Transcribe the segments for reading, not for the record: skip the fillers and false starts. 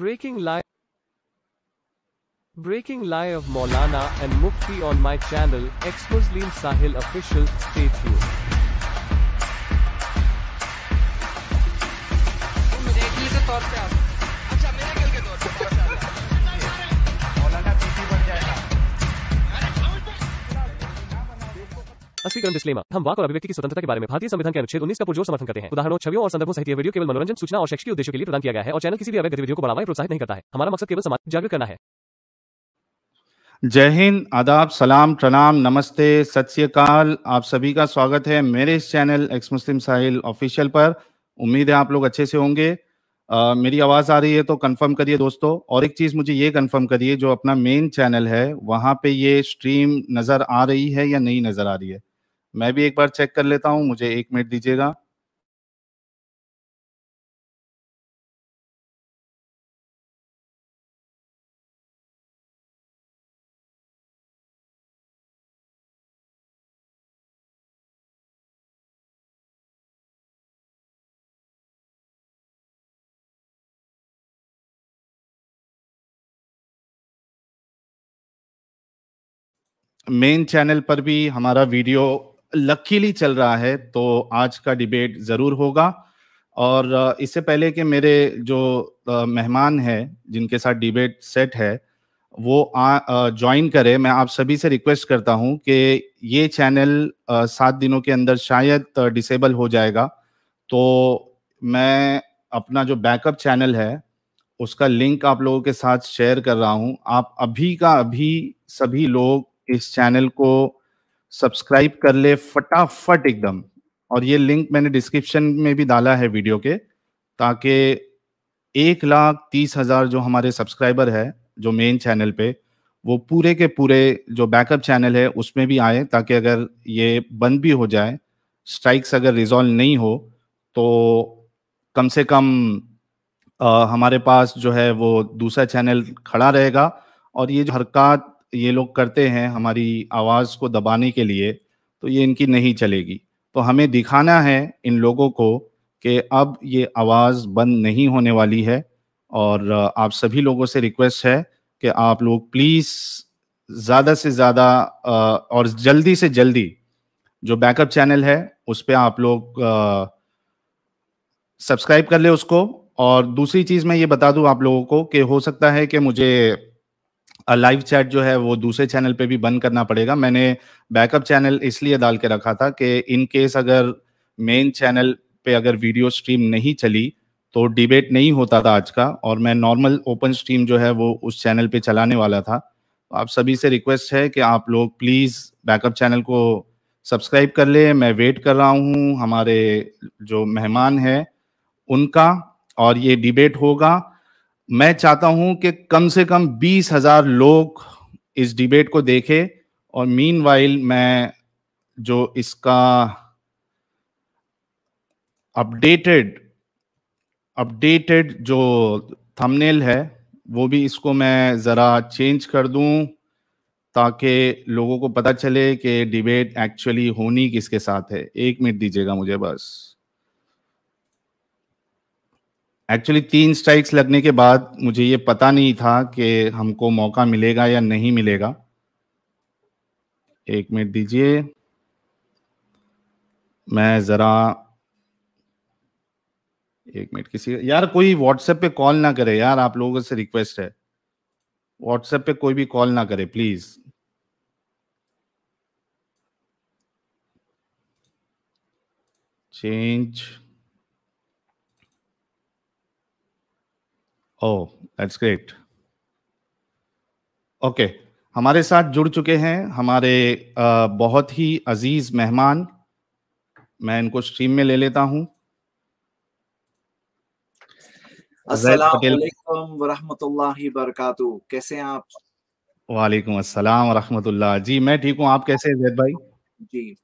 Breaking lie of Maulana and Mufti on my channel, Ex-Muslim Sahil Official. Stay tuned. अस्वीकरण disclaimer. हम वाक और अभिव्यक्ति की स्वतंत्रता के बारे में भारतीय संविधान के अनुच्छेद 19 का पुरजोर समर्थन करते हैं। उदाहरणों, छवियों और संदर्भों सहित यह वीडियो केवल मनोरंजन, सूचना और शैक्षिक उद्देश्यों के लिए प्रदान किया गया है और चैनल किसी भी अवैध गतिविधियों को बढ़ावा या प्रोत्साहित नहीं करता है। हमारा मकसद केवल समाज जागरूक करना है। जय हिंद, आदाब, सलाम, प्रणाम, नमस्ते, सत श्री अकाल। आप सभी का स्वागत है मेरे इस चैनल एक्स मुस्लिम साहिल ऑफिशियल पर। उम्मीद है आप लोग अच्छे से होंगे। मेरी आवाज़ आ रही है तो कंफर्म करिए दोस्तों। और एक चीज़ मुझे ये कंफर्म करिए, जो अपना मेन चैनल है वहाँ पे ये स्ट्रीम नज़र आ रही है या नहीं नज़र आ रही है। मैं भी एक बार चेक कर लेता हूँ, मुझे 1 मिनट दीजिएगा। मेन चैनल पर भी हमारा वीडियो लकीली चल रहा है, तो आज का डिबेट ज़रूर होगा। और इससे पहले कि मेरे जो मेहमान हैं जिनके साथ डिबेट सेट है वो ज्वाइन करें, मैं आप सभी से रिक्वेस्ट करता हूं कि ये चैनल 7 दिनों के अंदर शायद डिसेबल हो जाएगा। तो मैं अपना जो बैकअप चैनल है उसका लिंक आप लोगों के साथ शेयर कर रहा हूं। आप अभी का अभी सभी लोग इस चैनल को सब्सक्राइब कर ले फटाफट एकदम। और ये लिंक मैंने डिस्क्रिप्शन में भी डाला है वीडियो के, ताकि 1,30,000 जो हमारे सब्सक्राइबर है जो मेन चैनल पे, वो पूरे के पूरे जो बैकअप चैनल है उसमें भी आए, ताकि अगर ये बंद भी हो जाए, स्ट्राइक्स अगर रिजॉल्व नहीं हो, तो कम से कम हमारे पास जो है वो दूसरा चैनल खड़ा रहेगा। और ये जो हरकत ये लोग करते हैं हमारी आवाज़ को दबाने के लिए, तो ये इनकी नहीं चलेगी। तो हमें दिखाना है इन लोगों को कि अब ये आवाज़ बंद नहीं होने वाली है। और आप सभी लोगों से रिक्वेस्ट है कि आप लोग प्लीज़ ज़्यादा से ज़्यादा और जल्दी से जल्दी जो बैकअप चैनल है उस पर आप लोग सब्सक्राइब कर ले उसको। और दूसरी चीज़ मैं ये बता दूं आप लोगों को कि हो सकता है कि मुझे लाइव चैट जो है वो दूसरे चैनल पे भी बंद करना पड़ेगा। मैंने बैकअप चैनल इसलिए डाल के रखा था कि इन केस अगर मेन चैनल पे अगर वीडियो स्ट्रीम नहीं चली तो डिबेट नहीं होता था आज का, और मैं नॉर्मल ओपन स्ट्रीम जो है वो उस चैनल पे चलाने वाला था। तो आप सभी से रिक्वेस्ट है कि आप लोग प्लीज़ बैकअप चैनल को सब्सक्राइब कर ले। मैं वेट कर रहा हूँ हमारे जो मेहमान हैं उनका, और ये डिबेट होगा। मैं चाहता हूं कि कम से कम 20,000 लोग इस डिबेट को देखें। और मीनवाइल मैं जो इसका अपडेटेड जो थंबनेल है वो भी इसको मैं ज़रा चेंज कर दूं, ताकि लोगों को पता चले कि डिबेट एक्चुअली होनी किसके साथ है। 1 मिनट दीजिएगा मुझे बस। एक्चुअली 3 स्ट्राइक्स लगने के बाद मुझे ये पता नहीं था कि हमको मौका मिलेगा या नहीं मिलेगा। 1 मिनट दीजिए, मैं ज़रा 1 मिनट। किसी यार कोई व्हाट्सएप पे कॉल ना करे यार, आप लोगों से रिक्वेस्ट है, व्हाट्सएप पे कोई भी कॉल ना करे please. Change, oh that's great. Okay, हमारे साथ जुड़ चुके हैं हमारे बहुत ही अजीज मेहमान। मैं इनको स्ट्रीम में ले लेता हूं। अस्सलाम वालेकुम वरहमतुल्लाहि बरकातुहू। कैसे हैं आप? वालेकुम अस्सलाम वरहमतुल्लाह। जी मैं ठीक हूँ, आप कैसे हैं जैद भाई? जी,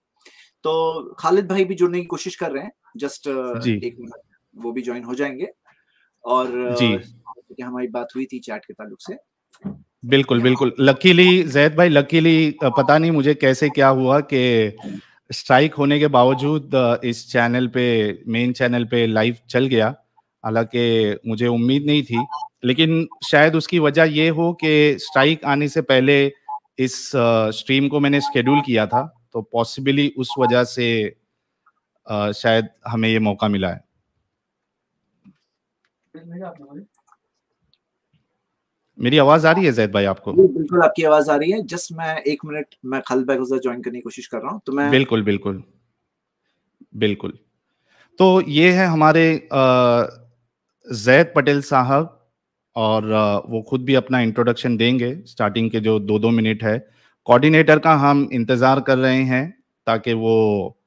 तो खालिद भाई भी जुड़ने की कोशिश कर रहे हैं। जस्ट जी 1 मिनट, वो भी ज्वाइन हो जाएंगे। और जी हमारी बात हुई थी चैट के ताल्लुक से। बिल्कुल बिल्कुल। लकीली जैद भाई, लकीली पता नहीं मुझे कैसे क्या हुआ कि स्ट्राइक होने के बावजूद इस चैनल पे, मेन चैनल पे लाइव चल गया। हालांकि मुझे उम्मीद नहीं थी, लेकिन शायद उसकी वजह ये हो कि स्ट्राइक आने से पहले इस स्ट्रीम को मैंने शेड्यूल किया था, तो पॉसिबली उस वजह से शायद हमें ये मौका मिला है। मेरी आवाज आ रही है जैद भाई आपको? बिल्कुल आपकी आवाज आ रही है। जस्ट मैं 1 मिनट, मैं खालिद भाई को जरा ज्वाइन करने की कोशिश कर रहा हूँ, तो मैं बिल्कुल बिल्कुल बिल्कुल। तो ये है हमारे जैद पटेल साहब, और वो खुद भी अपना इंट्रोडक्शन देंगे। स्टार्टिंग के जो 2-2 मिनट है, कोऑर्डिनेटर का हम इंतज़ार कर रहे हैं ताकि वो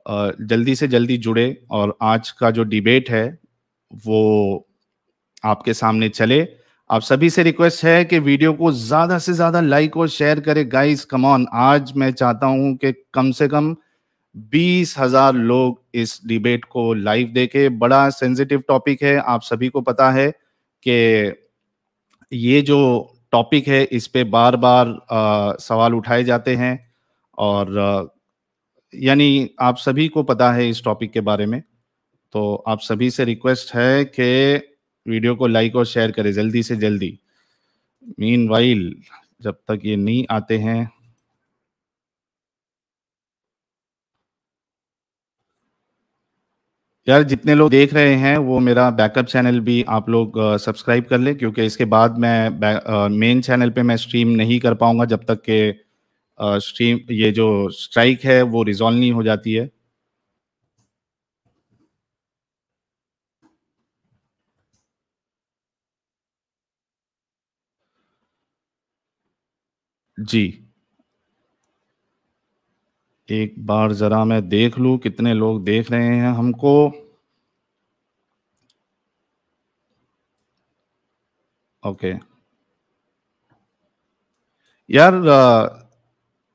जल्दी से जल्दी जुड़े और आज का जो डिबेट है वो आपके सामने चले। आप सभी से रिक्वेस्ट है कि वीडियो को ज़्यादा से ज़्यादा लाइक और शेयर करें। गाइस कम ऑन, आज मैं चाहता हूं कि कम से कम 20,000 लोग इस डिबेट को लाइव देखें। बड़ा सेंसिटिव टॉपिक है, आप सभी को पता है कि ये जो टॉपिक है इस पे बार बार सवाल उठाए जाते हैं, और यानी आप सभी को पता है इस टॉपिक के बारे में। तो आप सभी से रिक्वेस्ट है कि वीडियो को लाइक और शेयर करें जल्दी से जल्दी। मीनवाइल जब तक ये नहीं आते हैं, यार जितने लोग देख रहे हैं वो मेरा बैकअप चैनल भी आप लोग सब्सक्राइब कर लें, क्योंकि इसके बाद मैं मेन चैनल पे मैं स्ट्रीम नहीं कर पाऊंगा जब तक कि स्ट्रीम ये जो स्ट्राइक है वो रिजॉल्व नहीं हो जाती है। जी, एक बार जरा मैं देख लूं कितने लोग देख रहे हैं हमको। ओके यार,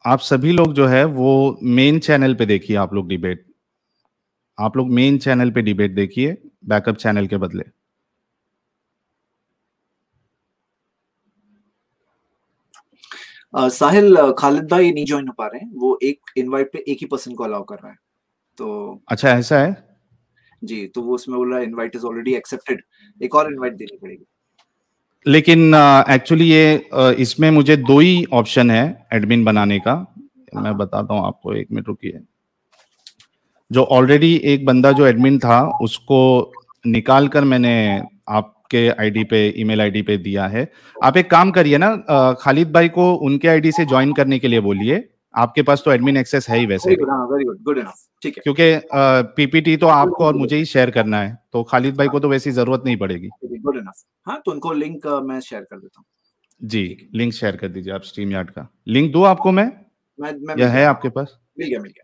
आप सभी लोग जो है वो मेन चैनल पे देखिए। आप लोग डिबेट, आप लोग मेन चैनल पे डिबेट देखिए बैकअप चैनल के बदले। साहिल, खालिद भाई नहीं ज्वाइन हो पा रहे हैं, वो एक इनवाइट पे एक ही पर्सन को अलाउ कर रहा है। तो अच्छा ऐसा है? जी, तो वो उसमें बोल रहा है इनवाइट इज ऑलरेडी एक्सेप्टेड, एक और इनवाइट देनी पड़ेगी। लेकिन एक्चुअली ये इसमें मुझे 2 ही ऑप्शन है एडमिन बनाने का। मैं बताता हूँ आपको, 1 मिनट रुकिए। जो ऑलरेडी एक बंदा जो एडमिन था उसको निकाल कर मैंने आपके आईडी पे, ईमेल आईडी पे दिया है। आप एक काम करिए ना, खालिद भाई को उनके आईडी से ज्वाइन करने के लिए बोलिए। आपके पास तो एडमिन एक्सेस है ही वैसे वेरी भी, गुड, हाँ वेरी गुड, गुड इनफ, ठीक है। क्योंकि पीपीटी तो आपको और मुझे ही शेयर करना है, तो खालिद भाई को तो वैसी जरूरत नहीं पड़ेगी। गुड इनफ, हाँ तो उनको लिंक मैं शेयर कर देता हूँ। जी, लिंक शेयर कर दीजिए आप। स्ट्रीम यार्ड का लिंक दूं आपको मैं, मैं या मिल है गया, आपके पास? मिल गया, मिल गया।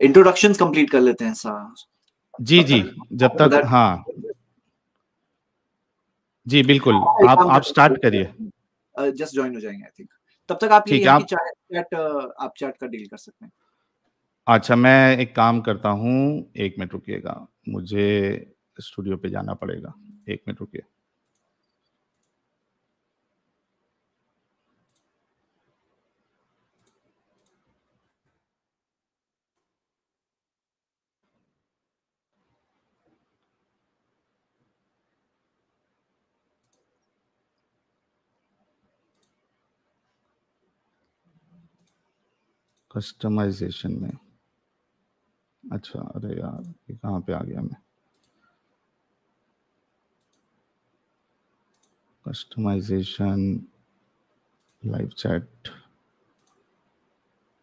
इंट्रोडक्शंस कंप्लीट कर लेते हैं जी जी, जब तक, हाँ जी बिल्कुल, आप स्टार्ट करिए। जस्ट ज्वाइन हो जाएंगे आई थिंक। तब तक आप ये ठीक है यहाँ की आप। चैट आप चैट का डील कर सकते हैं। अच्छा मैं एक काम करता हूँ, 1 मिनट रुकिएगा, मुझे स्टूडियो पे जाना पड़ेगा। 1 मिनट रुकिए। कस्टमाइजेशन में, अच्छा अरे यार ये कहाँ पे आ गया मैं? कस्टमाइजेशन, लाइव चैट,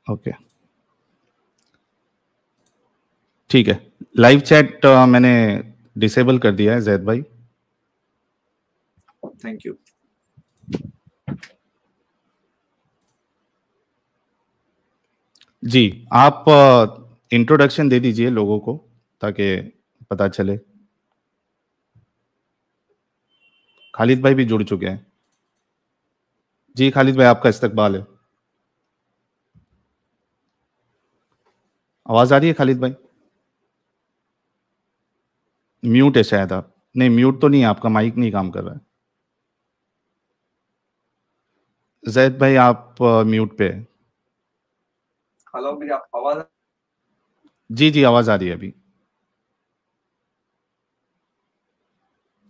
ओके ठीक है। लाइव चैट मैंने डिसेबल कर दिया है जैद भाई। Thank you. जी, आप इंट्रोडक्शन दे दीजिए लोगों को ताकि पता चले। खालिद भाई भी जुड़ चुके हैं। जी खालिद भाई, आपका इस्तकबाल है। आवाज आ रही है खालिद भाई? म्यूट है शायद आप। नहीं, म्यूट तो नहीं है, आपका माइक नहीं काम कर रहा है। जैद भाई, आप म्यूट पे है। हेलो, मेरी आवाज? जी जी, आवाज आ रही है अभी।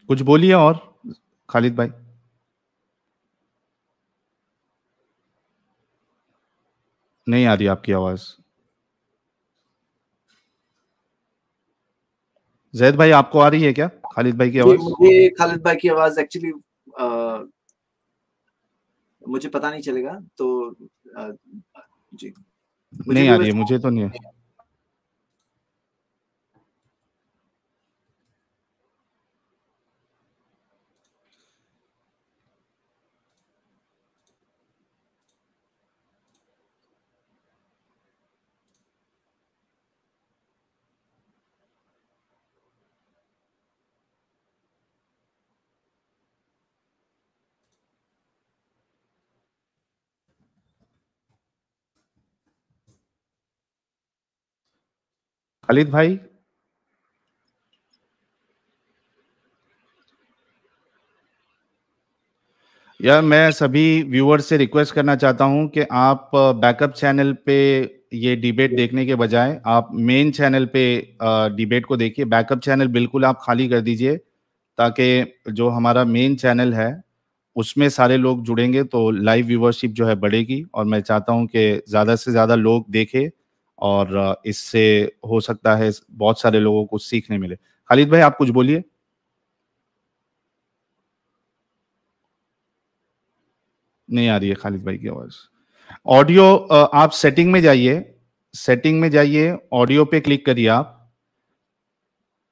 कुछ बोलिए और खालिद भाई। नहीं आ रही आपकी आवाज। जैद भाई, आपको आ रही है क्या खालिद भाई की जी, आवाज? मुझे खालिद भाई की आवाज एक्चुअली मुझे पता नहीं चलेगा, तो जी मुझे नहीं भी आ रही है, वैसे मुझे तो नहीं है। खालिद भाई, यार मैं सभी व्यूअर से रिक्वेस्ट करना चाहता हूं कि आप बैकअप चैनल पे ये डिबेट देखने के बजाय आप मेन चैनल पे डिबेट को देखिए। बैकअप चैनल बिल्कुल आप खाली कर दीजिए ताकि जो हमारा मेन चैनल है उसमें सारे लोग जुड़ेंगे तो लाइव व्यूअरशिप जो है बढ़ेगी, और मैं चाहता हूं कि ज़्यादा से ज़्यादा लोग देखें और इससे हो सकता है बहुत सारे लोगों को सीखने मिले। खालिद भाई, आप कुछ बोलिए। नहीं आ रही है खालिद भाई की आवाज़। ऑडियो, आप सेटिंग में जाइए, सेटिंग में जाइए, ऑडियो पे क्लिक करिए आप।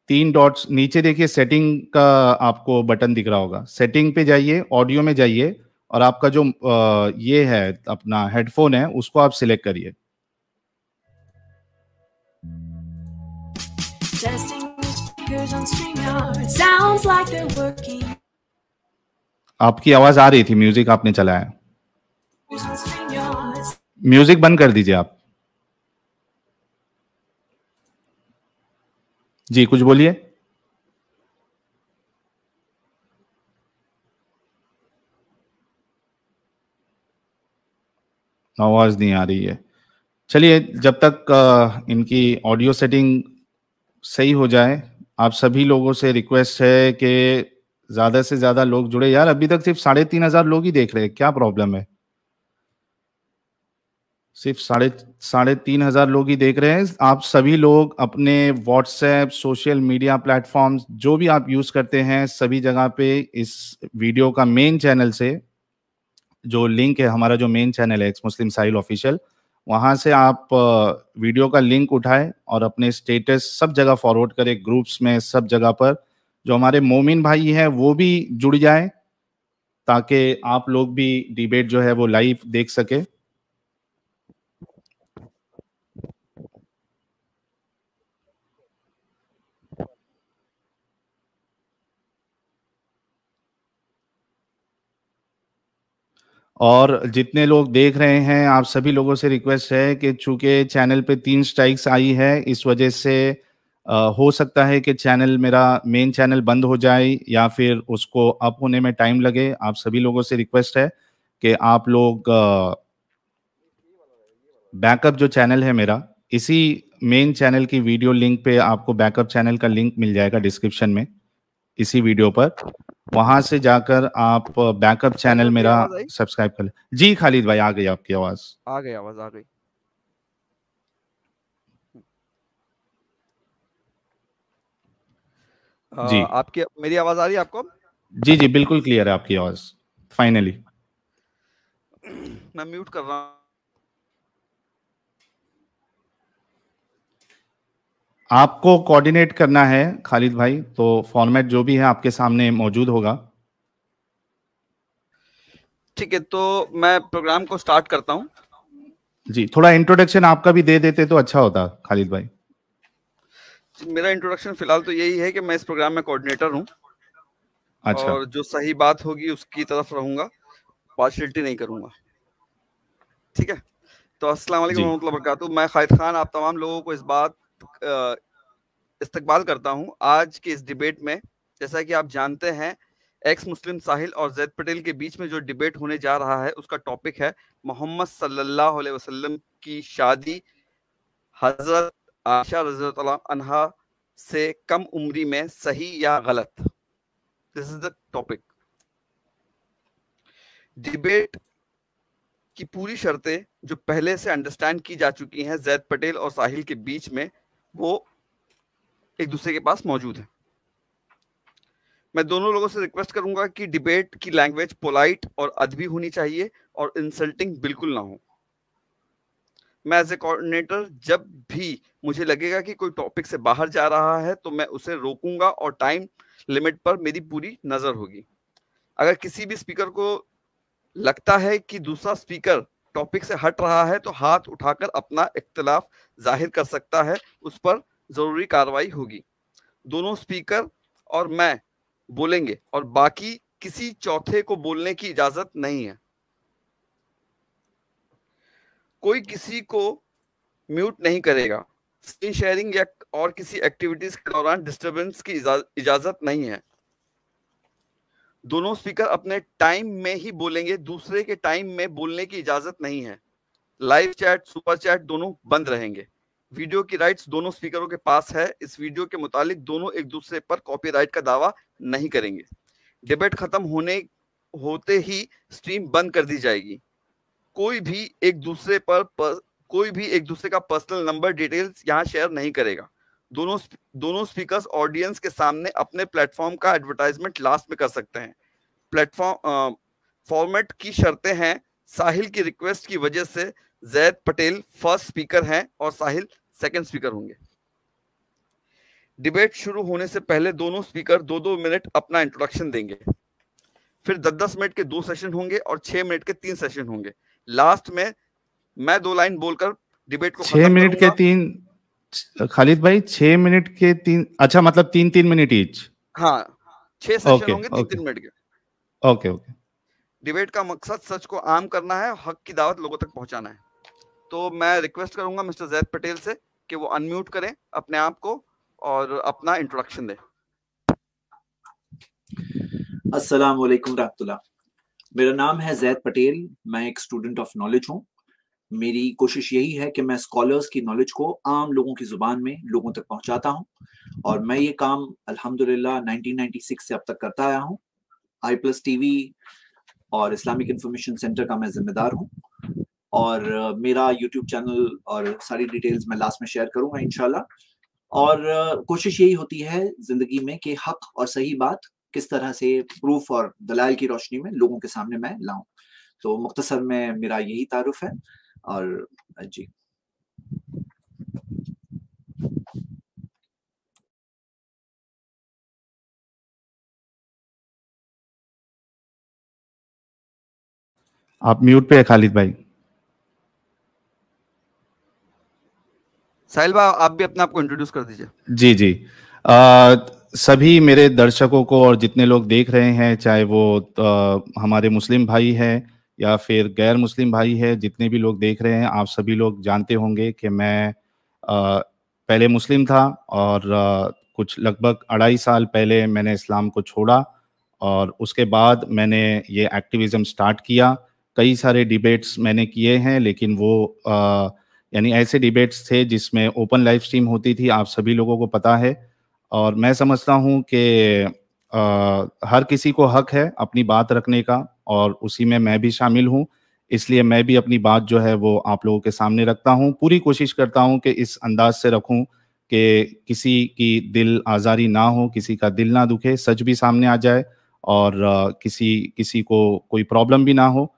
3 डॉट्स नीचे देखिए, सेटिंग का आपको बटन दिख रहा होगा। सेटिंग पे जाइए, ऑडियो में जाइए, और आपका जो ये है अपना हेडफोन है उसको आप सिलेक्ट करिए। आपकी आवाज आ रही थी, म्यूजिक आपने चलाया। म्यूजिक बंद कर दीजिए आप। जी, कुछ बोलिए। आवाज नहीं आ रही है। चलिए, जब तक इनकी ऑडियो सेटिंग सही हो जाए, आप सभी लोगों से रिक्वेस्ट है कि ज्यादा से ज्यादा लोग जुड़े। यार अभी तक सिर्फ 3,500 लोग ही देख रहे हैं, क्या प्रॉब्लम है? सिर्फ साढ़े तीन हजार लोग ही देख रहे हैं। आप सभी लोग अपने व्हाट्सएप, सोशल मीडिया प्लेटफॉर्म्स जो भी आप यूज करते हैं, सभी जगह पे इस वीडियो का मेन चैनल से जो लिंक है, हमारा जो मेन चैनल है एक्स मुस्लिम साहिल ऑफिशियल, वहां से आप वीडियो का लिंक उठाएं और अपने स्टेटस सब जगह फॉरवर्ड करें, ग्रुप्स में, सब जगह पर। जो हमारे मोमिन भाई हैं वो भी जुड़ जाएं ताकि आप लोग भी डिबेट जो है वो लाइव देख सके। और जितने लोग देख रहे हैं, आप सभी लोगों से रिक्वेस्ट है कि चूंकि चैनल पे 3 स्ट्राइक्स आई है, इस वजह से हो सकता है कि चैनल, मेरा मेन चैनल बंद हो जाए या फिर उसको अप होने में टाइम लगे। आप सभी लोगों से रिक्वेस्ट है कि आप लोग बैकअप जो चैनल है मेरा, इसी मेन चैनल की वीडियो लिंक पे आपको बैकअप चैनल का लिंक मिल जाएगा डिस्क्रिप्शन में, इसी वीडियो पर। वहां से जाकर आप बैकअप चैनल मेरी मेरा आवाज आई? सब्सक्राइब कर ले। जी खालिद भाई, आ गई आपकी आवाज। आ गई आवाज, आ गई। जी आपकी मेरी आवाज आ रही है आपको? जी जी, बिल्कुल क्लियर है आपकी आवाज, फाइनली। मैं म्यूट कर रहा हूँ। आपको कोऑर्डिनेट करना है खालिद भाई, तो फॉर्मेट जो भी है आपके सामने मौजूद होगा। ठीक है, तो मैं प्रोग्राम को स्टार्ट करता हूँ। जी, थोड़ा इंट्रोडक्शन आपका भी दे देते तो अच्छा होता खालिद भाई। मेरा इंट्रोडक्शन फिलहाल तो यही है कि मैं इस प्रोग्राम में कोऑर्डिनेटर हूँ अच्छा और जो सही बात होगी उसकी तरफ रहूंगा, पार्शियलिटी नहीं करूंगा। ठीक है, तो अस्सलाम वालेकुम जी रहमतुल्लाहि वबरकातुहू। मैं खालिद खान आप तमाम लोगों को इस बात इस्तकबाल करता हूं आज की इस डिबेट में। जैसा कि आप जानते हैं, एक्स मुस्लिम साहिल और जैद पटेल के बीच में जो डिबेट होने जा रहा है उसका टॉपिक है मोहम्मद सल्लल्लाहु अलैहि वसल्लम की शादी हजरत आयशा रज़ियल्लाहु अन्हा से कम उम्री में सही या गलत। This is the topic. Debate की पूरी शर्तें जो पहले से अंडरस्टैंड की जा चुकी हैं जैद पटेल और साहिल के बीच में, वो एक दूसरे के पास मौजूद है। मैं दोनों लोगों से रिक्वेस्ट करूंगा कि डिबेट की लैंग्वेज पोलाइट और अदबी होनी चाहिए और इंसल्टिंग बिल्कुल ना हो। मैं एज ए कोऑर्डिनेटर जब भी मुझे लगेगा कि कोई टॉपिक से बाहर जा रहा है तो मैं उसे रोकूंगा और टाइम लिमिट पर मेरी पूरी नजर होगी। अगर किसी भी स्पीकर को लगता है कि दूसरा स्पीकर टॉपिक से हट रहा है तो हाथ उठाकर अपना इख्तिलाफ जाहिर कर सकता है, उस पर जरूरी कार्रवाई होगी। दोनों स्पीकर और मैं बोलेंगे और बाकी किसी चौथे को बोलने की इजाजत नहीं है। कोई किसी को म्यूट नहीं करेगा। स्क्रीन शेयरिंग या और किसी एक्टिविटीज के दौरान डिस्टरबेंस की इजाजत नहीं है। दोनों स्पीकर अपने टाइम में ही बोलेंगे, दूसरे के टाइम में बोलने की इजाजत नहीं है। लाइव चैट, सुपर चैट दोनों बंद रहेंगे। वीडियो की राइट्स दोनों स्पीकरों के पास है। इस वीडियो के मुतालिक दोनों एक दूसरे पर कॉपीराइट का दावा नहीं करेंगे। डिबेट खत्म होते ही स्ट्रीम बंद कर दी जाएगी। कोई भी एक दूसरे का पर्सनल नंबर डिटेल्स यहां शेयर नहीं करेगा। दोनों स्पीकर्स ऑडियंस के सामने अपने प्लेटफॉर्म का एडवर्टाइजमेंट लास्ट में कर सकते हैं। प्लेटफॉर्म फॉर्मेट की शर्तें हैं। साहिल की रिक्वेस्ट की वजह से जैद पटेल फर्स्ट स्पीकर हैं और साहिल सेकंड स्पीकर होंगे। डिबेट शुरू होने से पहले दोनों स्पीकर 2-2 मिनट अपना इंट्रोडक्शन देंगे। फिर 10-10 मिनट के 2 सेशन होंगे और 6 मिनट के 3 सेशन होंगे। लास्ट में मैं 2 लाइन बोलकर डिबेट को 6 खत्म मिनट के करूंगा। 3 खालिद भाई 6 मिनट के 3, अच्छा मतलब 3-3 मिनट ईच। हाँ, 6 सेशन ओके होंगे 3-3 ओके मिनट के। ओके ओके डिबेट का मकसद सच को आम करना है, हक की दावत लोगों तक पहुंचाना है। तो मैं रिक्वेस्ट करूंगा मिस्टर जैद पटेल से कि वो अनम्यूट करें अपने आप को और अपना इंट्रोडक्शन दें। अस्सलाम वालेकुम रहमतुल्लाह। मेरा नाम है जैद पटेल। मैं एक स्टूडेंट ऑफ नॉलेज हूँ। मेरी कोशिश यही है कि मैं स्कॉलर्स की नॉलेज को आम लोगों की जुबान में लोगों तक पहुंचाता हूँ और मैं ये काम अल्हम्दुलिल्लाह 1996 से अब तक करता आया हूँ। i+ टीवी और इस्लामिक इंफॉर्मेशन सेंटर का मैं जिम्मेदार हूँ और मेरा यूट्यूब चैनल और सारी डिटेल्स मैं लास्ट में शेयर करूंगा इंशाल्लाह। और कोशिश यही होती है जिंदगी में कि हक और सही बात किस तरह से प्रूफ और दलाइल की रोशनी में लोगों के सामने मैं लाऊं। तो मुख्तसर में मेरा यही तारुफ है और जी। आप म्यूट पे है खालिद भाई। साहिल भाई आप भी अपने आप को इंट्रोड्यूस कर दीजिए। जी जी सभी मेरे दर्शकों को और जितने लोग देख रहे हैं, चाहे वो हमारे मुस्लिम भाई हैं या फिर गैर मुस्लिम भाई है, जितने भी लोग देख रहे हैं, आप सभी लोग जानते होंगे कि मैं पहले मुस्लिम था और कुछ लगभग 2.5 साल पहले मैंने इस्लाम को छोड़ा और उसके बाद मैंने ये एक्टिविज़म स्टार्ट किया। कई सारे डिबेट्स मैंने किए हैं, लेकिन वो यानी ऐसे डिबेट्स थे जिसमें ओपन लाइव स्ट्रीम होती थी, आप सभी लोगों को पता है। और मैं समझता हूँ कि हर किसी को हक है अपनी बात रखने का और उसी में मैं भी शामिल हूँ। इसलिए मैं भी अपनी बात जो है वो आप लोगों के सामने रखता हूँ। पूरी कोशिश करता हूँ कि इस अंदाज से रखूँ कि किसी की दिल आज़ारी ना हो, किसी का दिल ना दुखे, सच भी सामने आ जाए और किसी को कोई प्रॉब्लम भी ना हो।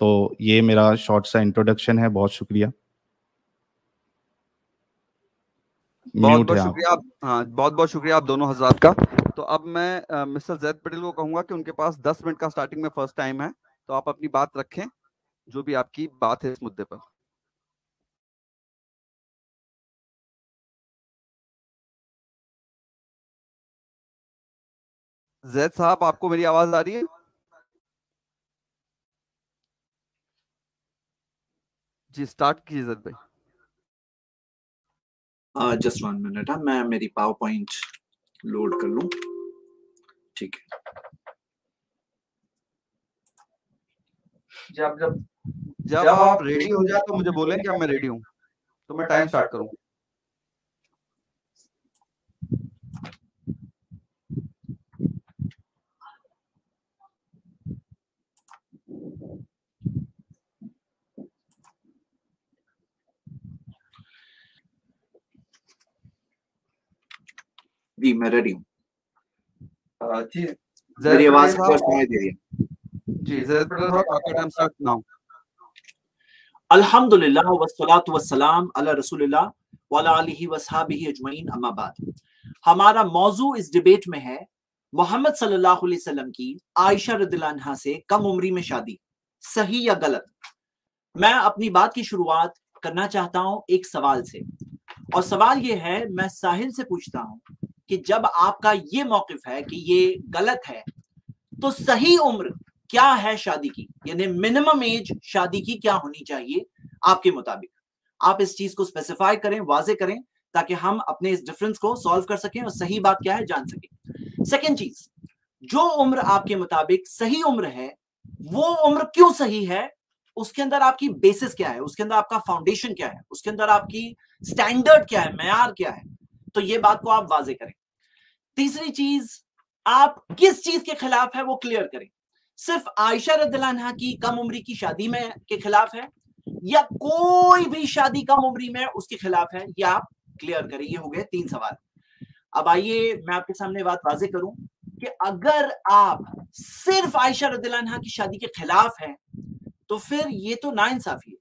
तो ये मेरा शॉर्ट सा इंट्रोडक्शन है। बहुत शुक्रिया। बहुत म्यूट है बहुत आप। शुक्रिया आप, हाँ बहुत बहुत शुक्रिया आप दोनों हजरात का। तो अब मैं मिस्टर जैद पटेल को कहूंगा कि उनके पास 10 मिनट का स्टार्टिंग में फर्स्ट टाइम है, तो आप अपनी बात रखें, जो भी आपकी बात है इस मुद्दे पर। जैद साहब, आपको मेरी आवाज आ रही है? जी, स्टार्ट कीजिए जैद भाई। जस्ट 1 मिनट, मैं मेरी पावर पॉइंट लोड कर लूं। ठीक है, जब आप रेडी हो जाए तो मुझे बोलें कि अब मैं रेडी हूँ, तो मैं टाइम स्टार्ट करूँ। जी मैं रेडी हूँ। जी, मेरी जैद आवाज पटेल क्लियर साहब। सुनाई दे रही है? जी, जैद पटेल साहब, आपका टाइम स्टार्ट नाउ। अल्हम्दुलिल्लाह वस्सलातु वस्सलाम अला रसूलिल्लाह व अला आलिहि वसहबिहि अजमईन, अम्मा बाद। हमारा मौजू इस डिबेट में है मोहम्मद सल्लल्लाहु अलैहि वसल्लम की आयशा रदियल्लाहु अन्हा से कम उम्री में शादी, सही या गलत? मैं अपनी बात की शुरुआत करना चाहता हूं एक सवाल से, और सवाल ये है, मैं साहिल से पूछता हूं कि जब आपका ये मौकिफ है कि ये गलत है, तो सही उम्र क्या है शादी की, यानी मिनिमम एज शादी की क्या होनी चाहिए आपके मुताबिक? आप इस चीज को स्पेसिफाई करें, वाजे करें, ताकि हम अपने इस डिफरेंस को सॉल्व कर सकें और सही बात क्या है जान सकें। सेकेंड चीज, जो उम्र आपके मुताबिक सही उम्र है, वो उम्र क्यों सही है? उसके अंदर आपकी बेसिस क्या है, उसके अंदर आपका फाउंडेशन क्या है, उसके अंदर आपकी स्टैंडर्ड क्या है, मैयार क्या है? तो ये बात को आप वाजे करें। तीसरी चीज, आप किस चीज के खिलाफ है वो क्लियर करें। सिर्फ आयशा रदियल्लाहु अन्हा की कम उम्री की शादी में के खिलाफ है, या कोई भी शादी कम उम्री में उसके खिलाफ है, या आप क्लियर करें। ये हो गए 3 सवाल। अब आइए मैं आपके सामने बात वाजे करूं कि अगर आप सिर्फ आयशा रदियल्लाहु अन्हा की शादी के खिलाफ हैं, तो फिर ये तो नाइंसाफी है।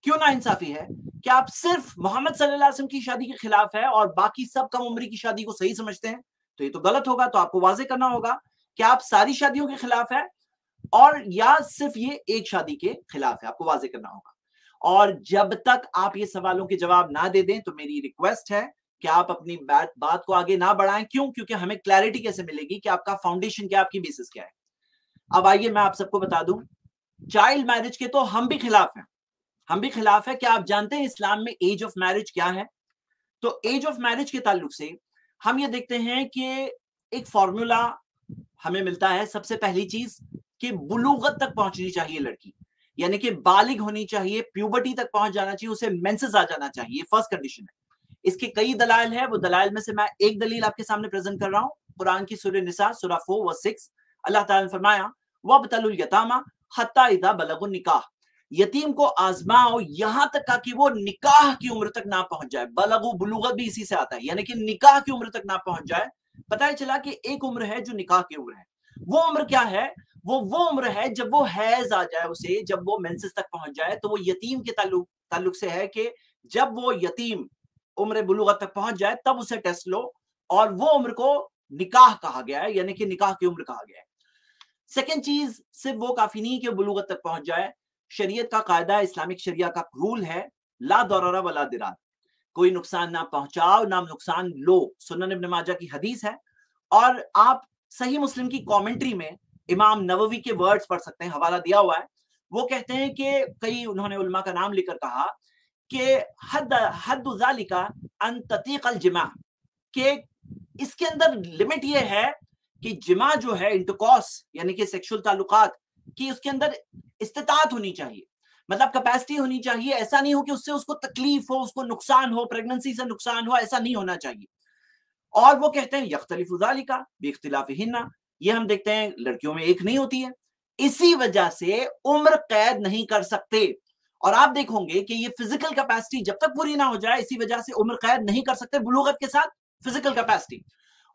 क्यों नाइंसाफी है? कि आप सिर्फ मोहम्मद सल्लल्लाहु अलैहि वसल्लम की शादी के खिलाफ है और बाकी सब कम उम्री की शादी को सही समझते हैं, तो ये तो गलत होगा। तो आपको वाजे करना होगा कि आप सारी शादियों के खिलाफ है और या सिर्फ ये एक शादी के खिलाफ है, आपको वाजे करना होगा। और जब तक आप ये सवालों के जवाब ना दे दें, तो मेरी रिक्वेस्ट है कि आप अपनी बात को आगे ना बढ़ाएं। क्यों? क्योंकि हमें क्लैरिटी कैसे मिलेगी कि आपका फाउंडेशन क्या है, आपकी बेसिस क्या है। अब आइए मैं आप सबको बता दूं, चाइल्ड मैरिज के तो हम भी खिलाफ हैं, हम भी खिलाफ है। क्या आप जानते हैं इस्लाम में एज ऑफ मैरिज क्या है? तो एज ऑफ मैरिज के ताल्लुक से हम ये देखते हैं कि एक फॉर्मूला हमें मिलता है। सबसे पहली चीज कि बुलूगत तक पहुंचनी चाहिए लड़की, यानी कि बालिग होनी चाहिए, प्यूबर्टी तक पहुंच जाना चाहिए, उसे मेंसेस आ जाना चाहिए। फर्स्ट कंडीशन है। इसके कई दलाइल है, वो दलाइल में से मैं एक दलील आपके सामने प्रेजेंट कर रहा हूं। कुरान की सूरह निसा सूरह 4 वर्स 6, अल्लाह ताला ने फरमाया, वबतलुल यतामा हत्ता इदा बलगुन निकाह, यतीम को आजमाओ यहां तक का कि वो निकाह की उम्र तक ना पहुंच जाए। बलगु बुलूगत भी इसी से आता है, यानी कि निकाह की उम्र तक ना पहुंच जाए। पता ही चला कि एक उम्र है जो निकाह की उम्र है। वो उम्र क्या है? वो उम्र है जब वो हैज आ जाए उसे, जब वो मेंसेस तक पहुंच जाए। तो वो यतीम के ताल्लुक से है कि जब वो यतीम उम्र बुलूगत तक पहुंच जाए तब उसे टेस्ट लो, और वो उम्र को निकाह कहा गया है, यानी कि निकाह की उम्र कहा गया है। सेकेंड चीज, सिर्फ वो काफी नहीं कि बुलूगत तक पहुंच जाए। शरीयत का कायदा, इस्लामिक शरिया का रूल है, ला दरारा वला दिरार, कोई नुकसान ना पहुंचाओ ना नुकसान लो। सुनन इब्न माजा की हदीस है, और आप सही मुस्लिम की कमेंट्री में इमाम नववी के वर्ड्स पढ़ सकते हैं, हवाला दिया हुआ है। वो कहते हैं कि कई उन्होंने उलमा का नाम लेकर कहा कि हद ज़ालिका अन ततीक़ल जिमा, कि इसके अंदर लिमिट ये है कि जिमा जो है, इंटरकॉर्स यानी कि सेक्सुअल ताल्लुकात की, उसके अंदर इस्तिताअत होनी चाहिए, मतलब कैपेसिटी होनी चाहिए। ऐसा नहीं हो कि उससे उसको तकलीफ हो, उसको नुकसान हो, प्रेगनेंसी से नुकसान हो, ऐसा नहीं होना चाहिए। और वो कहते हैं यख्तलिफु ज़ालिका बिख्तिलाफिहिन्ना, ये हम देखते हैं लड़कियों में एक नहीं होती है, इसी वजह से उम्र कैद नहीं कर सकते। और आप देखोगे कि ये फिजिकल कैपेसिटी जब तक पूरी ना हो जाए, इसी वजह से उम्र कैद नहीं कर सकते बुलूगत के साथ फिजिकल कैपेसिटी।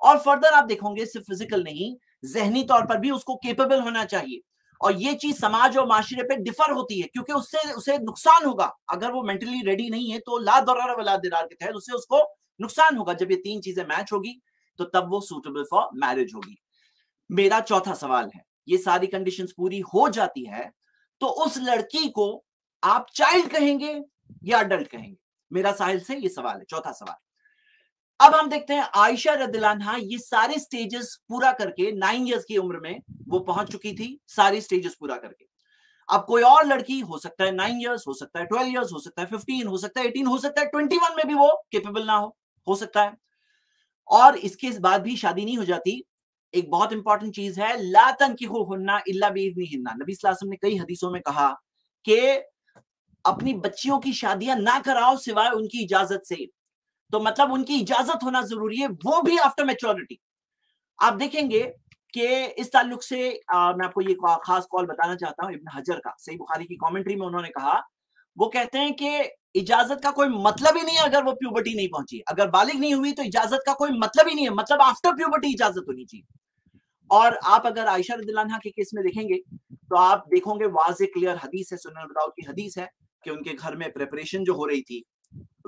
और फर्दर आप देखोगे सिर्फ फिजिकल नहीं, जहनी तौर पर भी उसको केपेबल होना चाहिए। और ये चीज समाज और माशरे पे डिफर होती है, क्योंकि उससे उसे नुकसान होगा। अगर वो मेंटली रेडी नहीं है तो ला दरार वला दिरार के तहत उससे उसको नुकसान होगा। जब ये 3 चीजें मैच होगी तो तब वो सूटेबल फॉर मैरिज होगी। मेरा चौथा सवाल है, ये सारी कंडीशंस पूरी हो जाती है तो उस लड़की को आप चाइल्ड कहेंगे या अडल्ट कहेंगे? मेरा साहिल से ये सवाल है, चौथा सवाल। अब हम देखते हैं आयशा रदियल्लाहु अन्हा ये सारे स्टेजेस पूरा करके 9 इयर्स की उम्र में वो पहुंच चुकी थी, सारे स्टेजेस पूरा करके। अब कोई और लड़की हो सकता है 9 इयर्स, हो सकता है 12 इयर्स, हो सकता है 15, हो सकता है 18, हो सकता है 21 में भी वो कैपेबल ना हो सकता है। और इसके बाद भी शादी नहीं हो जाती। एक बहुत इंपॉर्टेंट चीज है, ला तनकिहुहुन्ना इल्ला बिइज़्निहिन्ना। नबी सल्लल्लाहु अलैहि वसल्लम ने कई हदीसों में कहा कि अपनी बच्चियों की शादियां ना कराओ सिवाय उनकी इजाजत से। तो मतलब उनकी इजाजत होना जरूरी है, वो भी आफ्टर मैच्योरिटी। आप देखेंगे कि इस ताल्लुक से मैं आपको ये खास कॉल बताना चाहता हूं इब्न हजर का, सही बुखारी की कमेंट्री में उन्होंने कहा, वो कहते हैं कि इजाजत का कोई मतलब ही नहीं है अगर वो प्यूबर्टी नहीं पहुंची, अगर बालिग नहीं हुई तो इजाजत का कोई मतलब ही नहीं है, मतलब आफ्टर प्यूबर्टी इजाजत होनी चाहिए। और आप अगर आयशा रदियल्लाहु अन्हा के केस में देखेंगे तो आप देखोगे वाज़े क्लियर हदीस है, सुनन अबू दाऊद की हदीस है कि उनके घर में प्रेपरेशन जो हो रही थी,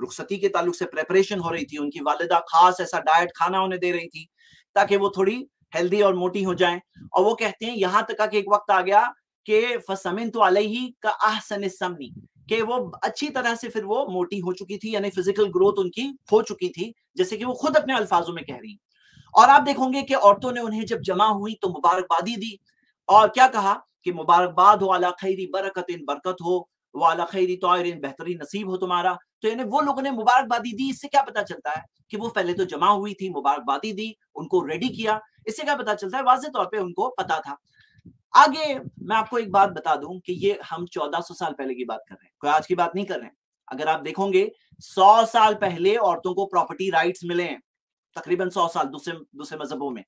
रुखसती के ताल्लुक से प्रेपरेशन हो रही थी, उनकी वालिदा खास ऐसा डाइट खाना उन्हें दे रही थी ताकि वो थोड़ी हेल्दी और मोटी हो जाएं। और वो कहते हैं यहां तक कि एक वक्त आ गया कि फसमिनतु अलैहि का अहसन समनी, कि वो अच्छी तरह से फिर वो मोटी हो चुकी थी, यानी फिजिकल ग्रोथ उनकी हो चुकी थी, जैसे कि वो खुद अपने अल्फाजों में कह रही। और आप देखोगे कि औरतों ने उन्हें जब जमा हुई तो मुबारकबादी दी और क्या कहा कि मुबारकबाद हो अला खैरी बरकतिन, बरकत हो, वाला खैरी तौरिन, बेहतरीन नसीब हो तुम्हारा। तो यानी वो लोगों ने मुबारकबादी दी। इससे क्या पता चलता है कि वो पहले तो जमा हुई थी, मुबारकबादी दी, उनको रेडी किया। इससे क्या पता चलता है, वाज़े तौर पे उनको पता था। आगे मैं आपको एक बात बता दूं कि ये हम 1400 साल पहले की बात कर रहे हैं, कोई आज की बात नहीं कर रहे हैं। अगर आप देखोगे 100 साल पहले औरतों को प्रॉपर्टी राइट्स मिले हैं, तकरीबन 100 साल दूसरे मजहबों में।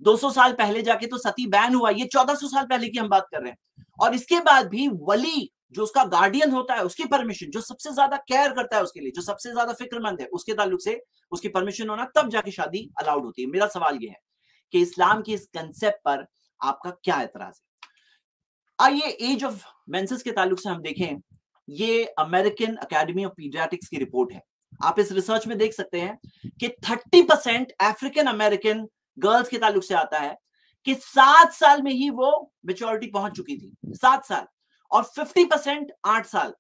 200 साल पहले जाके तो सती बैन हुआ, ये 1400 साल पहले की हम बात कर रहे हैं। और इसके बाद भी वली जो उसका गार्डियन होता है, उसकी परमिशन, जो सबसे ज्यादा केयर करता है उसके लिए, जो सबसे ज्यादा फिक्रमंद है, उसके ताल्लुक से उसकी परमिशन होना, तब जाके शादी अलाउड होती है। मेरा सवाल ये है कि इस्लाम के इस कंसेप्ट पर आपका क्या एतराज है? आइए एज ऑफ मेंसेस के ताल्लुक से हम देखें। ये अमेरिकन अकेडमी ऑफ पीडियाट्रिक्स की रिपोर्ट है। आप इस रिसर्च में देख सकते हैं कि 30% अफ्रीकन अमेरिकन गर्ल्स के ताल्लुक से आता है कि 7 साल में ही वो मेच्योरिटी पहुंच चुकी थी, 7 साल, और 50% 8 साल।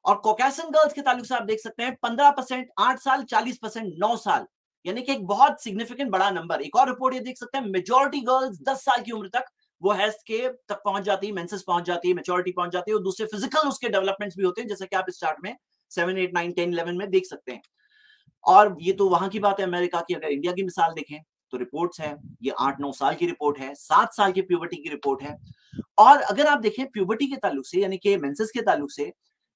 और कॉकेशियन गर्ल्स के ताल्लुक से आप देख सकते हैं 15% 8 साल, 40% 9 साल, यानी कि एक बहुत सिग्निफिकेंट बड़ा नंबर। एक और रिपोर्ट ये देख सकते हैं, मेजॉरिटी गर्ल्स 10 साल की उम्र तक वो हैज के तक पहुंच जाती है, मेंसेस पहुंच जाती है, मेच्योरिटी पहुंच जाती है, और दूसरे फिजिकल उसके डेवलपमेंट्स भी होते हैं, जैसे कि आप इस चार्ट में 7, 8, 9, 10, 11 में देख सकते हैं। और ये तो वहां की बात है अमेरिका की। अगर इंडिया की मिसाल देखें तो रिपोर्ट्स है, ये 8-9 साल की रिपोर्ट है, 7 साल की प्यूबर्टी की रिपोर्ट है। और अगर आप देखें प्यूबर्टी के ताल्लुक से, यानी कि मेंसेस के ताल्लुक से,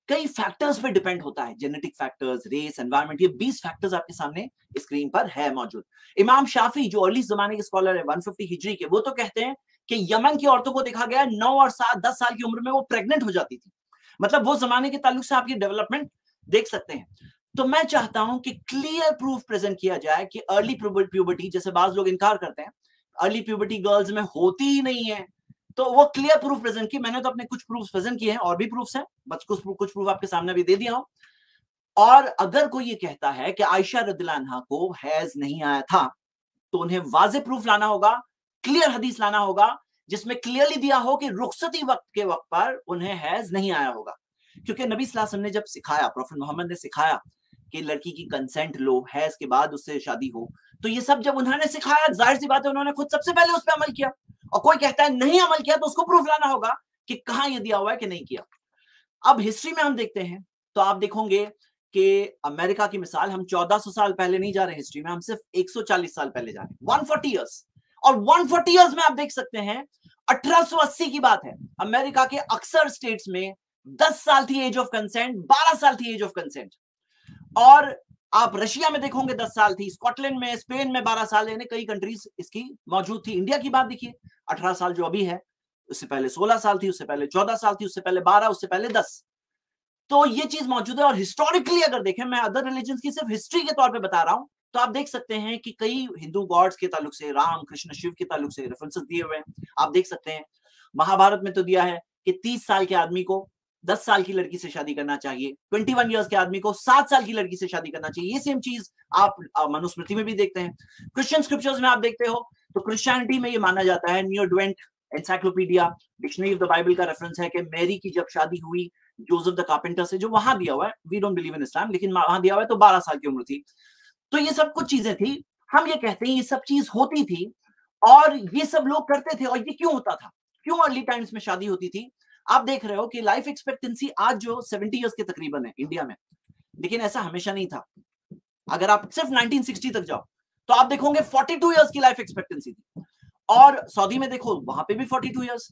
कई फैक्टर्स पे डिपेंड होता है, जेनेटिक फैक्टर्स, रेस, एनवायरनमेंट, ये 20 फैक्टर्स आपके सामने स्क्रीन पर है मौजूद। इमाम शाफी जो अर्ली जमाने के स्कॉलर है 150 हिजरी के, वो तो कहते हैं कि यमन की औरतों को देखा गया 9 और 10 साल की उम्र में वो प्रेग्नेंट हो जाती थी। मतलब वो जमाने के ताल्लुक से आपकी डेवलपमेंट देख सकते हैं। तो मैं चाहता हूं कि क्लियर प्रूफ प्रेजेंट किया जाए कि अर्ली प्यूबर्टी, जैसे बाज लोग इनकार करते हैं, अर्ली प्यूबर्टी गर्ल्स में होती ही नहीं है, तो वो क्लियर प्रूफ प्रेजेंट की। मैंने तो अपने कुछ प्रूफ प्रेजेंट किए हैं, और भी प्रूफ्स हैं, बस कुछ प्रूफ आपके सामने भी दे दिया हूं। और अगर कोई ये कहता है कि आयशा रदियल्लाहु अन्हा को हैज नहीं आया था, तो उन्हें वाज़े प्रूफ लाना होगा, क्लियर हदीस लाना होगा, जिसमें क्लियरली दिया हो कि रुखसती के वक्त पर उन्हें हैज नहीं आया होगा। क्योंकि नबी सल्लल्लाहु अलैहि वसल्लम ने जब सिखाया, प्रॉफेट मोहम्मद ने सिखाया कि लड़की की कंसेंट लो, हैज के बाद उससे शादी हो, तो ये सब जब उन्होंने सिखाया, जाहिर सी बात है उन्होंने खुद सबसे पहले उस पर अमल किया। और कोई कहता है नहीं अमल किया, तो उसको प्रूफ लाना होगा कि कहां ये दिया हुआ है कि नहीं किया। अब हिस्ट्री में हम देखते हैं तो आप देखोगे कि अमेरिका की मिसाल, हम 1400 साल पहले नहीं जा रहे हिस्ट्री में, हम सिर्फ 140 साल पहले जा रहे हैं, 140 ईयर्स। और 140 ईयर्स में आप देख सकते हैं 1880 की बात है, अमेरिका के अक्सर स्टेट्स में 10 साल थी एज ऑफ कंसेंट, 12 साल थी एज ऑफ कंसेंट। और आप रशिया में देखोगे 10 साल थी, स्कॉटलैंड में, स्पेन में 12 साल, यानी कई कंट्रीज इसकी मौजूद थी। इंडिया की बात देखिए, 18 साल जो अभी है, उससे पहले 16 साल थी, उससे पहले 14 साल थी, उससे पहले 12, उससे पहले 10। तो ये चीज मौजूद है। और हिस्टोरिकली अगर देखें, मैं अदर रिलीजन्स की सिर्फ हिस्ट्री के तौर पे बता रहा हूं, तो आप देख सकते हैं कि कई हिंदू गॉड्स के ताल्लुक से, राम, कृष्ण, शिव के ताल्लुक से रेफरेंसेस दिए हुए हैं। आप देख सकते हैं महाभारत में तो दिया है कि 30 साल के आदमी को 10 साल की लड़की से शादी करना चाहिए, 21 ईयर्स के आदमी को 7 साल की लड़की से शादी करना चाहिए। ये सेम चीज आप मनुस्मृति में भी देखते हैं। क्रिश्चियन स्क्रिप्चर्स में आप देखते हो तो क्रिश्चियनिटी में ये माना जाता है, new advent encyclopedia dictionary of the Bible का रेफरेंस है कि मैरी की जब शादी हुई जोसेफ द कारपेंटर से, जो वहां दिया हुआ है, वी डोंट बिलीव इन इस्लाम, लेकिन वहां दिया हुआ है, तो 12 साल की उम्र थी। तो ये सब कुछ चीजें थी, हम ये कहते हैं ये सब चीज होती थी और ये सब लोग करते थे। और ये क्यों होता था, क्यों अर्ली टाइम्स में शादी होती थी? आप देख रहे हो कि लाइफ एक्सपेक्टेंसी आज जो 70 इयर्स के तकरीबन है इंडिया में, लेकिन ऐसा हमेशा नहीं था। अगर आप सिर्फ 1960 तक जाओ तो आप देखोगे 42 इयर्स की लाइफ एक्सपेक्टेंसी थी। और सऊदी में देखो वहां पे भी 42 इयर्स।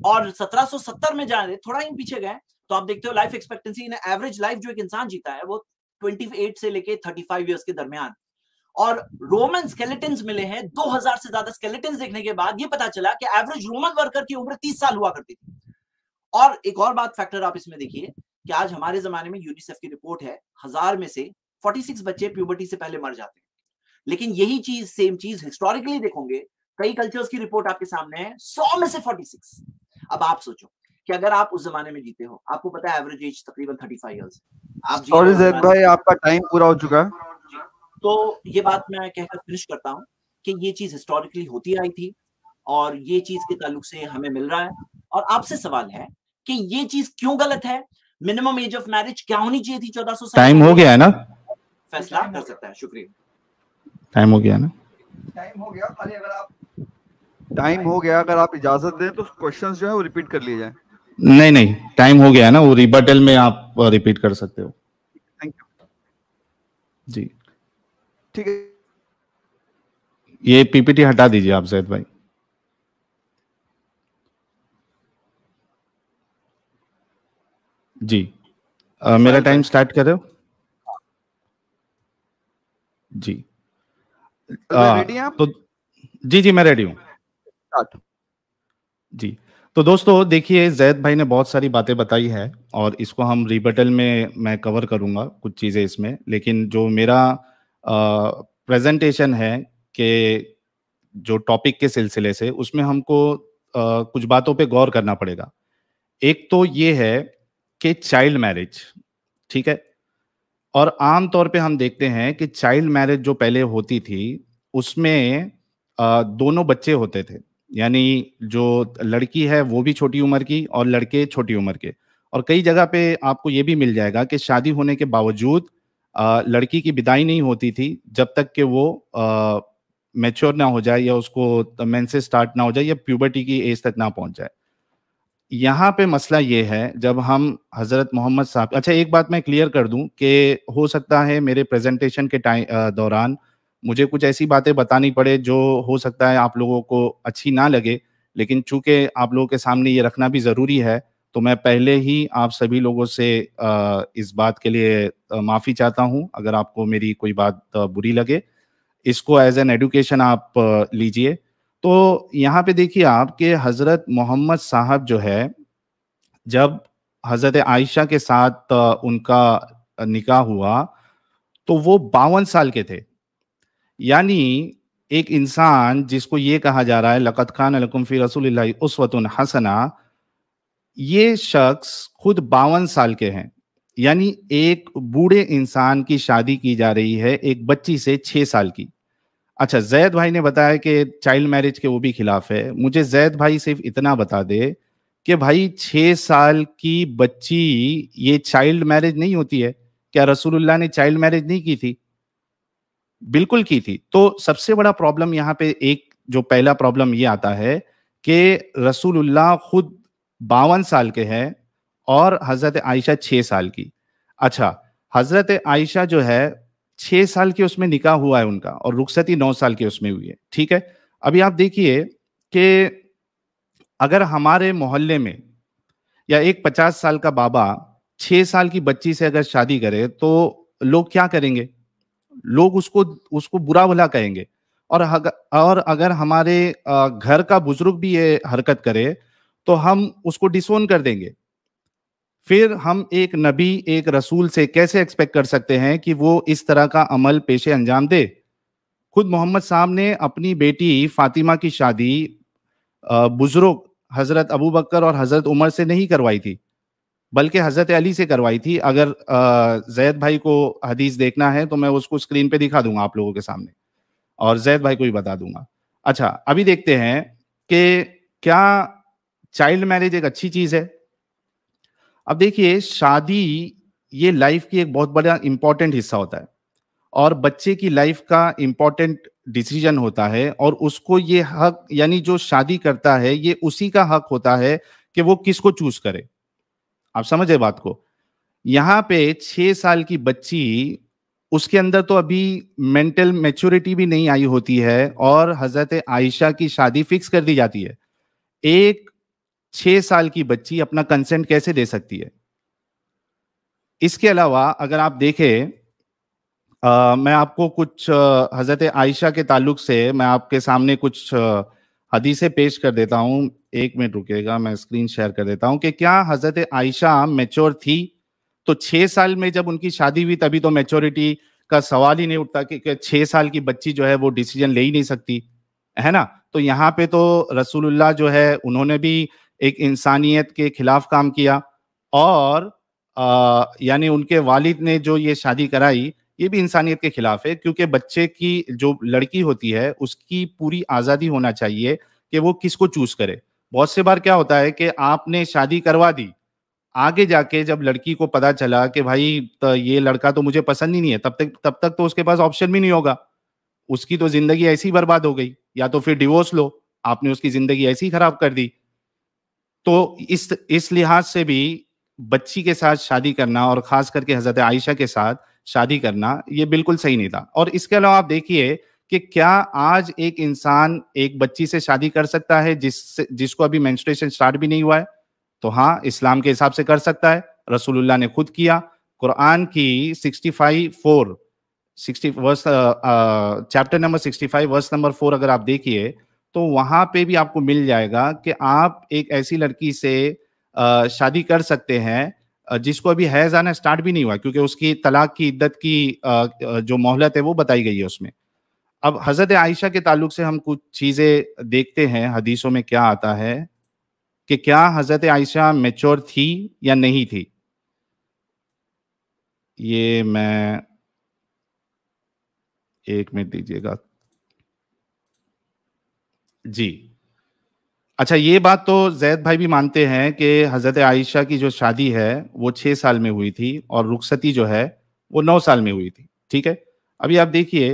और 1770 में जा रहे, थोड़ा ही पीछे गए तो आप देखते हो लाइफ एक्सपेक्टेंसी इन एवरेज लाइफ जो एक इंसान जीता है वो 28 से लेके 35 इयर्स के दरमियान। और रोमन स्केलेटन्स मिले हैं, 2000 से ज्यादा स्केलेटन्स देखने के बाद ये पता चला कि एवरेज रोमन वर्कर की उम्र 30 साल हुआ करती थी। और एक और बात फैक्टर आप इसमें देखिए कि आज हमारे जमाने में यूनिसेफ की रिपोर्ट है 1000 में से 46 बच्चे प्यूबर्टी से पहले मर जाते हैं। लेकिन यही चीज, सेम चीज हिस्टोरिकली देखोगे, कई कल्चर्स की रिपोर्ट आपके सामने है 100 में से 46। अब आप सोचो कि अगर आप उस जमाने में जीते हो, आपको पता है एवरेज एज तकरीबन 35 इयर्स है। आप सॉरी जैद भाई, आपका टाइम पूरा हो चुका है। तो ये बात मैं कहकर फिनिश करता हूँ कि ये चीज हिस्टोरिकली होती आई थी और ये चीज के ताल्लुक से हमें मिल रहा है। और आपसे सवाल है कि ये चीज क्यों गलत है? मिनिमम एज ऑफ मैरिज क्या होनी चाहिए थी 1400 साल? टाइम हो गया है ना? फैसला कर सकता है। शुक्रिया। टाइम हो गया ना? टाइम हो गया, खाली अगर आप इजाजत दें तो क्वेश्चंस जो है वो रिपीट कर लिए जाए। नहीं नहीं, टाइम हो गया ना, वो रिबटल में आप रिपीट कर सकते हो। थैंक यू जी ठीक है। ये पीपीटी हटा दीजिए आप जैद भाई। जी मेरा टाइम स्टार्ट कर रहे हो? जी रेडी हैं आप? तो जी मैं रेडी हूँ। जी तो दोस्तों देखिए, जैद भाई ने बहुत सारी बातें बताई है और इसको हम रिबटल में मैं कवर करूँगा कुछ चीज़ें इसमें। लेकिन जो मेरा प्रेजेंटेशन है कि जो टॉपिक के सिलसिले से, उसमें हमको कुछ बातों पे गौर करना पड़ेगा। एक तो ये है कि चाइल्ड मैरिज, ठीक है, और आम तौर पे हम देखते हैं कि चाइल्ड मैरिज जो पहले होती थी उसमें दोनों बच्चे होते थे, यानी जो लड़की है वो भी छोटी उम्र की और लड़के छोटी उम्र के। और कई जगह पे आपको ये भी मिल जाएगा कि शादी होने के बावजूद लड़की की विदाई नहीं होती थी जब तक कि वो मैच्योर ना हो जाए या उसको मेंसेस स्टार्ट ना हो जाए या प्यूबर्टी की एज तक ना पहुंच जाए। यहाँ पे मसला ये है, जब हम हजरत मोहम्मद साहब, अच्छा एक बात मैं क्लियर कर दूं कि हो सकता है मेरे प्रेजेंटेशन के दौरान मुझे कुछ ऐसी बातें बतानी पड़े जो हो सकता है आप लोगों को अच्छी ना लगे, लेकिन चूंकि आप लोगों के सामने ये रखना भी ज़रूरी है तो मैं पहले ही आप सभी लोगों से इस बात के लिए माफ़ी चाहता हूँ अगर आपको मेरी कोई बात बुरी लगे। इसको एज एन एडुकेशन आप लीजिए। तो यहाँ पे देखिए आप कि हज़रत मोहम्मद साहब जो है, जब हज़रत आयशा के साथ उनका निकाह हुआ तो वो 52 साल के थे। यानी एक इंसान जिसको ये कहा जा रहा है लक़द कान लकुम फ़ी रसूलिल्लाहि उस्वतुन हसना, ये शख्स खुद 52 साल के हैं। यानी एक बूढ़े इंसान की शादी की जा रही है एक बच्ची से 6 साल की। अच्छा, जैद भाई ने बताया कि चाइल्ड मैरिज के वो भी खिलाफ है। मुझे जैद भाई सिर्फ इतना बता दे कि भाई 6 साल की बच्ची ये चाइल्ड मैरिज नहीं होती है? क्या रसूलुल्लाह ने चाइल्ड मैरिज नहीं की थी? बिल्कुल की थी। तो सबसे बड़ा प्रॉब्लम यहाँ पे, एक जो पहला प्रॉब्लम ये आता है कि रसूलुल्लाह खुद 52 साल के हैं और हजरत आयशा 6 साल की। अच्छा, हजरत आयशा जो है 6 साल की उसमें निकाह हुआ है उनका और रुखसती 9 साल की उसमें हुई है, ठीक है। अभी आप देखिए कि अगर हमारे मोहल्ले में या एक 50 साल का बाबा 6 साल की बच्ची से अगर शादी करे तो लोग क्या करेंगे? लोग उसको उसको बुरा भला कहेंगे। और अगर हमारे घर का बुजुर्ग भी ये हरकत करे तो हम उसको डिसोन कर देंगे। फिर हम एक नबी, एक रसूल से कैसे एक्सपेक्ट कर सकते हैं कि वो इस तरह का अमल पेशे अंजाम दे? खुद मोहम्मद साहब ने अपनी बेटी फातिमा की शादी बुजुर्ग हजरत अबू बकर और हजरत उमर से नहीं करवाई थी, बल्कि हजरत अली से करवाई थी। अगर जैद भाई को हदीस देखना है तो मैं उसको स्क्रीन पे दिखा दूंगा आप लोगों के सामने और जैद भाई को भी बता दूंगा। अच्छा, अभी देखते हैं कि क्या चाइल्ड मैरिज एक अच्छी चीज है? अब देखिए, शादी ये लाइफ की एक बहुत बड़ा इंपॉर्टेंट हिस्सा होता है और बच्चे की लाइफ का इम्पोर्टेंट डिसीजन होता है, और उसको ये हक, यानी जो शादी करता है ये उसी का हक होता है कि वो किसको चूज करे। आप समझे बात को? यहाँ पे 6 साल की बच्ची, उसके अंदर तो अभी मेंटल मैच्योरिटी भी नहीं आई होती है, और हजरत आयशा की शादी फिक्स कर दी जाती है। एक 6 साल की बच्ची अपना कंसेंट कैसे दे सकती है? इसके अलावा अगर आप देखें, मैं आपको कुछ हजरत आयशा के ताल्लुक से मैं आपके सामने कुछ हदीसें पेश कर देता हूं। 1 मिनट रुकिएगा, मैं स्क्रीन शेयर कर देता हूं कि क्या हजरत आयशा मैच्योर थी? तो 6 साल में जब उनकी शादी हुई तभी तो मैच्योरिटी का सवाल ही नहीं उठता कि 6 साल की बच्ची जो है वो डिसीजन ले ही नहीं सकती, है ना? तो यहाँ पे तो रसूलुल्लाह जो है उन्होंने भी एक इंसानियत के खिलाफ काम किया, और यानी उनके वालिद ने जो ये शादी कराई ये भी इंसानियत के खिलाफ है, क्योंकि बच्चे की जो लड़की होती है उसकी पूरी आज़ादी होना चाहिए कि वो किसको चूज करे। बहुत से बार क्या होता है कि आपने शादी करवा दी, आगे जाके जब लड़की को पता चला कि भाई तो ये लड़का तो मुझे पसंद ही नहीं है, तब तक तो उसके पास ऑप्शन भी नहीं होगा, उसकी तो जिंदगी ऐसी बर्बाद हो गई, या तो फिर डिवोर्स लो, आपने उसकी जिंदगी ऐसी खराब कर दी। तो इस लिहाज से भी बच्ची के साथ शादी करना, और खास करके हजरत आयशा के साथ शादी करना, ये बिल्कुल सही नहीं था। और इसके अलावा आप देखिए कि क्या आज एक इंसान एक बच्ची से शादी कर सकता है जिसको अभी मेंस्ट्रुएशन स्टार्ट भी नहीं हुआ है? तो हाँ, इस्लाम के हिसाब से कर सकता है। रसूलुल्लाह ने खुद किया। कुरान की 65 60 verse, chapter number 65 verse number 4 अगर आप देखिए तो वहां पे भी आपको मिल जाएगा कि आप एक ऐसी लड़की से शादी कर सकते हैं जिसको अभी हैज आना स्टार्ट भी नहीं हुआ, क्योंकि उसकी तलाक की इद्दत की जो मोहलत है वो बताई गई है उसमें। अब हजरत आयशा के ताल्लुक से हम कुछ चीजें देखते हैं हदीसों में क्या आता है कि क्या हजरत आयशा मैच्योर थी या नहीं थी। ये मैं 1 मिनट दीजिएगा जी। अच्छा, ये बात तो जैद भाई भी मानते हैं कि हजरत आयशा की जो शादी है वो 6 साल में हुई थी, और रुखसती जो है वो 9 साल में हुई थी। ठीक है, अभी आप देखिए,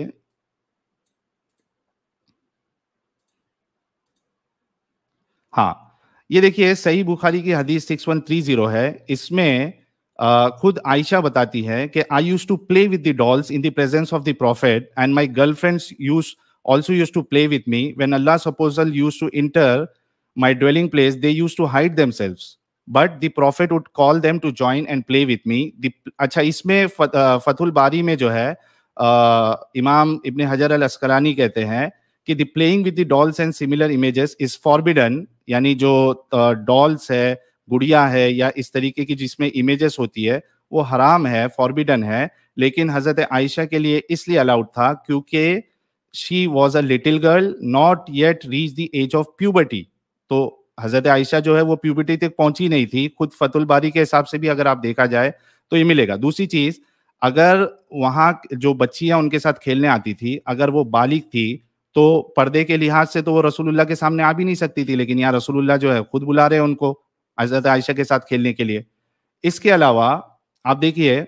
हाँ, ये देखिए सही बुखारी की हदीस 6130 है। इसमें खुद आयशा बताती है कि I use to play with the dolls in the presence of the prophet, and my girlfriends use also used to play with me. When Allah's apostle used to enter my dwelling place, they used to hide themselves, but the prophet would call them to join and play with me. अच्छा, इसमें फतहुल बारी में जो है इमाम इब्ने हजर अल अस्कलानी कहते हैं कि the playing with the dolls and similar images is forbidden, यानी जो डॉल्स है, गुड़िया है, या इस तरीके की जिसमें इमेजेस होती है वो हराम है, फॉरबिडन है। लेकिन हजरत आयशा के लिए इसलिए अलाउड था क्योंकि she was a little girl not yet reach the age of puberty. तो हजरत आयशा जो है वो प्यूबर्टी तक पहुंची नहीं थी। खुद फतुल बारी के हिसाब से भी अगर आप देखा जाए तो ये मिलेगा। दूसरी चीज, अगर वहां जो बच्चियां उनके साथ खेलने आती थी अगर वो बालिग थी तो पर्दे के लिहाज से तो वो रसूलुल्लाह के सामने आ भी नहीं सकती थी, लेकिन यहाँ रसूलुल्लाह जो है खुद बुला रहे हैं उनको हजरत आयशा के साथ खेलने के लिए। इसके अलावा आप देखिए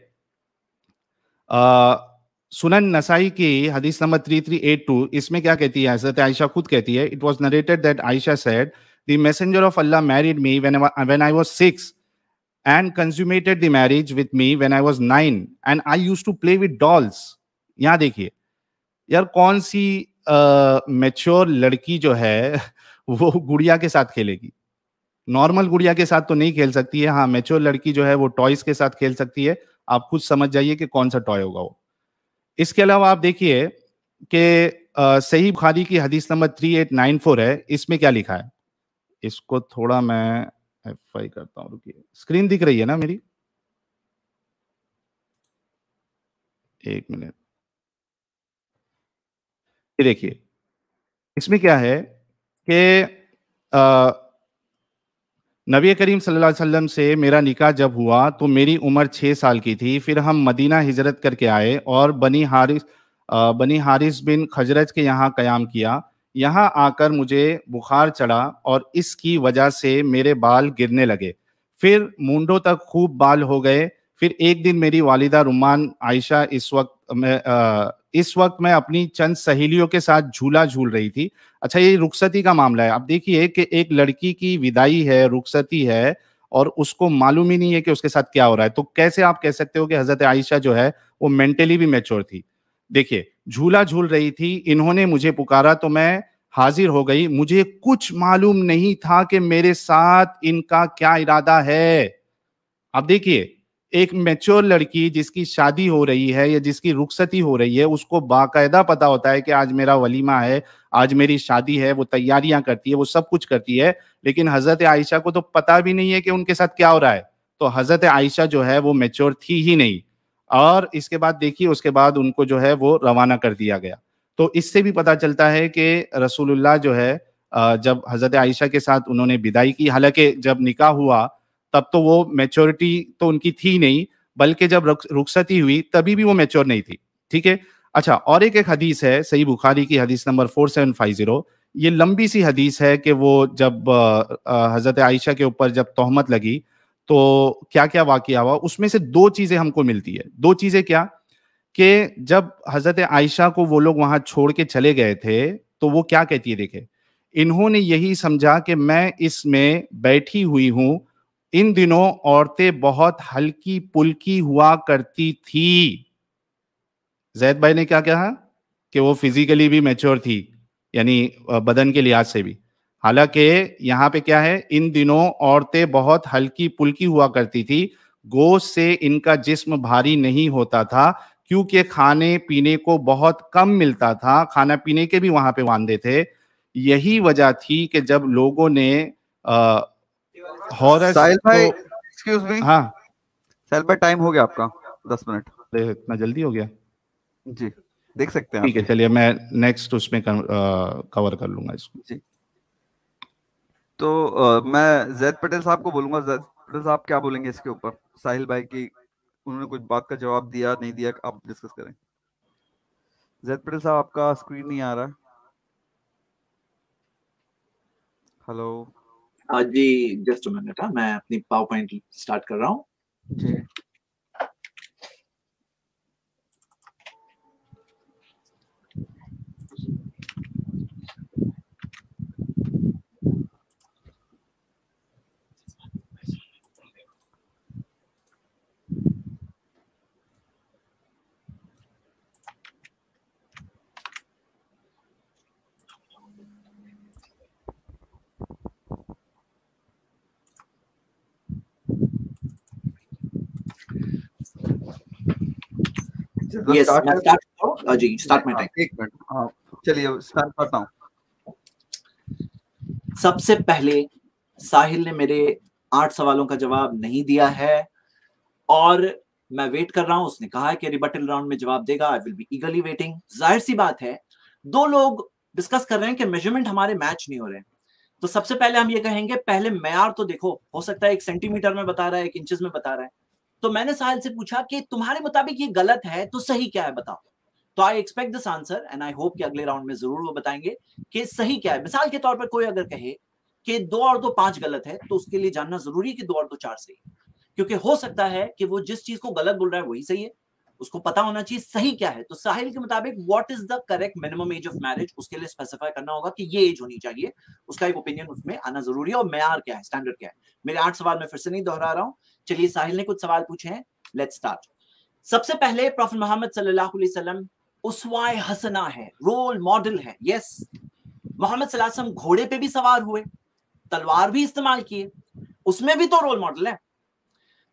सुनन नसाई की हदीस नंबर 3382, इसमें क्या कहती है? हजरत आयशा खुद कहती है, it was narrated that Ayesha said the messenger of Allah married me when I was 6 and consummated the marriage with me when I was 9 and I used to play with dolls। यहाँ देखिए यार, कौन सी मैच्योर लड़की जो है वो गुड़िया के साथ खेलेगी? नॉर्मल गुड़िया के साथ तो नहीं खेल सकती है। हाँ, मैच्योर लड़की जो है वो टॉयज के साथ खेल सकती है। आप खुद समझ जाइए कि कौन सा टॉय होगा वो। इसके अलावा आप देखिए कि सही बुखारी की हदीस नंबर 3894 है। इसमें क्या लिखा है? इसको थोड़ा मैं F5 करता हूँ, रुकिए। स्क्रीन दिख रही है ना मेरी? 1 मिनट, ये देखिए इसमें क्या है कि नबी करीम सल्लल्लाहु अलैहि वसल्लम से मेरा निकाह जब हुआ तो मेरी उम्र 6 साल की थी। फिर हम मदीना हिजरत करके आए और बनी हारिस बिन खजरज के यहाँ कयाम किया। यहाँ आकर मुझे बुखार चढ़ा और इसकी वजह से मेरे बाल गिरने लगे, फिर मूंढों तक खूब बाल हो गए। फिर एक दिन मेरी वालिदा रुमान आयशा इस वक्त इस वक्त मैं अपनी चंद सहेलियों के साथ झूला झूल रही थी। अच्छा, ये रुखसती का मामला है। अब देखिए कि एक लड़की की विदाई है, रुखसती है, और उसको मालूम ही नहीं है कि उसके साथ क्या हो रहा है। तो कैसे आप कह सकते हो कि हजरत आयशा जो है वो मेंटली भी मैच्योर थी? देखिए, झूला झूल रही थी, इन्होंने मुझे पुकारा तो मैं हाजिर हो गई। मुझे कुछ मालूम नहीं था कि मेरे साथ इनका क्या इरादा है। अब देखिए, एक मैच्योर लड़की जिसकी शादी हो रही है या जिसकी रुखसती हो रही है, उसको बाकायदा पता होता है कि आज मेरा वलीमा है, आज मेरी शादी है, वो तैयारियां करती है, वो सब कुछ करती है। लेकिन हजरत आयशा को तो पता भी नहीं है कि उनके साथ क्या हो रहा है। तो हजरत आयशा जो है वो मैच्योर थी ही नहीं। और इसके बाद देखिए, उसके बाद उनको जो है वो रवाना कर दिया गया। तो इससे भी पता चलता है कि रसूलुल्लाह जो है जब हजरत आयशा के साथ उन्होंने विदाई की, हालांकि जब निकाह हुआ तब तो वो मैच्योरिटी तो उनकी थी नहीं, बल्कि जब रुखसती हुई तभी भी वो मैच्योर नहीं थी। ठीक है। अच्छा, और एक हदीस है सही बुखारी की, हदीस नंबर 4750। ये लंबी सी हदीस है कि वो जब हजरत आयशा के ऊपर जब तोहमत लगी तो क्या क्या वाकया हुआ। उसमें से दो चीजें हमको मिलती है। दो चीजें क्या, कि जब हजरत आयशा को वो लोग वहां छोड़ के चले गए थे तो वो क्या कहती है, देखे, इन्होंने यही समझा कि मैं इसमें बैठी हुई हूं। इन दिनों औरतें बहुत हल्की पुल्की हुआ करती थी। जैद भाई ने क्या कहा कि वो फिजिकली भी मैच्योर थी, यानी बदन के लिहाज से भी। हालांकि यहाँ पे क्या है, इन दिनों औरतें बहुत हल्की पुल्की हुआ करती थी, गोश्त से इनका जिस्म भारी नहीं होता था, क्योंकि खाने पीने को बहुत कम मिलता था, खाना पीने के भी वहां पे वांदे थे। यही वजह थी कि जब लोगों ने हॉरस साहिल भाई, तो एक्सक्यूज मी। हाँ, साहिल भाई, टाइम हो गया आपका 10 मिनट। इतना जल्दी हो गया? जी, देख सकते हैं ठीक है, आप। चलिए मैं नेक्स्ट उसमें कवर कर लूंगा इसको। जी, तो मैं जैद पटेल साहब को बोलूंगा। जैद पटेल साहब क्या बोलेंगे इसके ऊपर? साहिल भाई की उन्होंने कुछ बात का जवाब दिया नहीं दिया, आप डिस्कस करें। जैद पटेल साहब, आपका स्क्रीन नहीं आ रहा है। हेलो जी, जस्ट मिनट, मैं अपनी पावर पॉइंट स्टार्ट कर रहा हूँ। जी। यस, मैं स्टार्ट करता हूँ। जी, स्टार्ट माय टाइम। एक मिनट, हाँ, चलिए स्टार्ट करता हूँ। सबसे पहले साहिल ने मेरे 8 सवालों का जवाब नहीं दिया है और मैं वेट कर रहा हूं। उसने कहा है कि रिबटल राउंड में जवाब देगा। I will be ईगरली waiting. जाहिर सी बात है, दो लोग डिस्कस कर रहे हैं कि मेजरमेंट हमारे मैच नहीं हो रहे हैं। तो सबसे पहले हम ये कहेंगे, पहले मैयार तो देखो, हो सकता है 1 सेंटीमीटर में बता रहा है, 1 इंचेस में बता रहा है। तो मैंने साहिल से पूछा कि तुम्हारे मुताबिक ये गलत है तो सही क्या है, बताओ। तो I expect this answer and I hope कि अगले राउंड में जरूर वो बताएंगे कि सही क्या है। मिसाल के तौर पर कोई अगर कहे कि 2 और 2 5 गलत है, तो उसके लिए जानना जरूरी है कि 2 और 2 4 सही है, क्योंकि हो सकता है कि वो जिस चीज को गलत बोल रहा है वही सही है। उसको पता होना चाहिए सही क्या है। तो साहिल के मुताबिक what is the correct minimum age of marriage, उसके लिए स्पेसिफाई करना होगा कि ये एज होनी चाहिए। उसका एक ओपिनियन उसमें आना जरूरी है। और मेयार क्या है, स्टैंडर्ड क्या है। मेरे 8 सवाल मैं फिर से नहीं दोहरा रहा हूं। चलिए, साहिल ने कुछ सवाल पूछे हैं, लेट्स स्टार्ट। सबसे पहले, प्रॉफेट मोहम्मद सल्लल्लाहु अलैहि वसल्लम उसवाए हसना है, रोल मॉडल है। यस, मोहम्मद सल्लल्लाहु अलैहि वसल्लम घोड़े पे भी सवार हुए, तलवार भी इस्तेमाल किए, उसमें भी तो रोल मॉडल है।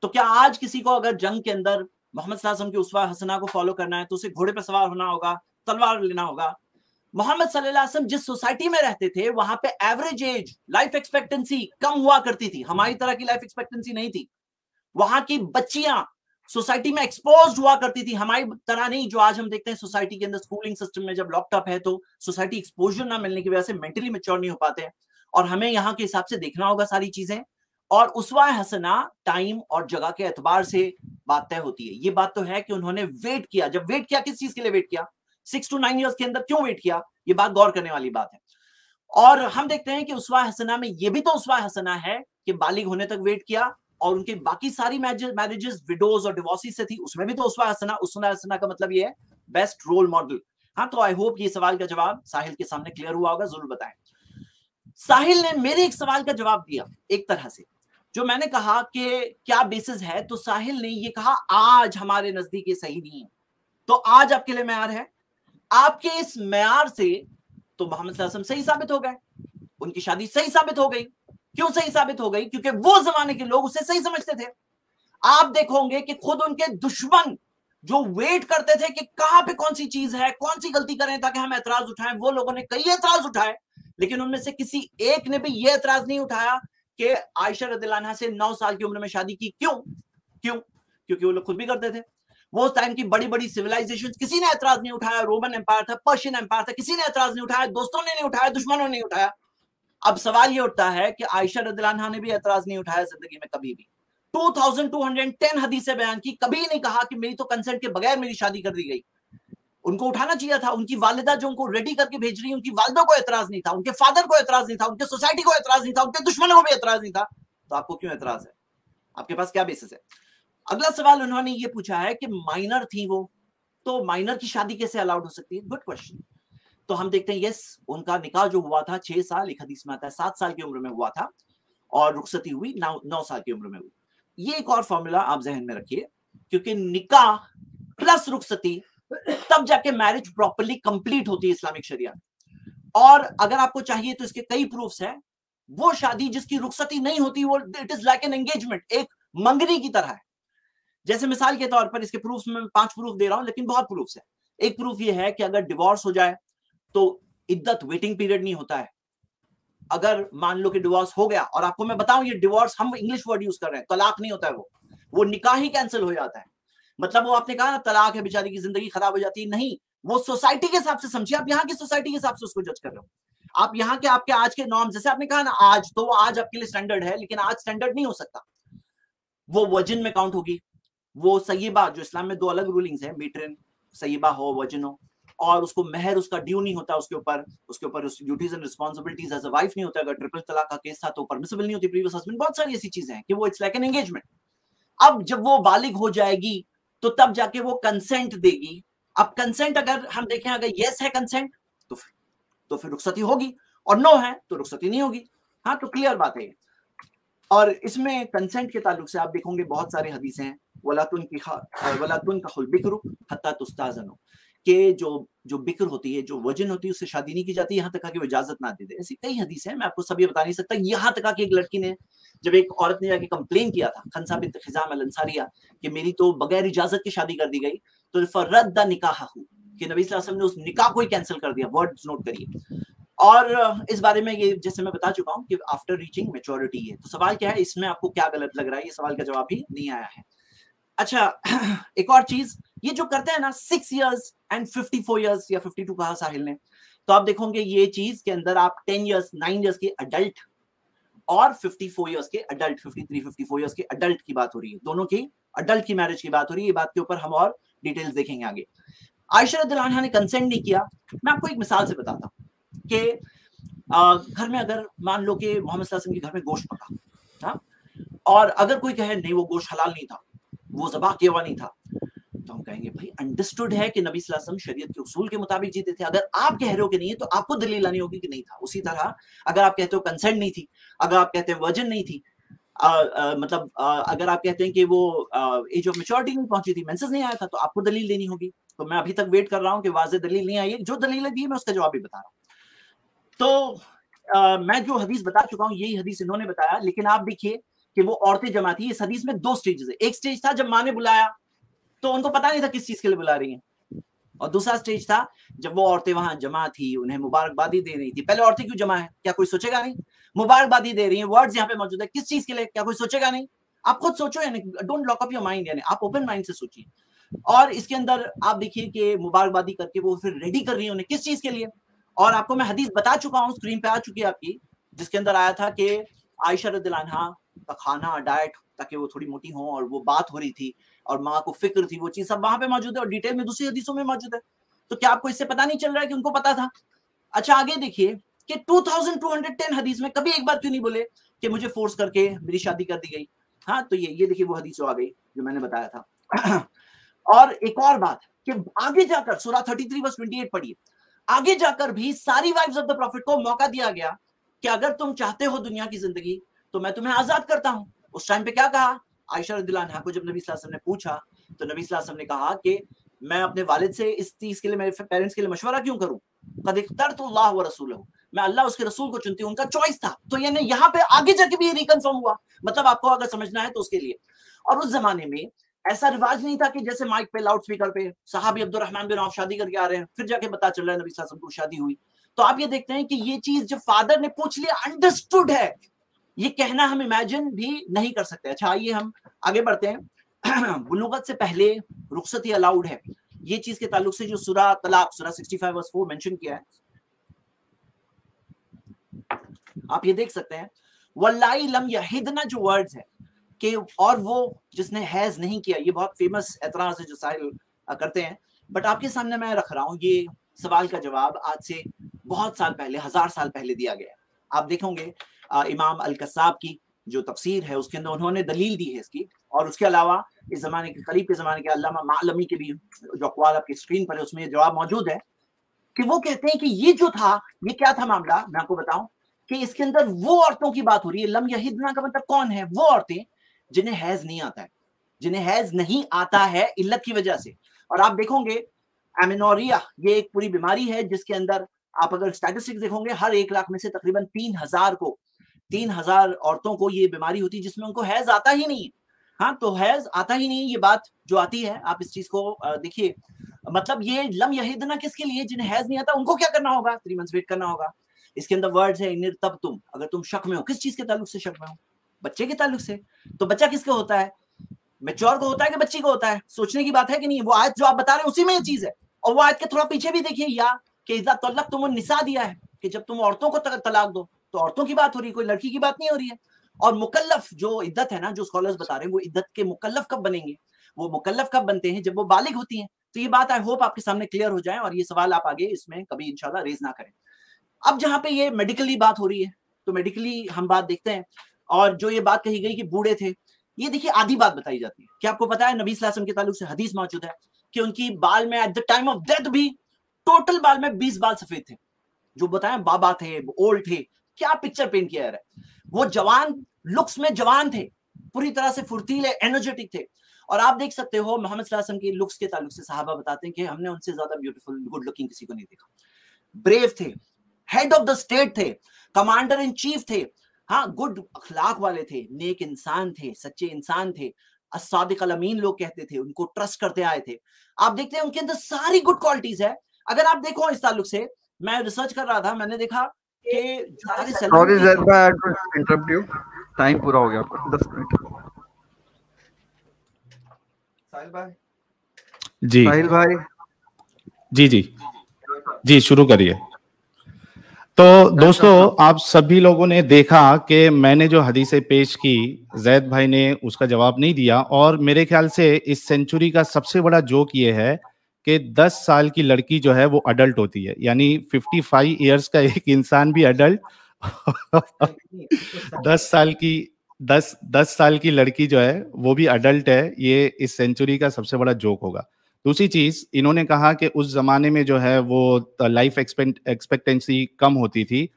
तो क्या आज किसी को अगर जंग के अंदर मोहम्मद सल्लल्लाहु अलैहि वसल्लम की उसवा हसना को फॉलो करना है तो उसे घोड़े पर सवार होना होगा, तलवार लेना होगा। मोहम्मद सल्लल्लाहु अलैहि वसल्लम जिस सोसाइटी में रहते थे वहां पे एवरेज एज, लाइफ एक्सपेक्टेंसी कम हुआ करती थी। हमारी तरह की लाइफ एक्सपेक्टेंसी नहीं थी। वहां की बच्चियां सोसाइटी में एक्सपोज हुआ करती थी, हमारी तरह नहीं जो आज हम देखते हैं सोसाइटी के अंदर। स्कूलिंग सिस्टम में जब लॉकअप है तो सोसाइटी एक्सपोजर ना मिलने की वजह से मेंटली मैच्योर नहीं हो पाते हैं, और हमें यहाँ के हिसाब से देखना होगा सारी चीजें। और उसवा हसना टाइम और जगह के एतबार से बात तय होती है। ये बात तो है कि उन्होंने वेट किया। जब वेट किया, किस चीज के लिए वेट किया, 6 to 9 ईयर्स के अंदर क्यों वेट किया, ये बात गौर करने वाली बात है। और हम देखते हैं कि उसवा हसना में ये भी तो उसवा हसना है कि बालिग होने तक वेट किया, और उनकी बाकी सारी मैरिजेस विडोज और डिवोर्सी से थी, उसमें भी तो उसवा हसना। उसवा हसना का मतलब ये है बेस्ट रोल मॉडल। हाँ, तो आई होप ये सवाल का जवाब साहिल के सामने क्लियर हुआ होगा, जरूर बताएं। साहिल ने मेरे एक सवाल का जवाब दिया एक तरह से, जो मैंने कहा कि क्या बेसिस है, तो साहिल ने ये कहा आज हमारे नजदीक ये सही नहीं है। तो आज आपके लिए मेयार है, आपके इस मेयार से तो मोहम्मद सल्लल्लाहु अलैहि वसल्लम सही साबित हो गए, उनकी शादी सही साबित हो गई। क्यों सही साबित हो गई? क्योंकि वो जमाने के लोग उसे सही समझते थे। आप देखोगे कि खुद उनके दुश्मन जो वेट करते थे कि कहां पे कौन सी चीज है, कौन सी गलती करें ताकि हम एतराज उठाएं, वो लोगों ने कई एतराज उठाए, लेकिन उनमें से किसी एक ने भी ये एतराज नहीं उठाया कि आयशा रदियल्लाहु अन्हा से 9 साल की उम्र में शादी की। क्यों? क्योंकि वो लोग खुद भी करते थे। वो उस टाइम की बड़ी बड़ी सिविलाइजेशन, किसी ने एतराज नहीं उठाया। रोमन एम्पायर था, पर्शियन एम्पायर था, किसी ने एतराज नहीं उठाया, दोस्तों ने नहीं उठाया, दुश्मनों ने नहीं उठाया। अब सवाल ये उठता है कि आयशा रदियल्लाहु अन्हा ने भी एतराज नहीं उठाया जिंदगी में कभी भी। 2210 हदीसें बयान की, कभी नहीं कहा कि मेरी तो कंसेंट के बगैर मेरी शादी कर दी गई। उनको उठाना चाहिए था। उनकी वालिदा जो उनको रेडी करके भेज रही, उनकी वालिदा को एतराज नहीं था, उनके फादर को एतराज नहीं था, उनके सोसाइटी को एतराज नहीं था, उनके दुश्मनों को भी एतराज नहीं था। तो आपको क्यों एतराज है? आपके पास क्या बेसिस है? अगला सवाल उन्होंने ये पूछा है कि माइनर थी वो, तो माइनर की शादी कैसे अलाउड हो सकती है? Good question. तो हम देखते हैं, यस, उनका निकाह जो हुआ था 6 साल, एक हदीस में आता है 7 साल की उम्र में हुआ था, और रुखसती हुई 9 साल की उम्र में हुई। ये एक और फॉर्मूला आप जहन में रखिए, क्योंकि निकाह प्लस रुखसती तब जाके मैरिज प्रॉपर्ली कंप्लीट होती है इस्लामिक शरिया। और अगर आपको चाहिए तो इसके कई प्रूफ्स हैं। वो शादी जिसकी रुखसती नहीं होती, वो it is like an engagement, एक मंगनी की तरह है। जैसे मिसाल के तौर पर, इसके प्रूफ्स में 5 प्रूफ दे रहा हूं, लेकिन बहुत प्रूफ्स है। एक प्रूफ ये है कि अगर डिवोर्स हो जाए तो इद्दत, वेटिंग पीरियड नहीं होता है। अगर मान लो कि डिवोर्स हो गया, और आपको मैं बताऊं, ये डिवोर्स हम इंग्लिश वर्ड यूज कर रहे हैं, तलाक नहीं होता है, वो निकाह ही कैंसिल हो जाता है। मतलब वो आपने कहा ना तलाक है, बेचारी की जिंदगी खराब हो जाती है, नहीं, वो सोसाइटी के हिसाब से समझिए। आप यहाँ की सोसाइटी के हिसाब से उसको जज कर रहे हो। आप यहाँ के आपके आज के नॉर्म, जैसे आपने कहा ना आज, तो वो आज आपके लिए स्टैंडर्ड है, लेकिन आज स्टैंडर्ड नहीं हो सकता। वो वर्जिन में काउंट होगी। वो सय्यबा, जो इस्लाम में 2 अलग रूलिंग्स है, मेट्रिन, सय्यबा हो, वर्जिन हो, और उसको महर उसका ड्यू नहीं होता, उसके ऊपर duties and responsibilities as a wife नहीं होता। अगर ट्रिपल तलाक का केस था तो परमिसिबल नहीं होती प्रीवियस हस्बैंड। बहुत सारी ऐसी चीजें हैं कि वो इट्स लाइक एन एंगेजमेंट। अब जब वो बालिग हो जाएगी तो तब जाके वो कंसेंट देगी। अब कंसेंट अगर हम देखें, अगर यस है कंसेंट तो फिर रुखसती होगी, और नो है तो रुखसती नहीं होगी। हाँ, तो क्लियर बात है। और इसमें कंसेंट के ताल्लुक से आप देखोगे बहुत सारे हदीसें हैं, वला तुनकाहुल बिक्र हत्ता तुस्ताज़नु, कि जो बिक्र होती है, जो वर्जिन होती है, उससे शादी नहीं की जाती यहाँ तक कि वो इजाजत ना दे दे। ऐसी कई हदीसें हैं, मैं आपको सभी बता नहीं सकता। यहाँ तक कि एक लड़की ने, जब एक औरत ने जाके कंप्लेन किया था, खनसा बिन्त खिजाम अल अंसारिया, कि मेरी तो बगैर इजाजत की शादी कर दी गई, तो फरद्दा निकाहहु, कि नबी सल्लल्लाहु अलैहि वसल्लम ने उस निकाह को ही कैंसिल कर दिया। वर्ड्स नोट करिए। और इस बारे में ये जैसे मैं बता चुका हूं कि आफ्टर रीचिंग मैच्योरिटी है। तो सवाल क्या है, इसमें आपको क्या गलत लग रहा है? ये सवाल का जवाब भी नहीं आया है। अच्छा, एक और चीज, ये जो करते हैं ना 6 years एंड 54 years या 52 कहा साहिल ने, तो आप देखोगे ये चीज के अंदर आप 10 years 9 years के अडल्ट और 54 years के अडल्ट, 53 54 years के अडल्ट की बात हो रही है। दोनों की अडल्ट की मैरिज की बात हो रही है। ये बात के ऊपर हम और डिटेल्स देखेंगे आगे। आयशा रदियल्लाहु अन्हा ने कंसेंट नहीं किया। मैं आपको एक मिसाल से बताता हूँ कि घर में अगर मान लो कि मोहम्मद सल्लल्लाहु अलैहि वसल्लम के घर में गोश्त पका, हाँ, और अगर कोई कहे नहीं वो गोश्त हलाल नहीं था, वो ज़बह किया हुआ नहीं था, तो हम कहेंगे भाई अंडरस्टूड है कि नबी सल्लल्लाहु अलैहि वसल्लम शरीयत के उसूल के मुताबिक जीते थे। अगर आप कह रहे हो कि नहीं है तो आपको दलील लानी होगी कि नहीं था। उसी तरह अगर आप कहते हो कंसेंट नहीं थी, अगर आप कहते हैं वर्जिन नहीं थी, मतलब अगर आप कहते हैं कि वो एज ऑफ मैच्योरिटी नहीं पहुंची थी, मेंसेस नहीं आया था, तो आपको दलील देनी होगी। तो मैं अभी तक वेट कर रहा हूं कि वाज़ेह दलील नहीं आई है। जो दलील दी है मैं उसका जवाब भी बता रहा हूं। तो मैं जो हदीस बता चुका हूं यही हदीस इन्होंने बताया, लेकिन आप देखिए कि वो औरतें जमा थी। इस हदीस में 2 स्टेजेस है। एक स्टेज था जब माँ ने बुलाया तो उनको पता नहीं था किस चीज के लिए बुला रही हैं, और दूसरा स्टेज था जब वो औरतें वहां जमा थी, उन्हें मुबारकबादी दे रही थी। पहले औरतें क्यों जमा है? क्या कोई सोचेगा नहीं? मुबारकबादी दे रही है, वर्ड्स यहाँ पे मौजूद है, किस चीज के लिए? क्या कोई सोचेगा नहीं? आप खुद सोचो, यानी don't lock up your mind, यानी आप ओपन माइंड से सोचिए। और इसके अंदर आप देखिए कि मुबारकबादी करके वो फिर रेडी कर रही है उन्हें किस चीज के लिए। और आपको मैं हदीस बता चुका हूँ, स्क्रीन पे आ चुकी है आपकी, जिसके अंदर आया था कि आयशा रदियल्लाहु अन्हा का खाना, डाइट, ताकि वो थोड़ी मोटी हो, और वो बात हो रही थी और माँ को फिक्र थी, वो चीज सब वहां पे मौजूद है और डिटेल में दूसरी हदीसों में मौजूद है। तो क्या आपको इससे पता नहीं चल रहा है कि उनको पता था? अच्छा, आगे देखिए कि 2210 हदीस में कभी एक बार क्यों नहीं बोले कि मुझे फोर्स करके मेरी शादी कर दी गई। हाँ, तो ये देखिए वो हदीस आ गई जो मैंने बताया था। और एक और बात कि आगे जाकर सूरा 33 वर्स 28 पढ़िए, आगे जाकर भी सारी वाइफ्स ऑफ द प्रॉफिट को मौका दिया गया कि अगर तुम चाहते हो दुनिया की जिंदगी तो मैं तुम्हें आजाद करता हूं। उस टाइम पे क्या कहा आयशा रज़ियल्लाहु अन्हा को, जब नबी सल्लल्लाहु अलैहि वसल्लम ने पूछा तो नबी सल्लल्लाहु अलैहि वसल्लम ने कहा कि मैं अपने वालिद से इस चीज के लिए, मेरे पेरेंट्स के लिए मशवरा क्यों करूं, कद इख्तरतुल्लाह व रसूलहू, मैं अल्लाह उसके रसूल को चुनती हूं, उनका चॉइस था। तो यानी यहाँ पे आगे जाके भी रिकन्फर्म हुआ, मतलब आपको अगर समझना है तो उसके लिए। और उस जमाने में ऐसा रिवाज नहीं था कि जैसे माइक पे लाउड स्पीकर पे सहाबी अब्दुर्रहमान बिन औफ शादी करके आ रहे हैं, फिर जाके पता चल रहा है नबी सल्लल्लाहु अलैहि वसल्लम को शादी हुई। तो आप ये देखते हैं कि ये चीज जब फादर ने पूछ लिया, अंडरस्टूड है, ये कहना हम इमेजिन भी नहीं कर सकते। अच्छा आइए हम आगे बढ़ते हैं। बुलूगत से पहले रुखसती अलाउड है, ये चीज के ताल्लुक से जो सूरा तलाक सूरा 65 वर्स 4 मेंशन किया है, आप ये देख सकते हैं। वल्लाई लम यहिदना जो वर्ड्स है कि, और वो जिसने हैज नहीं किया, ये बहुत फेमस एतराज है जो साहिल करते हैं, बट आपके सामने मैं रख रहा हूं ये सवाल का जवाब आज से बहुत साल पहले, 1000 साल पहले दिया गया। आप देखोगे इमाम अल कस्साब की जो तफसीर है उसके अंदर उन्होंने दलील दी है इसकी, और उसके अलावा इस जमाने के करीब के जमाने के अल्लामा मालमी के भी जो अक़वाल आपकी स्क्रीन पर है उसमें ये जवाब मौजूद है कि वो कहते हैं कि ये जो था, ये क्या था मामला, मैं आपको बताऊं कि इसके अंदर वो औरतों की बात हो रही है। लम यहिदना का मतलब कौन है, वो औरतें जिन्हें हैज नहीं आता है, जिन्हें हैज नहीं आता है इल्लत की वजह से। और आप देखोगे एमेनोरिया ये एक पूरी बीमारी है जिसके अंदर आप अगर स्टैटिस्टिक्स देखोगे हर 1 लाख में से तकरीबन 3000 औरतों को ये बीमारी होती है जिसमें उनको हैज आता ही नहीं है। हाँ, तो हैज आता ही नहीं, ये बात जो आती है, आप इस चीज को देखिए, मतलब ये लम यहिदना किसके लिए, जिन्हें हैज नहीं आता उनको क्या करना होगा, 3 मंथ्स वेट करना होगा। इसके अंदर वर्ड्स है इन तब तुम, अगर तुम शक में हो, किस चीज के ताल्लुक से शक में हो, बच्चे के ताल्लुक से। तो बच्चा किसका होता है, मैच्योर को होता है कि बच्ची को होता है, सोचने की बात है कि नहीं। वो आयत जो आप बता रहे हैं उसी में ये चीज है, और वो आयत के थोड़ा पीछे भी देखिए, या कि इज़ा तल्लक़्तुमुन निसा दिया है कि जब तुम औरतों को तलाक दो, तो औरतों की बात हो रही है, कोई लड़की की बात नहीं हो रही है। और मुकल्लफ जो इद्दत है ना, जो स्कॉलर्स बता रहे हैं, वो इद्दत के मुकल्लफ कब बनेंगे, वो मुकल्लफ कब बनते हैं, जब वो बालिग होती हैं। तो ये बात आई होप आपके सामने क्लियर हो जाए, और ये सवाल आप आगे इसमें कभी इंशाल्लाह रेज ना करें। अब जहां पे ये मेडिकली बात हो रही है, तो मेडिकली हम बात देखते हैं, और जो ये बात कही गई कि बूढ़े थे, ये देखिए आधी बात बताई जाती है। क्या आपको पता है नबी सल्लल्लाहु अलैहि वसल्लम के ताल्लुक से हदीस मौजूद है कि उनकी बाल में at the time of death भी टोटल बाल में 20 बाल सफेद थे। जो बताए बाबा थे, ओल्ड थे, क्या पिक्चर पेंट किया है। वो जवान, लुक्स में जवान थे, पूरी तरह से फुर्तीले, एनर्जेटिक थे। और आप देख सकते हो मोहम्मद सल्लल्लाहु अलैहि वसल्लम के लुक्स के ताल्लुक से सहाबा बताते हैं कि हमने उनसे ज्यादा ब्यूटीफुल, गुड लुकिंग किसी को नहीं देखा। ब्रेव थे, हेड ऑफ द स्टेट थे, कमांडर इन चीफ थे, हाँ, गुड अखलाक वाले थे, नेक इंसान थे, सच्चे इंसान थे, अस्सादिक अल अमीन लोग कहते थे, उनको ट्रस्ट करते आए थे। आप देखते हैं उनके अंदर सारी गुड क्वालिटीज है। अगर आप देखो इस ताल्लुक से, मैं रिसर्च कर रहा था, मैंने देखा कि सॉरी ज़ैद भाई, आई टू इंटरप्ट यू, टाइम पूरा हो गया आपका, 10 मिनट। साहिल भाई जी, साहिल भाई जी जी जी, शुरू करिए। तो दोस्तों, आप सभी लोगों ने देखा कि मैंने जो हदीसें पेश की, जैद भाई ने उसका जवाब नहीं दिया। और मेरे ख्याल से इस सेंचुरी का सबसे बड़ा जोक ये है कि 10 साल की लड़की जो है वो अडल्ट होती है, यानी 55 इयर्स का एक इंसान भी अडल्ट 10 साल की लड़की जो है वो भी अडल्ट है। ये इस सेंचुरी का सबसे बड़ा जोक होगा। दूसरी चीज, इन्होंने कहा कि उस जमाने में जो है वो लाइफ एक्सपेक्टेंसी कम होती थी।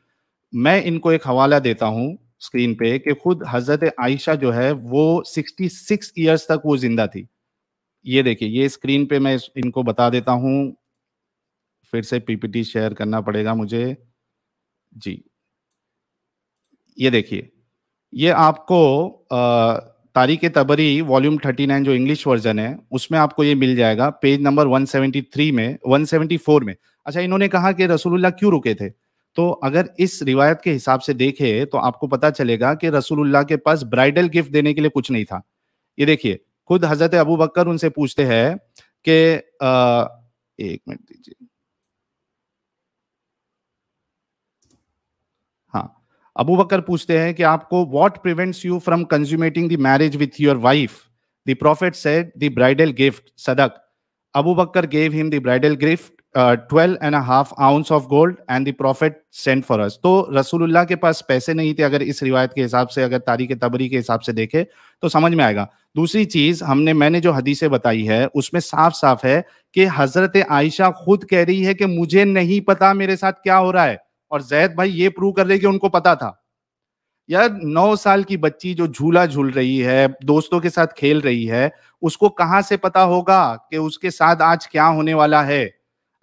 मैं इनको एक हवाला देता हूं स्क्रीन पे कि खुद हजरत आयशा जो है वो 66 इयर्स तक वो जिंदा थी। ये देखिए, ये स्क्रीन पे मैं इनको बता देता हूं, फिर से पीपीटी शेयर करना पड़ेगा मुझे जी। ये देखिए, ये आपको तारीख तबरी वॉल्यूम 39 जो इंग्लिश वर्जन है उसमें आपको ये मिल जाएगा, पेज नंबर 173 में, 174 में। अच्छा, इन्होंने कहा कि रसूलुल्लाह क्यों रुके थे, तो अगर इस रिवायत के हिसाब से देखें तो आपको पता चलेगा कि रसूलुल्लाह के पास ब्राइडल गिफ्ट देने के लिए कुछ नहीं था। ये देखिए, खुद हजरत अबू बकर उनसे पूछते हैं कि एक मिनट दीजिए, हाँ, अबू बकर पूछते हैं कि आपको what prevents you from consummating the marriage with your wife. The prophet said the bridal gift सदक। Abu Bakr gave him the bridal gift 12.5 ounce of gold and the prophet sent for us। तो रसूलुल्लाह के पास पैसे नहीं थे, अगर इस रिवायत के हिसाब से, अगर तारीख तबरी के हिसाब से देखे तो समझ में आएगा। दूसरी चीज, मैंने जो हदीसें बताई है उसमें साफ साफ है कि हजरत आयशा खुद कह रही है कि मुझे नहीं पता मेरे साथ क्या हो रहा है, और जैद भाई ये प्रूव कर रहे कि उनको पता था। यार 9 साल की बच्ची जो झूला झूल रही है, दोस्तों के साथ खेल रही है, उसको कहां से पता होगा कि उसके साथ आज क्या होने वाला है?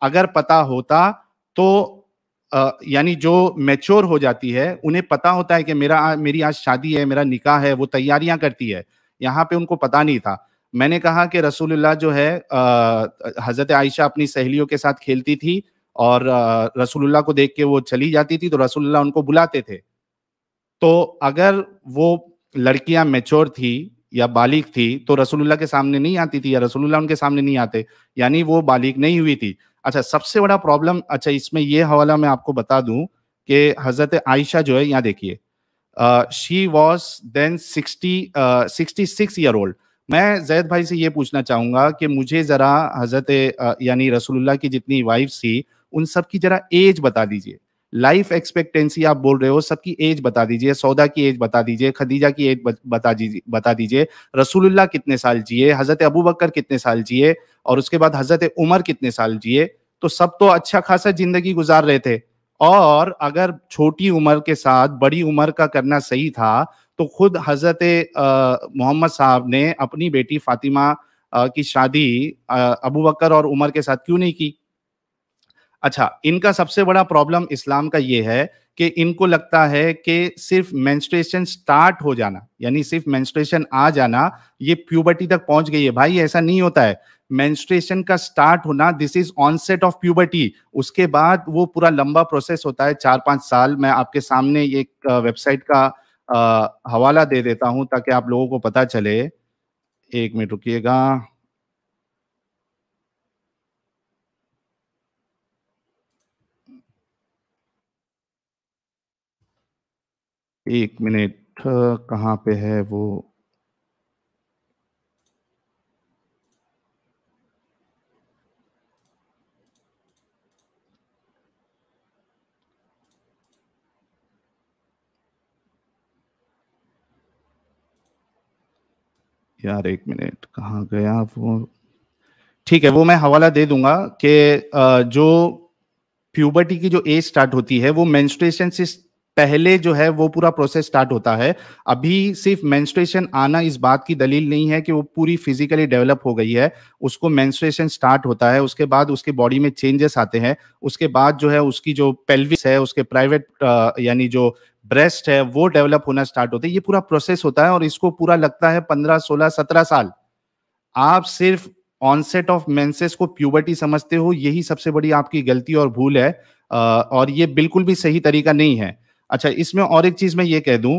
अगर पता होता तो यानी जो मैच्योर हो जाती है उन्हें पता होता है कि मेरी आज शादी है, मेरा निकाह है, वो तैयारियां करती है। यहाँ पे उनको पता नहीं था। मैंने कहा कि रसूलुल्लाह जो है, हजरत आयशा अपनी सहेलियों के साथ खेलती थी और रसूलुल्लाह को देख के वो चली जाती थी, तो रसूलुल्लाह उनको बुलाते थे। तो अगर वो लड़कियां मैच्योर थी या बालिग थी तो रसूलुल्लाह के सामने नहीं आती थी, या रसूलुल्लाह उनके सामने नहीं आते, यानी वो बालिग नहीं हुई थी। अच्छा, सबसे बड़ा प्रॉब्लम, अच्छा इसमें ये हवाला मैं आपको बता दूं कि हजरत आयशा जो है, यहाँ देखिए, she was then 66 year old. मैं जैद भाई से ये पूछना चाहूंगा कि मुझे जरा हजरत यानी रसूलुल्लाह की जितनी वाइफ थी उन सब की जरा एज बता दीजिए। लाइफ एक्सपेक्टेंसी आप बोल रहे हो, सबकी एज बता दीजिए। सौदा की एज बता दीजिए, खदीजा की एज बता दीजिए। रसूलुल्लाह कितने साल जिए, हजरत अबू बकर कितने साल जिए, और उसके बाद हजरत उमर कितने साल जिए। तो सब तो अच्छा खासा जिंदगी गुजार रहे थे। और अगर छोटी उम्र के साथ बड़ी उम्र का करना सही था तो खुद हजरत मोहम्मद साहब ने अपनी बेटी फातिमा की शादी अबू बकर और उमर के साथ क्यों नहीं की? अच्छा, इनका सबसे बड़ा प्रॉब्लम इस्लाम का ये है कि इनको लगता है कि सिर्फ मेंस्ट्रुएशन स्टार्ट हो जाना, यानी सिर्फ मेंस्ट्रुएशन आ जाना, ये प्यूबर्टी तक पहुंच गई है। भाई ऐसा नहीं होता है। मेंस्ट्रुएशन का स्टार्ट होना, this is onset of puberty. उसके बाद वो पूरा लंबा प्रोसेस होता है, 4-5 साल। मैं आपके सामने एक वेबसाइट का हवाला दे देता हूं ताकि आप लोगों को पता चले। 1 मिनट रुकिएगा। एक मिनट, कहाँ पे है वो? यार 1 मिनट, कहाँ गया वो? ठीक है, वो मैं हवाला दे दूंगा कि जो प्यूबर्टी की जो एज स्टार्ट होती है वो मेंस्ट्रुएशन से पहले जो है वो पूरा प्रोसेस स्टार्ट होता है। अभी सिर्फ मेंस्ट्रुएशन आना इस बात की दलील नहीं है कि वो पूरी फिजिकली डेवलप हो गई है। उसको मेंस्ट्रुएशन स्टार्ट होता है, उसके बाद उसके बॉडी में चेंजेस आते हैं, उसके बाद जो है उसकी जो पेल्विस है, उसके प्राइवेट यानी जो ब्रेस्ट है वो डेवलप होना स्टार्ट होते हैं। ये पूरा प्रोसेस होता है और इसको पूरा लगता है 15, 16, 17 साल। आप सिर्फ ऑनसेट ऑफ मेंसेस को प्यूबर्टी समझते हो, यही सबसे बड़ी आपकी गलती और भूल है। और ये बिल्कुल भी सही तरीका नहीं है। अच्छा, इसमें और एक चीज मैं ये कह दूं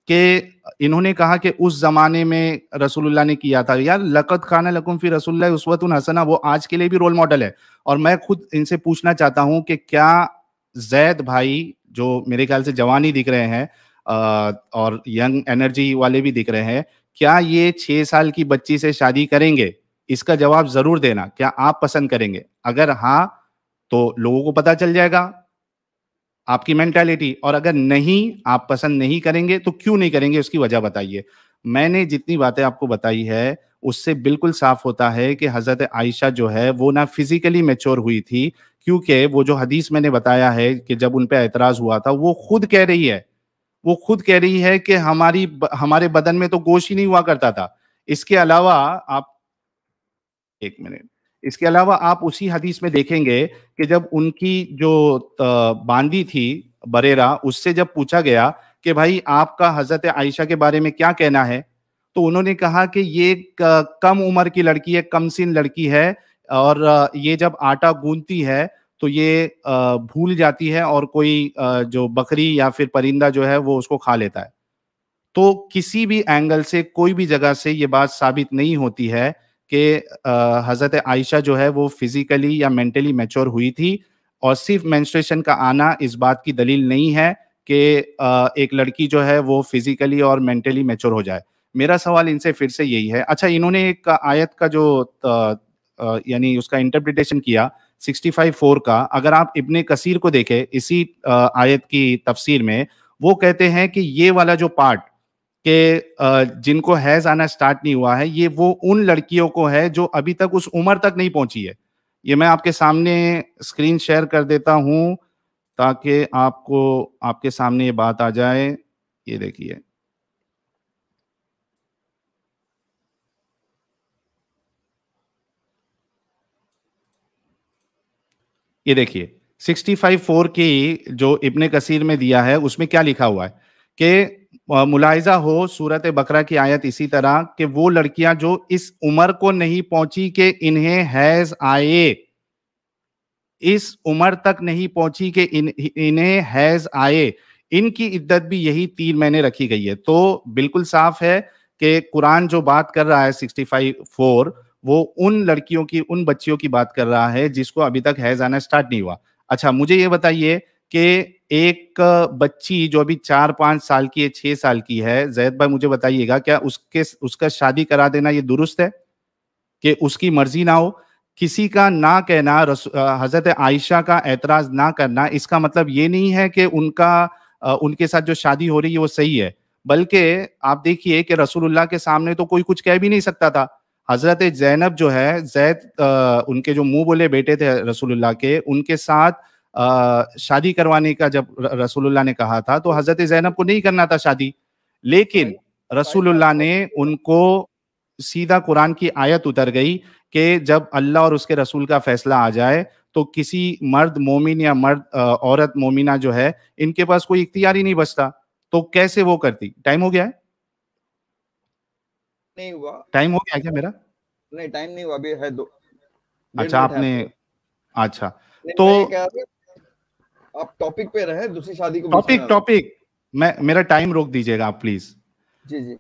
कि इन्होंने कहा कि उस जमाने में रसूलुल्लाह ने किया था। यार लक़द काना लकुम फी रसूलिल्लाहि उस्वतुन हसना, वो आज के लिए भी रोल मॉडल है। और मैं खुद इनसे पूछना चाहता हूं कि क्या जैद भाई, जो मेरे ख्याल से जवान ही दिख रहे हैं और यंग एनर्जी वाले भी दिख रहे हैं, क्या ये 6 साल की बच्ची से शादी करेंगे? इसका जवाब जरूर देना। क्या आप पसंद करेंगे? अगर हाँ तो लोगों को पता चल जाएगा आपकी मेंटालिटी, और अगर नहीं, आप पसंद नहीं करेंगे तो क्यों नहीं करेंगे उसकी वजह बताइए। मैंने जितनी बातें आपको बताई है उससे बिल्कुल साफ होता है कि हजरत आयशा जो है वो ना फिजिकली मैच्योर हुई थी, क्योंकि वो जो हदीस मैंने बताया है कि जब उन पे एतराज हुआ था, वो खुद कह रही है, वो खुद कह रही है कि हमारे बदन में तो गोश्त ही नहीं हुआ करता था। इसके अलावा आप, 1 मिनट, इसके अलावा आप उसी हदीस में देखेंगे कि जब उनकी जो बांदी थी बरेरा, उससे जब पूछा गया कि भाई आपका हजरत आयशा के बारे में क्या कहना है, तो उन्होंने कहा कि ये कम उम्र की लड़की है, कम सिन लड़की है, और ये जब आटा गूंथती है तो ये भूल जाती है और कोई जो बकरी या फिर परिंदा जो है वो उसको खा लेता है। तो किसी भी एंगल से, कोई भी जगह से ये बात साबित नहीं होती है कि हजरत आयशा जो है वो फिजिकली या मेंटली मैच्योर हुई थी। और सिर्फ मेंस्ट्रुएशन का आना इस बात की दलील नहीं है कि एक लड़की जो है वो फिजिकली और मेंटली मैच्योर हो जाए। मेरा सवाल इनसे फिर से यही है। अच्छा, इन्होंने एक आयत का जो यानी उसका इंटरप्रिटेशन किया 65:4 का, अगर आप इब्ने कसीर को देखें इसी आयत की तफसीर में, वो कहते हैं कि ये वाला जो पार्ट के जिनको हैज आना स्टार्ट नहीं हुआ है, ये वो उन लड़कियों को है जो अभी तक उस उम्र तक नहीं पहुंची है। ये मैं आपके सामने स्क्रीन शेयर कर देता हूं ताकि आपको आपके सामने ये बात आ जाए। ये देखिए, ये देखिए 65:4 की जो इब्ने कसीर में दिया है उसमें क्या लिखा हुआ है कि मुलाहिजा हो सूरत बकरा की आयत इसी तरह कि वो लड़कियां जो इस उम्र को नहीं पहुंची कि इन्हें हैज आए, इस उम्र तक नहीं पहुंची कि इन्हें हैज आए, इनकी इद्दत भी यही 3 महीने रखी गई है। तो बिल्कुल साफ है कि कुरान जो बात कर रहा है 65:4, वो उन लड़कियों की, उन बच्चियों की बात कर रहा है जिसको अभी तक हैज आना स्टार्ट नहीं हुआ। अच्छा, मुझे ये बताइए कि एक बच्ची जो अभी 4-5 साल की है, 6 साल की है, जैद भाई मुझे बताइएगा, क्या उसका शादी करा देना ये दुरुस्त है कि उसकी मर्जी ना हो? किसी का ना कहना, हजरत आयशा का एतराज ना करना, इसका मतलब ये नहीं है कि उनके साथ जो शादी हो रही है वो सही है, बल्कि आप देखिए कि रसूलुल्लाह के सामने तो कोई कुछ कह भी नहीं सकता था। हजरत ज़ैनब जो है, उनके जो मुंह बोले बेटे थे रसूलुल्लाह के, उनके साथ शादी करवाने का जब रसूलुल्लाह ने कहा था तो हजरत ज़ैनब को नहीं करना था शादी, लेकिन रसूलुल्लाह ने उनको, सीधा कुरान की आयत उतर गई कि जब अल्लाह और उसके रसूल का फैसला आ जाए तो किसी मर्द मोमिन या औरत मोमिना जो है, इनके पास कोई इख्तियार ही नहीं बचता। तो कैसे वो करती? टाइम हो गया है? नहीं हुआ। टाइम हो गया क्या मेरा? नहीं, टाइम नहीं हुआ, अभी है 2 अच्छा, आपने, अच्छा तो तो आप टॉपिक पे रहे, दूसरी शादी को बीच में ना टॉपिक मेरा टाइम रोक दीजिएगा आप प्लीज। जी।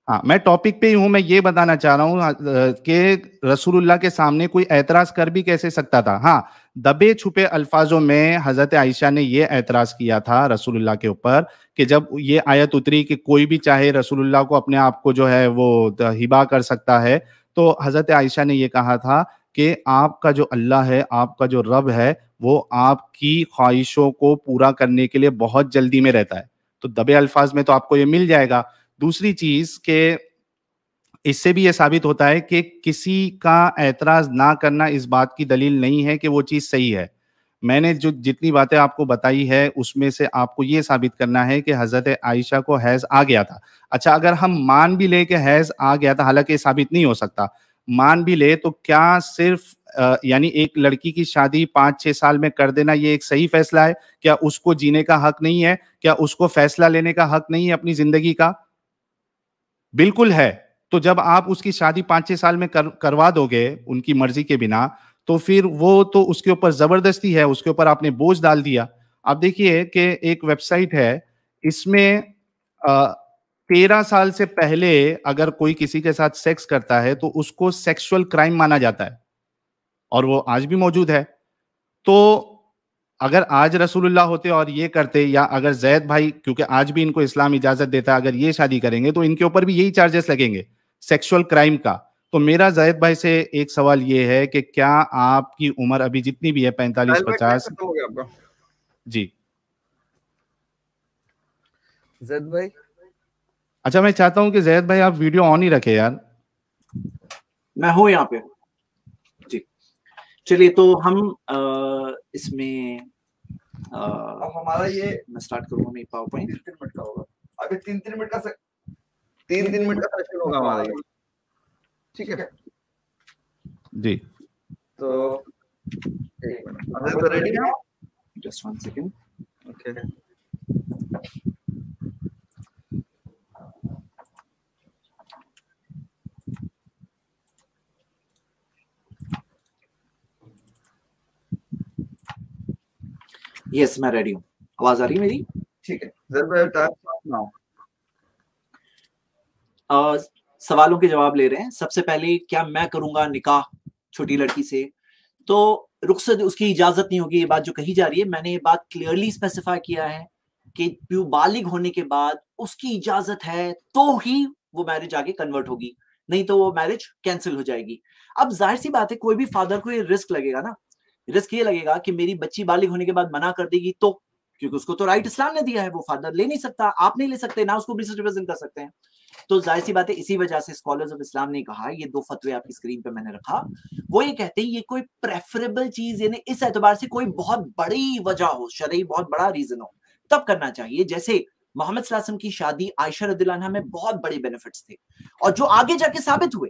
हाँ, मैं टॉपिक पे ही हूं। मैं ये बताना चाह रहा हूँ कि रसूलुल्लाह के सामने कोई एतराज कर भी कैसे सकता था। हाँ, दबे छुपे अल्फाजों में हजरत आयशा ने ये एतराज किया था रसूलुल्लाह के ऊपर कि जब ये आयत उतरी कि कोई भी चाहे रसूलुल्लाह को अपने आप को जो है वो हिबा कर सकता है, तो हजरत आयशा ने ये कहा था कि आपका जो अल्लाह है, आपका जो रब है, वो आपकी ख्वाहिशों को पूरा करने के लिए बहुत जल्दी में रहता है। तो दबे अल्फाज में तो आपको ये मिल जाएगा। दूसरी चीज के इससे भी यह साबित होता है कि किसी का एतराज ना करना इस बात की दलील नहीं है कि वो चीज सही है। मैंने जो जितनी बातें आपको बताई है उसमें से आपको ये साबित करना है कि हजरत आयशा को हैज आ गया था। अच्छा, अगर हम मान भी ले कि हैज आ गया था, हालांकि साबित नहीं हो सकता, मान भी ले, तो क्या सिर्फ यानी एक लड़की की शादी 5-6 साल में कर देना ये एक सही फैसला है? क्या उसको जीने का हक नहीं है? क्या उसको फैसला लेने का हक नहीं है अपनी जिंदगी का? बिल्कुल है। तो जब आप उसकी शादी 5-6 साल में करवा दोगे उनकी मर्जी के बिना, तो फिर वो तो उसके ऊपर जबरदस्ती है, उसके ऊपर आपने बोझ डाल दिया। आप देखिए कि एक वेबसाइट है, इसमें 13 साल से पहले अगर कोई किसी के साथ सेक्स करता है तो उसको सेक्सुअल क्राइम माना जाता है, और वो आज भी मौजूद है। तो अगर आज रसूलुल्लाह होते और ये करते, या अगर जैद भाई, क्योंकि आज भी इनको इस्लाम इजाजत देता है, अगर ये शादी करेंगे तो इनके ऊपर भी यही चार्जेस लगेंगे सेक्सुअल क्राइम का। तो मेरा जैद भाई से एक सवाल ये है कि क्या आपकी उम्र अभी जितनी भी है 45-50? जी जैद भाई, अच्छा, मैं चाहता हूं कि जैद भाई आप वीडियो ऑन ही रखे यार। मैं हूं यहाँ पे जी। चलिए, तो हम इसमें अब हमारा ये, मैं स्टार्ट करूंगा, मेरी पावर पॉइंट 3 मिनट का होगा। अभी 3-3 मिनट का 3-3 मिनट का सेशन होगा हमारा ये, ठीक है जी। तो एक मिनट, तो रेडी है? Just 1 second. ओके, यस, मैं रेडी हूँ। आवाज आ रही है मेरी? ठीक है। सवालों के जवाब ले रहे हैं। सबसे पहले, क्या मैं करूंगा निकाह छोटी लड़की से? तो रुखसत, उसकी इजाजत नहीं होगी, ये बात जो कही जा रही है, मैंने ये बात क्लियरली स्पेसिफाई किया है कि बालिग होने के बाद उसकी इजाजत है तो ही वो मैरिज आगे कन्वर्ट होगी, नहीं तो वो मैरिज कैंसिल हो जाएगी। अब जाहिर सी बात है कोई भी फादर को ये रिस्क लगेगा ना, रिस्क ये लगेगा कि मेरी बच्ची बालिग होने के बाद मना कर देगी तो, क्योंकि उसको तो राइट इस्लाम ने दिया है, वो फादर ले नहीं सकता, आप नहीं ले सकते ना, उसको भी रिप्रेजेंट कर सकते हैं। तो जाहिर सी बात है इसी वजह से स्कॉलर्स ऑफ इस्लाम ने कहा, ये 2 फतवे आपकी स्क्रीन पे मैंने रखा, वो ये कहते हैं ये कोई प्रेफरेबल चीज, यानी इस एतबार से कोई बहुत बड़ी वजह हो, शरई बहुत बड़ा रीजन हो, तब करना चाहिए। जैसे मोहम्मद सल्लल्लाहु अलैहि वसल्लम की शादी आयशा रदियल्लाहु अन्हा में बहुत बड़े बेनिफिट्स थे, और जो आगे जाके साबित हुए।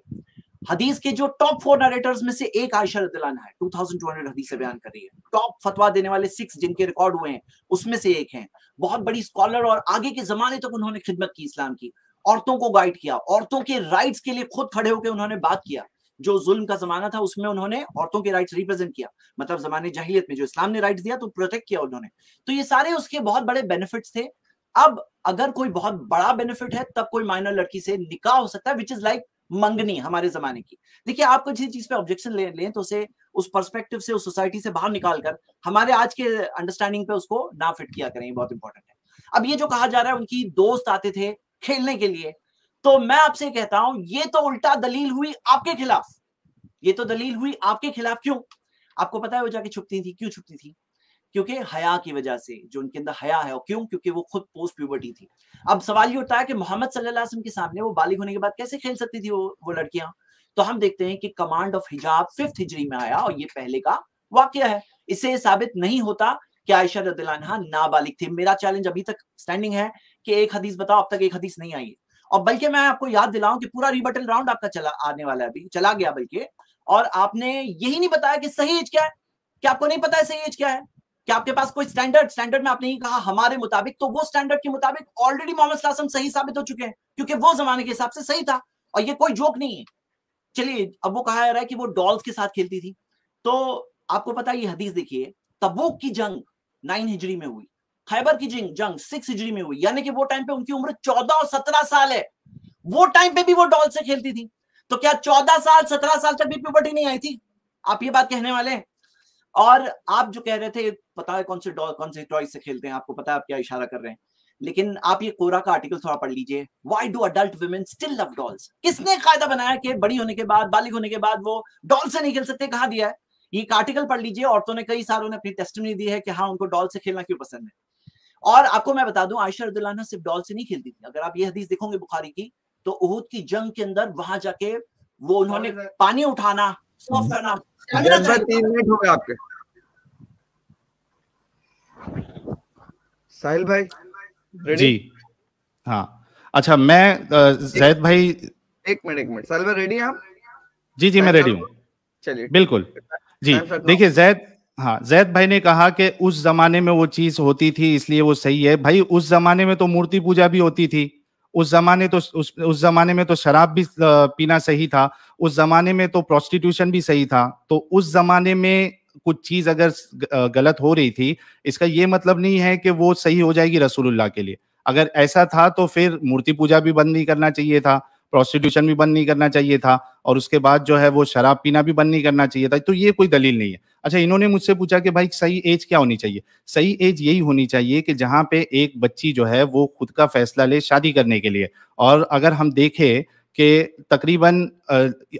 हदीस के जो टॉप 4 नरेटर्स में से एक आयशा रदियल्लाहु अन्हा है, 2200 हदीसें बयान कर रही है, टॉप फतवा देने वाले 6 जिनके रिकॉर्ड हुए हैं उसमें से एक हैं, बहुत बड़ी स्कॉलर, और आगे के जमाने तक उन्होंने खिदमत की इस्लाम की, औरतों को गाइड किया, औरतों के राइट्स के लिए खुद खड़े होकर उन्होंने बात किया, जो जुल्म का जमाना था उसमें उन्होंने औरतों के राइट्स रिप्रेजेंट किया, मतलब जमाने जाहिलियत में जो इस्लाम ने राइट्स दिया तो प्रोटेक्ट किया उन्होंने। तो ये सारे उसके बहुत बड़े बेनिफिट्स थे। अब अगर कोई बहुत बड़ा बेनिफिट है तब कोई माइनर लड़की से निकाह हो सकता है, विच इज लाइक मंगनी हमारे जमाने की। देखिए, आप किसी चीज पे ऑब्जेक्शन लें तो उसे उस पर्सपेक्टिव से, उस सोसाइटी से बाहर निकालकर हमारे आज के अंडरस्टैंडिंग पे उसको ना फिट किया करें, बहुत इंपॉर्टेंट है। अब ये जो कहा जा रहा है उनकी दोस्त आते थे खेलने के लिए, तो मैं आपसे कहता हूं ये तो उल्टा दलील हुई आपके खिलाफ, ये तो दलील हुई आपके खिलाफ। क्यों? आपको पता है वो जाके छुपती थी, क्यों छुपती थी? क्योंकि हया की वजह से, जो उनके अंदर हया है। और क्यों? क्योंकि वो खुद पोस्ट प्यूबर्टी थी। अब सवाल ये उठता है कि मोहम्मद सल्लल्लाहु अलैहि वसल्लम के सामने वो बालिग होने के बाद कैसे खेल सकती थी वो लड़कियां? तो हम देखते हैं कि कमांड ऑफ हिजाब 5th हिजरी में आया, और ये पहले का वाकया है। इससे साबित नहीं होता कि आयशा रदियल्लाहु अन्हा नाबालिग थी। मेरा चैलेंज अभी तक स्टैंडिंग है कि एक हदीस बताओ, अब तक एक हदीस नहीं आई है। और बल्कि मैं आपको याद दिलाऊं कि पूरा रिबटल राउंड आपका चला आने वाला है, अभी चला गया बल्कि, और आपने यही नहीं बताया कि सही एज क्या है। क्या आपको नहीं पता है सही एज क्या है? क्या आपके पास कोई स्टैंडर्ड में आपने ही कहा हमारे मुताबिक, तो वो स्टैंडर्ड के मुताबिक ऑलरेडी मोहम्मद सल्लल्लाहु अलैहि वसल्लम सही साबित हो चुके हैं, क्योंकि वो जमाने के हिसाब से सही था, और ये कोई जोक नहीं है। चलिए, अब वो कहा जा रहा है कि वो डॉल्स के साथ खेलती थी, तो आपको पता है ये हदीस देखिए, तबूक की जंग 9 हिजरी में हुई, खैबर की जंग 6 हिजरी में हुई, यानी कि वो टाइम पे उनकी उम्र 14 और 17 साल है। वो टाइम पे भी वो डॉल से खेलती थी, तो क्या 14 साल 17 साल तक भी प्यूबर्टी नहीं आई थी? आप ये बात कहने वाले हैं? और आप जो कह रहे थे पता है कौन से टॉय से खेलते हैं, आपको पता है आप क्या इशारा कर रहे हैं, लेकिन आप ये कोरा का आर्टिकल थोड़ा पढ़ लीजिए, why do adult women still love dolls. किसने कायदा बनाया कि बड़ी होने के बाद, बालिग होने के बाद वो डॉल से नहीं खेल सकते? कहा दिया है? ये आर्टिकल पढ़ लीजिए। औरतों ने कई सालों ने अपनी टेस्टिमनी दी है कि हाँ उनको डॉल से खेलना क्यों पसंद है। और आपको मैं बता दूं, आयशा रदियल्लाहु अन्हा सिर्फ डॉल से नहीं खेलती थी। अगर आप ये हदीस देखोगे बुखारी की, तो उहुद की जंग के अंदर वहां जाके वो उन्होंने पानी उठाना, साफ करना। 3 मिनट हो गए आपके। साहिल भाई रेडी? जी हाँ। अच्छा, मैं जैद भाई, एक मिनट साहिल भाई रेडी हैं आप? जी मैं रेडी हूँ। चलिए बिल्कुल जी। देखिए जैद भाई ने कहा कि उस जमाने में वो चीज होती थी इसलिए वो सही है। भाई उस जमाने में तो मूर्ति पूजा भी होती थी, उस जमाने में तो शराब भी पीना सही था, उस जमाने में तो प्रोस्टिट्यूशन भी सही था। तो उस जमाने में कुछ चीज अगर गलत हो रही थी, इसका ये मतलब नहीं है कि वो सही हो जाएगी रसूलुल्लाह के लिए। अगर ऐसा था तो फिर मूर्ति पूजा भी बंद नहीं करना चाहिए था, प्रोस्टिट्यूशन भी बंद नहीं करना चाहिए था, और उसके बाद जो है वो शराब पीना भी बंद नहीं करना चाहिए था। तो ये कोई दलील नहीं है। अच्छा, इन्होंने मुझसे पूछा कि भाई सही एज क्या होनी चाहिए? सही एज यही होनी चाहिए कि जहां पे एक बच्ची जो है वो खुद का फैसला ले शादी करने के लिए। और अगर हम देखें कि तकरीबन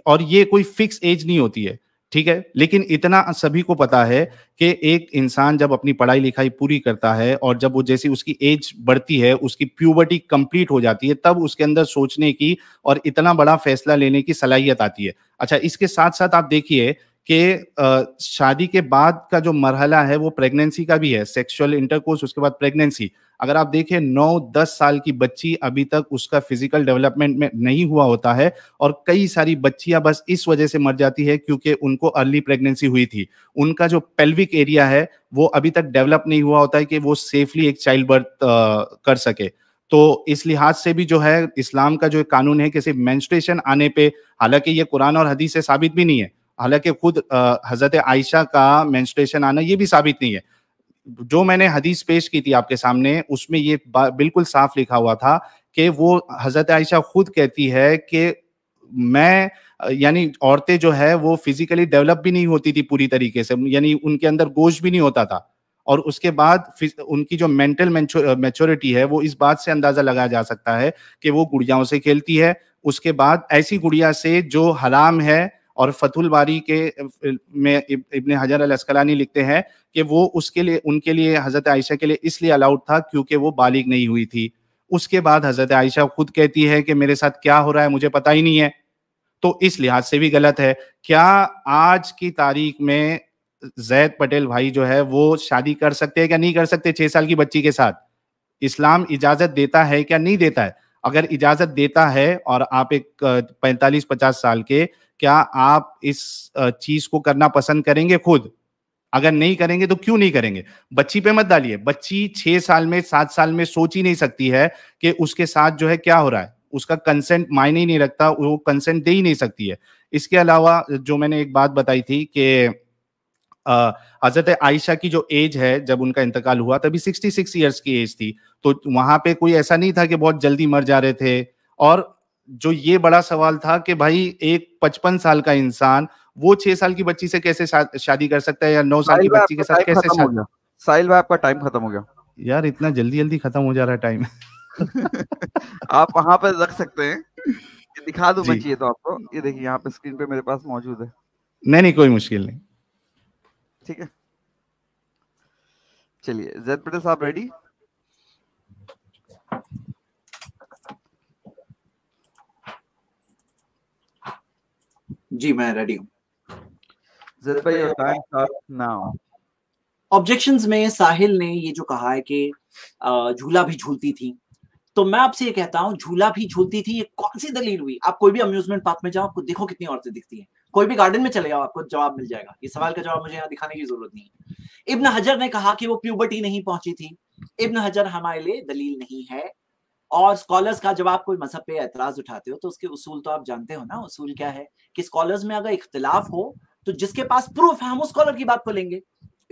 और ये कोई फिक्स एज नहीं होती है, ठीक है, लेकिन इतना सभी को पता है कि एक इंसान जब अपनी पढ़ाई लिखाई पूरी करता है और जब वो जैसी उसकी एज बढ़ती है, उसकी प्यूबर्टी कंप्लीट हो जाती है, तब उसके अंदर सोचने की और इतना बड़ा फैसला लेने की सलाहियत आती है। अच्छा, इसके साथ साथ आप देखिए कि शादी के बाद का जो मरहला है वो प्रेगनेंसी का भी है, सेक्सुअल इंटरकोर्स, उसके बाद प्रेगनेंसी। अगर आप देखें 9-10 साल की बच्ची अभी तक उसका फिजिकल डेवलपमेंट में नहीं हुआ होता है, और कई सारी बच्चियां बस इस वजह से मर जाती है क्योंकि उनको अर्ली प्रेगनेंसी हुई थी। उनका जो पेल्विक एरिया है वो अभी तक डेवलप नहीं हुआ होता है कि वो सेफली एक चाइल्ड बर्थ कर सके। तो इस लिहाज से भी जो है इस्लाम का जो कानून है कि सिर्फ मेंस्ट्रुएशन आने पे, हालांकि ये कुरान और हदीस से साबित भी नहीं है, हालांकि खुद हजरत आयशा का मेंस्ट्रुएशन आना ये भी साबित नहीं है। जो मैंने हदीस पेश की थी आपके सामने, उसमें ये बिल्कुल साफ लिखा हुआ था कि वो हजरत आयशा खुद कहती है कि मैं, यानी औरतें जो है वो फिजिकली डेवलप भी नहीं होती थी पूरी तरीके से, यानी उनके अंदर गोश्त भी नहीं होता था, और उसके बाद उनकी जो मेंटल मैच्योरिटी है वो इस बात से अंदाजा लगाया जा सकता है कि वो गुड़ियाओं से खेलती है। उसके बाद ऐसी गुड़िया से जो हराम है और फतहुल बारी के में इब्ने हजर अल अस्कलानी लिखते हैं कि वो उसके लिए, उनके लिए, हजरत आयशा के लिए इसलिए अलाउड था क्योंकि वो बालिग नहीं हुई थी। उसके बाद हजरत आयशा खुद कहती है कि मेरे साथ क्या हो रहा है मुझे पता ही नहीं है, तो इस लिहाज से भी गलत है। क्या आज की तारीख में जैद पटेल भाई जो है वो शादी कर सकते हैं क्या नहीं कर सकते 6 साल की बच्ची के साथ? इस्लाम इजाजत देता है क्या नहीं देता है? अगर इजाजत देता है और आप एक 45-50 साल के, क्या आप इस चीज को करना पसंद करेंगे खुद? अगर नहीं करेंगे तो क्यों नहीं करेंगे? बच्ची पे मत डालिए। बच्ची 6 साल में, 7 साल में सोच ही नहीं सकती है कि उसके साथ जो है क्या हो रहा है। उसका कंसेंट मायने ही नहीं रखता, वो कंसेंट दे ही नहीं सकती है। इसके अलावा जो मैंने एक बात बताई थी कि हजरत आयशा की जो एज है जब उनका इंतकाल हुआ तभी 66 ईयर्स की एज थी, तो वहां पे कोई ऐसा नहीं था कि बहुत जल्दी मर जा रहे थे। और जो ये बड़ा सवाल था कि भाई एक 55 साल का इंसान वो 6 साल की बच्ची से कैसे शादी कर सकता है, या 9 साल की साहिल भाई बच्ची के आपका साथ टाइम कैसे खत्म हो शादी? गया। साहिल भाई आपका टाइम खत्म हो गया। यार इतना जल्दी जल्दी खत्म हो जा रहा है टाइम। आप वहां पे रख सकते हैं, ये दिखा दूं मैं जी, चाहिए तो आपको। ये देखिए यहाँ पे स्क्रीन पे मेरे पास मौजूद है। नहीं नहीं कोई मुश्किल नहीं। ठीक है, चलिए जैद पटेल साहब रेडी? जी मैं रेडी हूँ। जैद भाई your time start now. Objections में साहिल ने ये जो कहा है कि झूला भी झूलती थी, तो मैं आपसे ये कहता हूँ झूला भी झूलती थी, ये कौन सी दलील हुई? आप कोई भी अम्यूजमेंट पार्क में जाओ, आपको देखो कितनी औरतें दिखती हैं। कोई भी गार्डन में चले जाओ, आपको जवाब मिल जाएगा। ये सवाल का जवाब मुझे यहाँ दिखाने की जरूरत नहीं है। इब्न हजर ने कहा कि वो प्यूबर्टी नहीं पहुंची थी। इब्न हजर हमारे लिए दलील नहीं है। और स्कॉलर्स का जब आप कोई मजहब पे एतराज उठाते हो तो उसके उसूल तो आप जानते हो ना। उसूल क्या है कि स्कॉलर्स में अगर इख्तिलाफ हो तो जिसके पास प्रूफ है हम उस स्कॉलर की बात को लेंगे,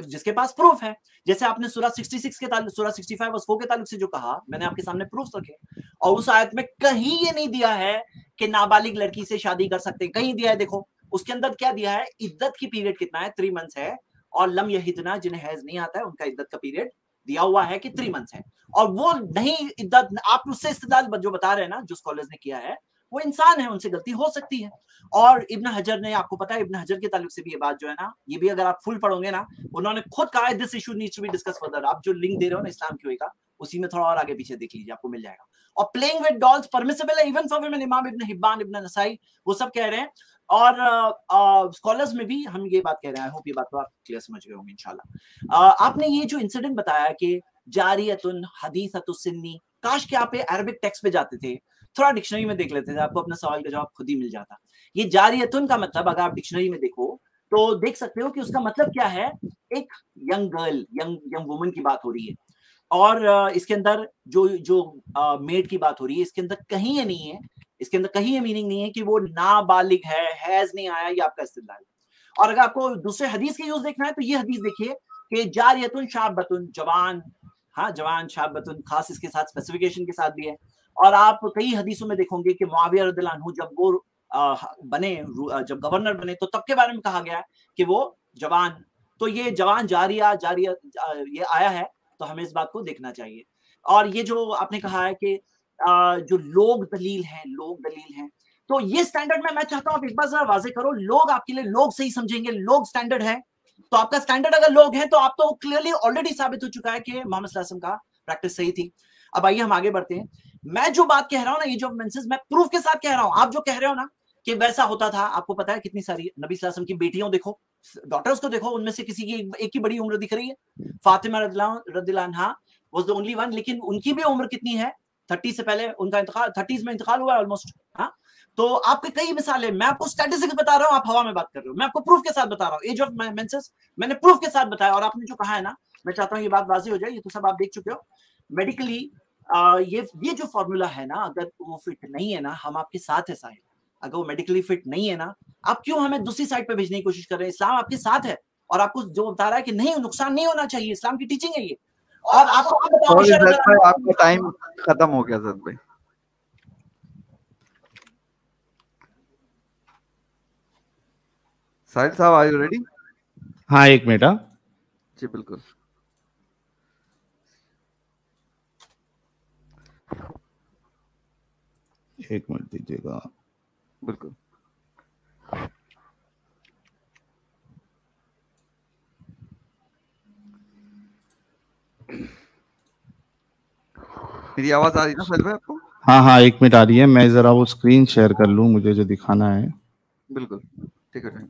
जिसके पास प्रूफ है। जैसे आपने सूरह 66 के ताल्लुक, सूरह 65 वर्स 4 के ताल्लुक से जो कहा, मैंने आपके सामने प्रूफ रखे, और उस आयत में कहीं ये नहीं दिया है कि नाबालिग लड़की से शादी कर सकते हैं। कहीं दिया है? देखो उसके अंदर क्या दिया है, इद्दत की पीरियड कितना है, 3 मंथ्स है। और लम यहिदना, जिन्हें हैज नहीं आता है, उनका इद्दत का पीरियड दिया हुआ है कि 3 मंथ्स है। और वो नहीं इद्दत, आप उससे इस्तेदलाल जो बता रहे हैं ना, जो स्कॉलर्स ने किया है, वो इंसान है, उनसे गलती हो सकती है। और इब्न हजर ने, आपको पता है इब्न हजर के ताल्लुक से भी ये बात जो है ना, ये भी अगर आप फुल पढ़ोगे ना, उन्होंने खुद कहा है this issue needs to be discuss further. आप जो लिंक दे रहे हो ना इस्लाम की का, उसी में थोड़ा और आगे पीछे देख लीजिए, आपको मिल जाएगा। और प्लेइंग विद डॉल्स परमिसिबल है इवन फॉर वुमेन, इमाम इब्न हिब्बान, इब्न नसाई, वो सब कह रहे हैं। और स्कॉलर्स में भी हम ये बात कह रहे हैं। आई होप ये बात तो आप क्लियर समझ गए होंगे इंशाल्लाह। आपने ये जो इंसिडेंट बताया कि जारियतुन हदीसतुस्सिन्नी, काश के आप अरबिक टेक्स्ट पे जाते थे, थोड़ा डिक्शनरी में देख लेते थे, आपको अपना सवाल का जवाब खुद ही मिल जाता। ये जारियतुन का मतलब अगर आप डिक्शनरी में देखो तो देख सकते हो कि उसका मतलब क्या है, एक यंग गर्ल, यंग वुमन की बात हो रही है। और इसके अंदर जो जो मेड की बात हो रही है, इसके अंदर कहीं ये नहीं है, इसके अंदर कहीं ये मीनिंग नहीं है कि वो नाबालिग है, हैज नहीं आया, ये आपका इस्तेदलाल है। और अगर आपको दूसरे हदीस के यूज देखना है तो ये हदीस देखिए कि जारियतुन शाबतुन, जवान, हाँ जवान, शाबतुन खास इसके साथ स्पेसिफिकेशन के साथ भी है। और आप कई हदीसों में देखोगे कि मुआविया रदियल्लाहु अन्हु जब वो बने, जब गवर्नर बने, तो तब के बारे में कहा गया है कि वो जवान। तो ये जवान जारिया जारिया ये आया है, तो हमें इस बात को देखना चाहिए। और ये जो आपने कहा है कि जो लोग दलील हैं, लोग दलील हैं, तो ये स्टैंडर्ड में मैं चाहता हूं आप एक बार जरा वाजे करो, लोग आपके लिए लोग सही समझेंगे, लोग स्टैंडर्ड है। तो आपका स्टैंडर्ड अगर लोग हैं तो आप तो क्लियरली ऑलरेडी साबित हो चुका है कि मोहम्मद सल्लल्लाहु अलैहि वसल्लम का प्रैक्टिस सही थी। अब आइए हम आगे बढ़ते हैं। मैं जो बात कह रहा हूं ना, ये जो मेंशंस मैं प्रूफ के साथ कह रहा हूं। आप जो कह रहे हो ना कि वैसा होता था, आपको पता है कितनी सारी नबी सल्लल्लाहु अलैहि वसल्लम की बेटियों देखो, डॉटर्स को देखो, उनमें से किसी की एक ही बड़ी उम्र दिख रही है, फातिमा रदियल्लाहु अन्हा वाज द ओनली वन, लेकिन उनकी भी उम्र कितनी है, 30 से पहले उनका इंतकाल, 30s में इंतकाल हुआ ऑलमोस्ट। हाँ, तो आपके कई मिसालें, मैं आपको स्टैटिस्टिक्स बता रहा हूं, आप हवा में बात कर रहे हो, मैं आपको प्रूफ के साथ बता रहा हूं। एज ऑफ मेंसेस मैंने प्रूफ के साथ बताया। और आपने जो कहा है ना, मैं चाहता हूं ये बात वाज़ेह हो जाए, ये तो सब आप देख चुके हो मेडिकली। ये जो फॉर्मूला है ना, अगर वो फिट नहीं है ना, हम आपके साथ है साहिल, अगर वो मेडिकली फिट नहीं है ना, आप क्यों हमें दूसरी साइड पे भेजने की कोशिश कर रहे हैं? इस्लाम आपके साथ है और आपको जो बता रहा है कि नहीं, नुकसान नहीं होना चाहिए, इस्लाम की टीचिंग है ये। और आपको आप बताओ, सॉरी जैद भाई, आपका टाइम खत्म हो गया जैद भाई। साहिल साहब आर यू रेडी? हाँ एक मिनट। हाँ जी बिल्कुल। एक मिनट दीजिएगा। बिल्कुल। मेरी आवाज आ रही है ना साहिल भाई आपको? हाँ हाँ, 1 मिनट आ रही है, मैं जरा वो स्क्रीन शेयर कर लूँ, मुझे जो दिखाना है। बिल्कुल, ठीक है।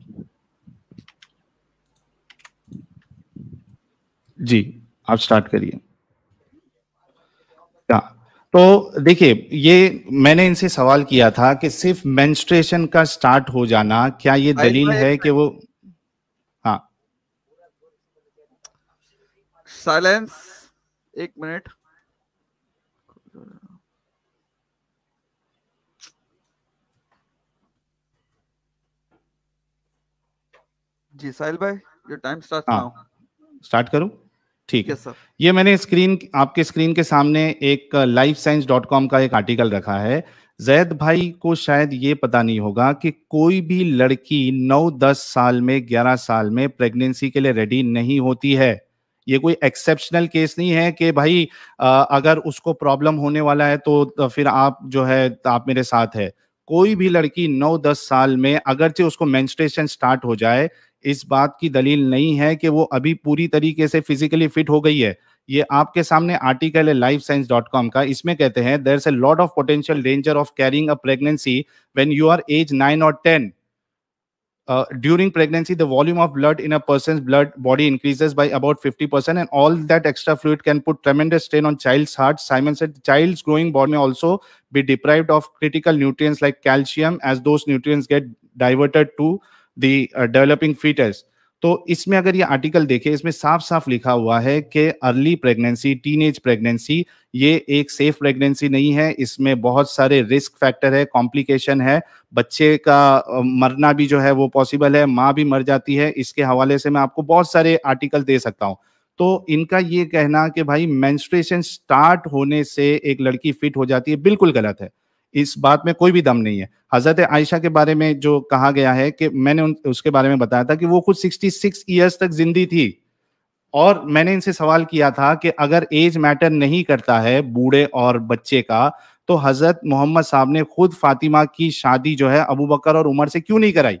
जी, आप स्टार्ट करिए। हाँ, तो देखिए, ये मैंने इनसे सवाल किया था कि सिर्फ मेंस्ट्रुएशन का स्टार्ट हो जाना क्या ये साहिल दलील भाई है कि वो। हाँ, साइलेंस, 1 मिनट। जी साहिल भाई, योर टाइम स्टार्ट नाउ। हाँ, स्टार्ट करूं? ठीक है। Yes sir. ये मैंने आपके स्क्रीन के सामने एक lifescience.com का एक आर्टिकल रखा है। जैद भाई को शायद ये पता नहीं होगा कि कोई भी लड़की 9-10 साल में, 11 साल में प्रेगनेंसी के लिए रेडी नहीं होती है। ये कोई एक्सेप्शनल केस नहीं है कि भाई अगर उसको प्रॉब्लम होने वाला है तो फिर आप जो है आप मेरे साथ है। कोई भी लड़की 9-10 साल में अगरचे उसको मेंस्ट्रुएशन स्टार्ट हो जाए, इस बात की दलील नहीं है कि वो अभी पूरी तरीके से फिजिकली फिट हो गई है। ये आपके सामने आर्टिकल है lifescience.com का। इसमें कहते हैं there is a lot of potential danger of carrying a pregnancy when you are age 9 और 10. During pregnancy, the volume of blood in a person's blood body increases by about 50%, and all that extra fluid can put tremendous strain on child's heart. Simon said, child's growing body may also be deprived of critical nutrients like calcium, as those nutrients get diverted to the developing fetus. तो इसमें अगर ये article देखें, इसमें साफ साफ लिखा हुआ है कि अर्ली प्रेगनेंसी, टीनेज प्रेगनेंसी, ये एक सेफ प्रेगनेंसी नहीं है। इसमें बहुत सारे रिस्क फैक्टर है, कॉम्प्लिकेशन है, बच्चे का मरना भी जो है वो पॉसिबल है, माँ भी मर जाती है। इसके हवाले से मैं आपको बहुत सारे आर्टिकल दे सकता हूँ। तो इनका ये कहना कि भाई मेंस्ट्रुएशन स्टार्ट होने से एक लड़की फिट हो जाती है, बिल्कुल गलत है। इस बात में कोई भी दम नहीं है। हजरत आयशा के बारे में जो कहा गया है कि मैंने उसके बारे में बताया था कि वो खुद 66 ईयर्स तक जिंदी थी। और मैंने इनसे सवाल किया था कि अगर एज मैटर नहीं करता है बूढ़े और बच्चे का, तो हजरत मोहम्मद साहब ने खुद फातिमा की शादी जो है अबू बकर और उमर से क्यों नहीं कराई,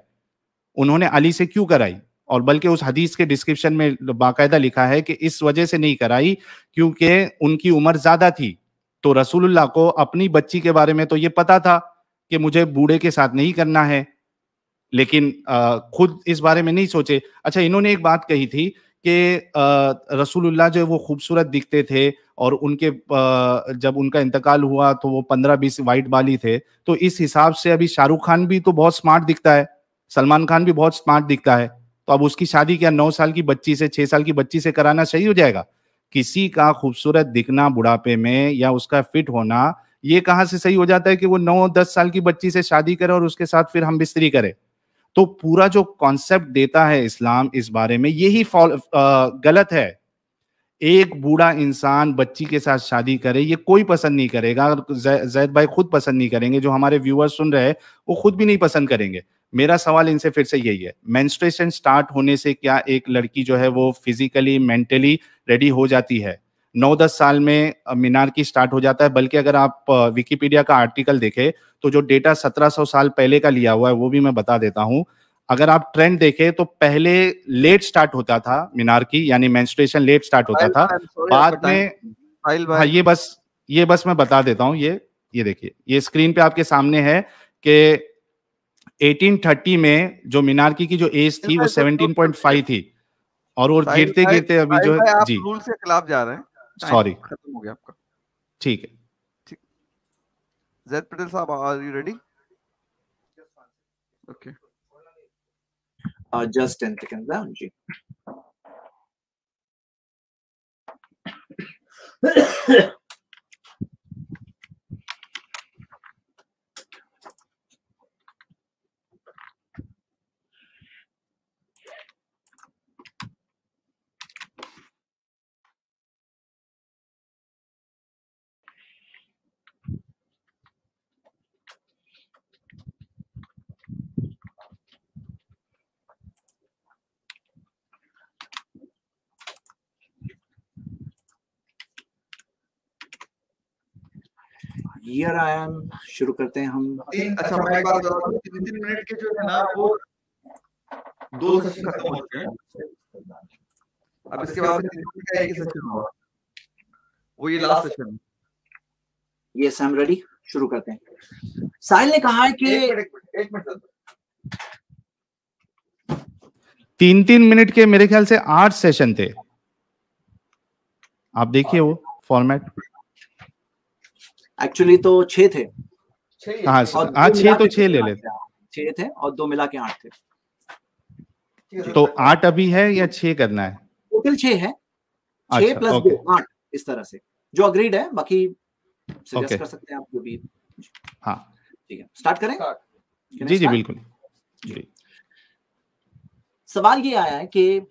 उन्होंने अली से क्यों कराई? और बल्कि उस हदीस के डिस्क्रिप्शन में बाकायदा लिखा है कि इस वजह से नहीं कराई क्योंकि उनकी उम्र ज्यादा थी। तो रसूलुल्लाह को अपनी बच्ची के बारे में तो ये पता था कि मुझे बूढ़े के साथ नहीं करना है, लेकिन खुद इस बारे में नहीं सोचे। अच्छा, इन्होंने एक बात कही थी कि रसूलुल्लाह जो है वो खूबसूरत दिखते थे और उनके जब उनका इंतकाल हुआ तो वो 15-20 वाइट बाली थे। तो इस हिसाब से अभी शाहरुख खान भी तो बहुत स्मार्ट दिखता है, सलमान खान भी बहुत स्मार्ट दिखता है। तो अब उसकी शादी क्या 9 साल की बच्ची से, 6 साल की बच्ची से कराना सही हो जाएगा? किसी का खूबसूरत दिखना बुढ़ापे में या उसका फिट होना, ये कहाँ से सही हो जाता है कि वो 9-10 साल की बच्ची से शादी करे और उसके साथ फिर हम बिस्तरी करे? तो पूरा जो कॉन्सेप्ट देता है इस्लाम इस बारे में, यही गलत है। एक बूढ़ा इंसान बच्ची के साथ शादी करे, ये कोई पसंद नहीं करेगा। जैद भाई खुद पसंद नहीं करेंगे, जो हमारे व्यूअर्स सुन रहे हैं वो खुद भी नहीं पसंद करेंगे। मेरा सवाल इनसे फिर से यही है, मेंस्ट्रुएशन स्टार्ट होने से क्या एक लड़की जो है वो फिजिकली मेंटली रेडी हो जाती है? 9-10 साल में मीनार की स्टार्ट हो जाता है। बल्कि अगर आप विकिपीडिया का आर्टिकल देखें तो जो डेटा 1700 साल पहले का लिया हुआ है वो भी मैं बता देता हूं। अगर आप ट्रेंड देखें तो पहले लेट स्टार्ट होता था मीनार की, यानी मेंस्ट्रुएशन लेट स्टार्ट होता था। बाद में हाँ, ये बस मैं बता देता हूँ। ये देखिए, ये स्क्रीन पे आपके सामने है कि 1830 में जो मीनारकी की जो एज थी वो 17.5 थी और वो गिरते गिरते अभी जो है आप जी रूल से खिलाफ जा रहे हैं। सॉरी, खत्म हो गया आपका। ठीक है। जैद पटेल साहब, are you ready? Okay, just 10 seconds जी। Here I am. शुरू करते हैं हम। अच्छा, मैं एक बात बता दूं, 3 मिनट के जो है ना वो 2 सेशन खत्म हो चुके हैं। अब इसके बाद 3 मिनट का एक सेशन होगा, वो ये लास्ट सेशन है। यस, आई एम रेडी, शुरू करते हैं। साहिल ने कहा है कि एक मिनट 3-3 मिनट के मेरे ख्याल से 8 सेशन थे, आप देखिए वो फॉर्मेट। एक्चुअली तो 6 थे। हाँ आज 6 तो 6 ले लेते, 6 थे और 2 मिला के 8 थे। तो 8 अभी है या 6 करना है? टोटल 6 है, 6 प्लस 2 8 इस तरह से, जो अग्रीड है। बाकी सजेस्ट कर सकते हैं आप जो भी। हाँ ठीक है, स्टार्ट करें? जी जी बिल्कुल जी। सवाल ये आया है कि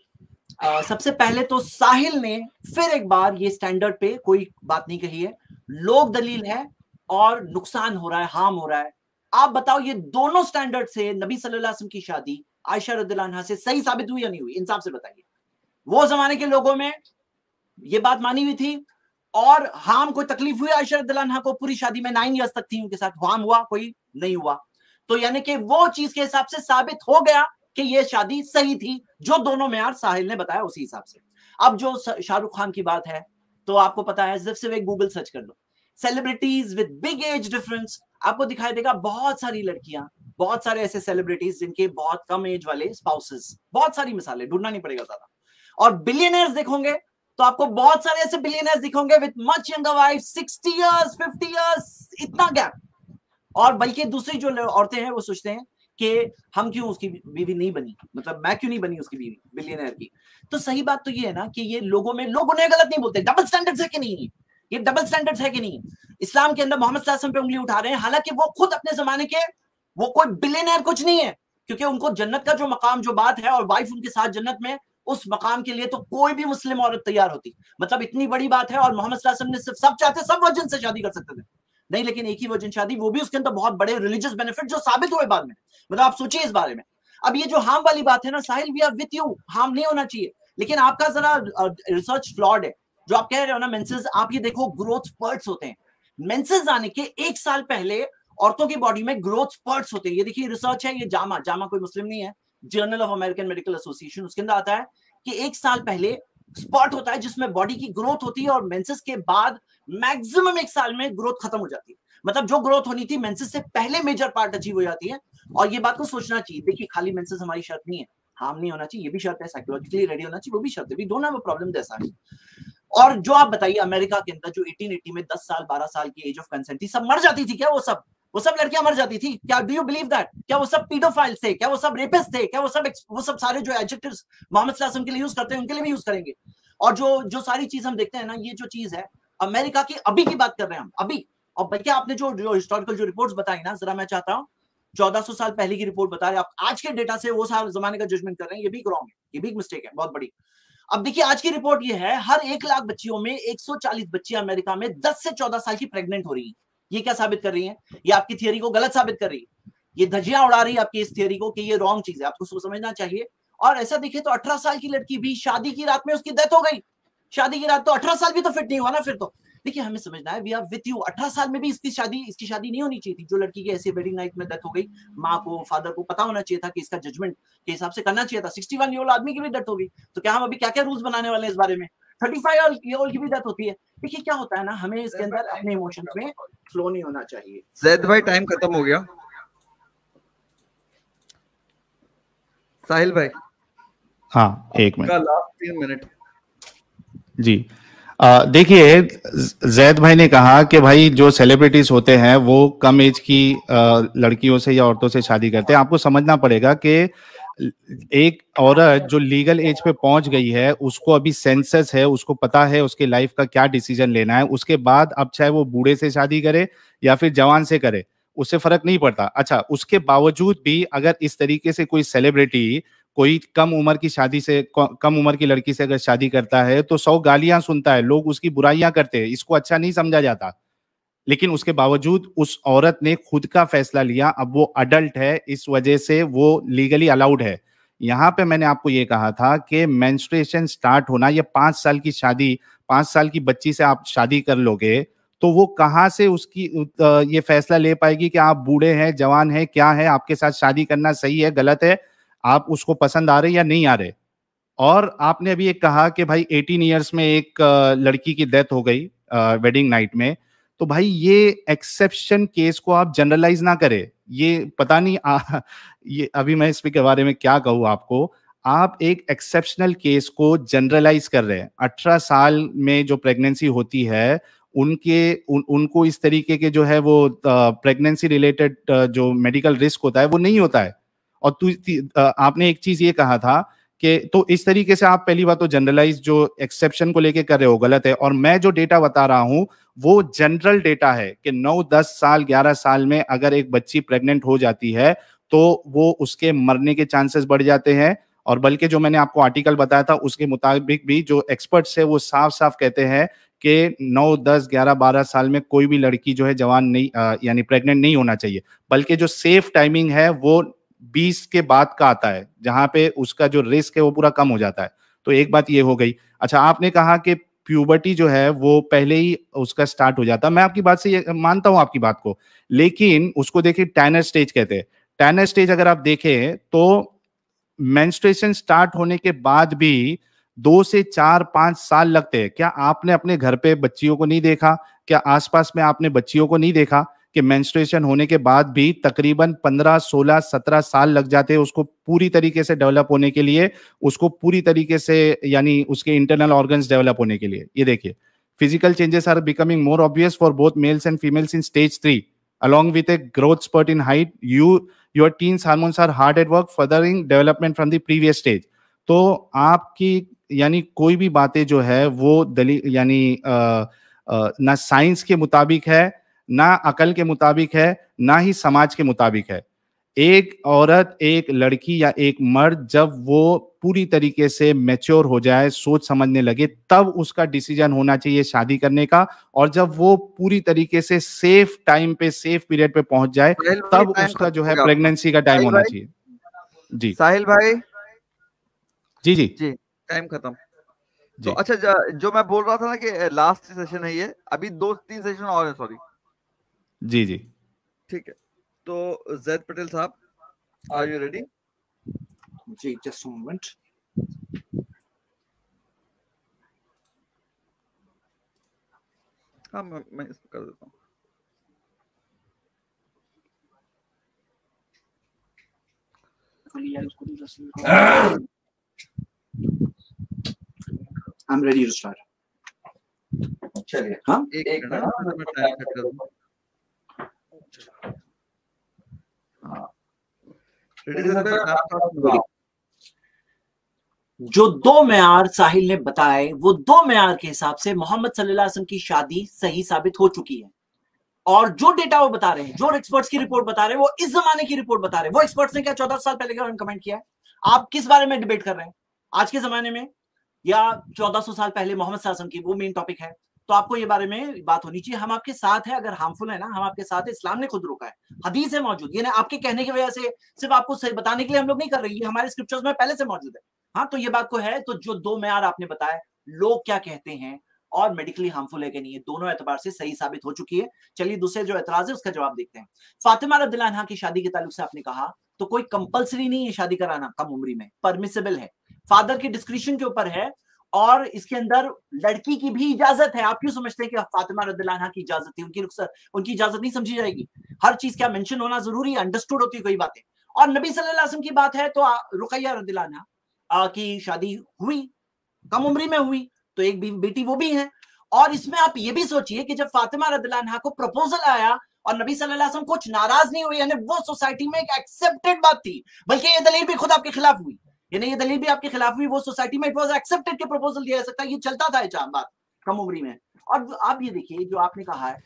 सबसे पहले तो साहिल ने फिर एक बार ये स्टैंडर्ड पे कोई बात नहीं कही है, लोक दलील है और नुकसान हो रहा है, हार्म हो रहा है। आप बताओ ये दोनों स्टैंडर्ड से नबी सल्लल्लाहु अलैहि वसल्लम की शादी आयशा रदियल्लाहु अन्हा से सही साबित हुई या नहीं हुई? इंसाफ से बताइए। वो जमाने के लोगों में ये बात मानी हुई थी और हार्म कोई तकलीफ हुई आयशा रदियल्लाहु अन्हा को? पूरी शादी में 9 इयर्स तक थी उनके साथ, हार्म हुआ कोई? नहीं हुआ। तो यानी कि वो चीज के हिसाब से साबित हो गया कि ये शादी सही थी, जो दोनों मेयार साहिल ने बताया उसी हिसाब से। अब जो शाहरुख खान की बात है, तो आपको पता है, सिर्फ एक गूगल सर्च कर लो, celebrities with big age difference, आपको दिखाई देगा बहुत सारी लड़कियां, बहुत सारे ऐसे सेलिब्रिटीज जिनके बहुत कम एज वाले स्पाउसेस, बहुत सारी मिसालें, ढूंढना नहीं पड़ेगा ज्यादा। और बिलियनर्स देखोगे तो आपको बहुत सारे ऐसे बिलियनर्स दिखोगे with much younger wife, 60 years 50 years, इतना गैप। और बल्कि दूसरी जो औरतें हैं वो सोचते हैं कि हम क्यों उसकी बीवी नहीं बनी, मतलब मैं क्यों नहीं बनी उसकी बीवी बिलियनर की। तो सही बात तो ये है ना कि ये लोगों में, लोग उन्हें गलत नहीं बोलते, डबल स्टैंडर्ड्स है कि नहीं, ये डबल स्टैंडर्ड्स है कि नहीं। इस्लाम के अंदर मोहम्मद सल्लल्लाहु अलैहि वसल्लम पे उंगली उठा रहे हैं, हालांकि वो खुद अपने जमाने के, वो कोई बिलियनर कुछ नहीं है, क्योंकि उनको जन्नत का जो मकाम, जो बात है, और वाइफ उनके साथ जन्नत में, उस मकाम के लिए तो कोई भी मुस्लिम औरत तैयार होती, मतलब इतनी बड़ी बात है। और मोहम्मद सल्लल्लाहु अलैहि वसल्लम ने सब चाहते, सब वर्जिन से शादी कर सकते थे, नहीं, लेकिन एक ही वर्जिन शादी, वो भी उसके अंदर बहुत बड़े रिलीजियस बेनिफिट जो साबित हुए बाद में। मतलब आप सोचिए इस बारे में। अब ये जो हार्म वाली बात है ना Sahil, we are with you, harm नहीं होना चाहिए, लेकिन आपका जरा रिसर्च फ्लॉड है जो आप कह रहे हो ना। मेंसेस, आप ये देखो, ग्रोथ स्पर्ट्स होते हैं, मेंसेस आने के 1 साल पहले औरतों की बॉडी में ग्रोथ स्पर्ट्स होते हैं। ये देखिए रिसर्च है, ये जामा कोई मुस्लिम नहीं है, journal of American medical association, उसके अंदर आता है कि 1 साल पहले स्पॉट होता है जिसमें बॉडी की ग्रोथ होती है, और मेंसेस के बाद मैक्सिमम 1 साल में ग्रोथ खत्म हो जाती है। मतलब जो ग्रोथ होनी थी मेंसेस से पहले मेजर पार्ट अचीव हो जाती है। और ये बात को सोचना चाहिए, देखिए खाली मेंसेस हमारी शर्त नहीं है, हार्म नहीं होना चाहिए, ये भी शर्त है, साइकोलॉजिकली रेडी होना चाहिए, वो भी शर्त है, we don't have a problem that's are. और जो आप बताइए अमेरिका के अंदर जो 1880 में 10 साल 12 साल की एज ऑफ कंसेंट थी, सब मर जाती थी क्या? वो सब लड़कियां मर जाती थी क्या? Do you believe that? क्या वो सब पीडोफाइल्स थे? क्या वो सब रेपिस्ट थे? क्या वो सब सारे जो एडजेक्टिव्स मोहम्मद सल्लल्लाहु अलैहि वसल्लम के लिए यूज करते हैं उनके लिए भी यूज करेंगे? और जो सारी चीज हम देखते हैं ना, ये जो चीज है अमेरिका की, अभी की बात कर रहे हैं हम, अभी। और बल्कि आपने जो हिस्टोरिकल जो रिपोर्ट्स बताई ना, जरा मैं चाहता हूँ, 1400 साल पहले की रिपोर्ट बता रहे हैं, आप आज के डेटा से वो साल जमाने का जजमेंट कर रहे हैं, ये भी रॉन्ग है, ये भी मिस्टेक है बहुत बड़ी। अब देखिए आज की रिपोर्ट ये है, हर 1 लाख बच्चियों में 140 बच्चियां अमेरिका में 10 से 14 साल की प्रेग्नेंट हो रही है। ये क्या साबित कर रही है? ये आपकी थियरी को गलत साबित कर रही है, ये धज्जियां उड़ा रही है आपकी इस थियरी को कि ये रॉन्ग चीज है, आपको समझना चाहिए। और ऐसा देखे तो 18 साल की लड़की भी शादी की रात में उसकी डेथ हो गई, शादी की रात, तो 18 साल भी तो फिट नहीं हुआ ना फिर तो। देखिए हमें समझना है, वी आर विथ यू, 18 साल में भी इसकी शादी नहीं होनी चाहिए थी। जो लड़की की ऐसे वेडिंग नाइट में डेथ हो गई, माँ को, फादर को पता होना चाहिए था कि इसका जजमेंट के हिसाब से करना चाहिए था। 61 ईयर ओल्ड आदमी की भी डेथ हो गई, तो क्या हम अभी क्या क्या रूल्स बनाने वाले हैं इस बारे में? 35 ईयर ओल्ड की भी डेथ होती है। देखिए क्या होता है ना, हमें इसके अंदर अपने इमोशंस में फ्लो नहीं होना चाहिए। जैद भाई टाइम खत्म हो गया। साहिल भाई, हाँ 1 मिनट, लास्ट 3 मिनट जी। देखिए जैद भाई ने कहा कि भाई जो सेलिब्रिटीज होते हैं वो कम एज की लड़कियों से या औरतों से शादी करते हैं। आपको समझना पड़ेगा कि एक औरत जो लीगल एज पे पहुंच गई है, उसको अभी सेंसस है, उसको पता है उसके लाइफ का क्या डिसीजन लेना है। उसके बाद अब चाहे वो बूढ़े से शादी करे या फिर जवान से करे, उससे फर्क नहीं पड़ता। अच्छा, उसके बावजूद भी अगर इस तरीके से कोई सेलिब्रिटी कोई कम उम्र की शादी से, कम उम्र की लड़की से अगर शादी करता है तो 100 गालियां सुनता है, लोग उसकी बुराइयां करते हैं, इसको अच्छा नहीं समझा जाता। लेकिन उसके बावजूद उस औरत ने खुद का फैसला लिया, अब वो अडल्ट है, इस वजह से वो लीगली अलाउड है। यहाँ पे मैंने आपको ये कहा था कि मेंस्ट्रुएशन स्टार्ट होना, ये 5 साल की शादी, 5 साल की बच्ची से आप शादी कर लोगे तो वो कहाँ से उसकी ये फैसला ले पाएगी कि आप बूढ़े हैं, जवान हैं, क्या है, आपके साथ शादी करना सही है, गलत है, आप उसको पसंद आ रहे या नहीं आ रहे। और आपने अभी एक कहा कि भाई 18 इयर्स में एक लड़की की डेथ हो गई वेडिंग नाइट में, तो भाई ये एक्सेप्शन केस को आप जनरलाइज ना करें। ये पता नहीं ये अभी मैं इस के बारे में क्या कहूँ आपको। आप एक एक्सेप्शनल केस को जनरलाइज कर रहे हैं। 18 साल में जो प्रेगनेंसी होती है उनको इस तरीके के जो है वो प्रेगनेंसी रिलेटेड जो मेडिकल रिस्क होता है वो नहीं होता है। और आपने एक चीज ये कहा था कि तो इस तरीके से आप पहली बात तो जनरलाइज जो एक्सेप्शन को लेके कर रहे हो गलत है। और मैं जो डेटा बता रहा हूं वो जनरल डेटा है कि 9, 10 साल 11 साल में अगर एक बच्ची प्रेग्नेंट हो जाती है तो वो उसके मरने के चांसेस बढ़ जाते हैं। और बल्कि जो मैंने आपको आर्टिकल बताया था उसके मुताबिक भी जो एक्सपर्ट्स है वो साफ साफ कहते हैं कि 9, 10, 11, 12 साल में कोई भी लड़की जो है जवान नहीं यानी प्रेग्नेंट नहीं होना चाहिए। बल्कि जो सेफ टाइमिंग है वो 20 के बाद का आता है, जहां पे उसका जो रिस्क है वो पूरा कम हो जाता है। तो एक बात ये हो गई। अच्छा, आपने कहा कि प्यूबर्टी जो है वो पहले ही उसका स्टार्ट हो जाता है। मैं आपकी बात से ये मानता हूं आपकी बात को, लेकिन उसको देखिए टैनर स्टेज कहते हैं। टैनर स्टेज अगर आप देखें तो मेंस्ट्रुएशन स्टार्ट होने के बाद भी 2 से 4, 5 साल लगते हैं। क्या आपने अपने घर पे बच्चियों को नहीं देखा? क्या आसपास में आपने बच्चियों को नहीं देखा कि मेंस्ट्रुएशन होने के बाद भी तकरीबन 15, 16, 17 साल लग जाते हैं उसको पूरी तरीके से डेवलप होने के लिए, उसको पूरी तरीके से यानी उसके इंटरनल ऑर्गन्स डेवलप होने के लिए। ये देखिए, physical changes are becoming more obvious for both males and females in stage 3 along with a growth spurt in height. Your teens hormones are hard at work furthering development from the previous stage. तो आपकी यानी कोई भी बातें जो है वो दलील यानी ना साइंस के मुताबिक है, ना अकल के मुताबिक है, ना ही समाज के मुताबिक है। एक औरत, एक लड़की या एक मर्द जब वो पूरी तरीके से मैच्योर हो जाए, सोच समझने लगे, तब उसका डिसीजन होना चाहिए शादी करने का। और जब वो पूरी तरीके से सेफ टाइम पे, सेफ पीरियड पे पहुंच जाए, तब उसका जो है प्रेगनेंसी का टाइम होना चाहिए। जी साहिल भाई। जी जी जी, टाइम खत्म। जी। तो अच्छा, जो मैं बोल रहा था ना कि लास्ट सेशन है ये, अभी 2-3 सेशन और है, सॉरी। जी जी ठीक है, तो जैद पटेल साहब, आर यू रेडी? जी, जस्ट मोमेंट। हाँ, मैं इसको कर देता हूँ। I'm ready to start. चलिए, हाँ, एक मिनट मैं टाइम सेट कर दूँ। जो 2 मेयार साहिल ने बताए वो 2 मेयार के हिसाब से मोहम्मद सल्लल्लाहु अलैहि वसल्लम की शादी सही साबित हो चुकी है। और जो डेटा वो बता रहे हैं, जो एक्सपर्ट्स की रिपोर्ट बता रहे हैं, वो इस जमाने की रिपोर्ट बता रहे हैं। वो एक्सपर्ट्स ने क्या 14 साल पहले का कमेंट किया है? आप किस बारे में डिबेट कर रहे हैं? आज के जमाने में या 1400 साल पहले मोहम्मद सल्लल्लाहु अलैहि वसल्लम की? वो मेन टॉपिक है। तो आपको ये बारे में बात होनी चाहिए। हम आपके साथ है, अगर हार्मफुल है ना, हम आपके साथ है। इस्लाम ने खुद रोका है, हदीस है मौजूद। ये ना आपके कहने की वजह से, सिर्फ आपको सही बताने के लिए हम लोग नहीं कर रहे, ये हमारे स्क्रिप्चर्स में पहले से मौजूद है। हाँ, तो ये बात को है। तो जो 2 मेयार आपने बताया, लोग क्या कहते हैं और मेडिकली हार्मफुल है कि नहीं, दोनों एतबार से सही साबित हो चुकी है। चलिए, दूसरे जो एतराज है उसका जवाब देखते हैं। फातिमा रज़ियल्लाहु अन्हा की शादी के ताल्लुक से आपने कहा, तो कोई कंपलसरी नहीं है शादी कराना कम उम्र में, परमिसिबल है, फादर के डिस्क्रिप्शन के ऊपर है। और इसके अंदर लड़की की भी इजाजत है। आप क्यों समझते हैं कि फातिमा रज़ियल्लाहु अन्हा की इजाजत थी? उनकी इजाजत नहीं समझी जाएगी? हर चीज क्या मेंशन होना जरूरी है? अंडरस्टूड होती है कोई बातें। और नबी सल्लल्लाहु अलैहि वसल्लम की बात है तो रुकैया रज़ियल्लाहु अन्हा की शादी हुई, कम उम्र में हुई, तो एक बेटी वो भी है। और इसमें आप ये भी सोचिए कि जब फातिमा रज़ियल्लाहु अन्हा को प्रपोजल आया और नबी सल्लल्लाहु अलैहि वसल्लम कुछ नाराज नहीं हुए, यानी वो सोसाइटी में एक एक्सेप्टेड बात थी। बल्कि ये दलील भी खुद आपके खिलाफ हुई, यानी ये दलील भी आपके खिलाफ हुई। वो सोसाइटी में इट वाज एक्सेप्टेड के प्रपोजल दिया जा सकता है, ये चलता था ये बात कम उम्र में। और आप ये देखिए, जो आपने कहा है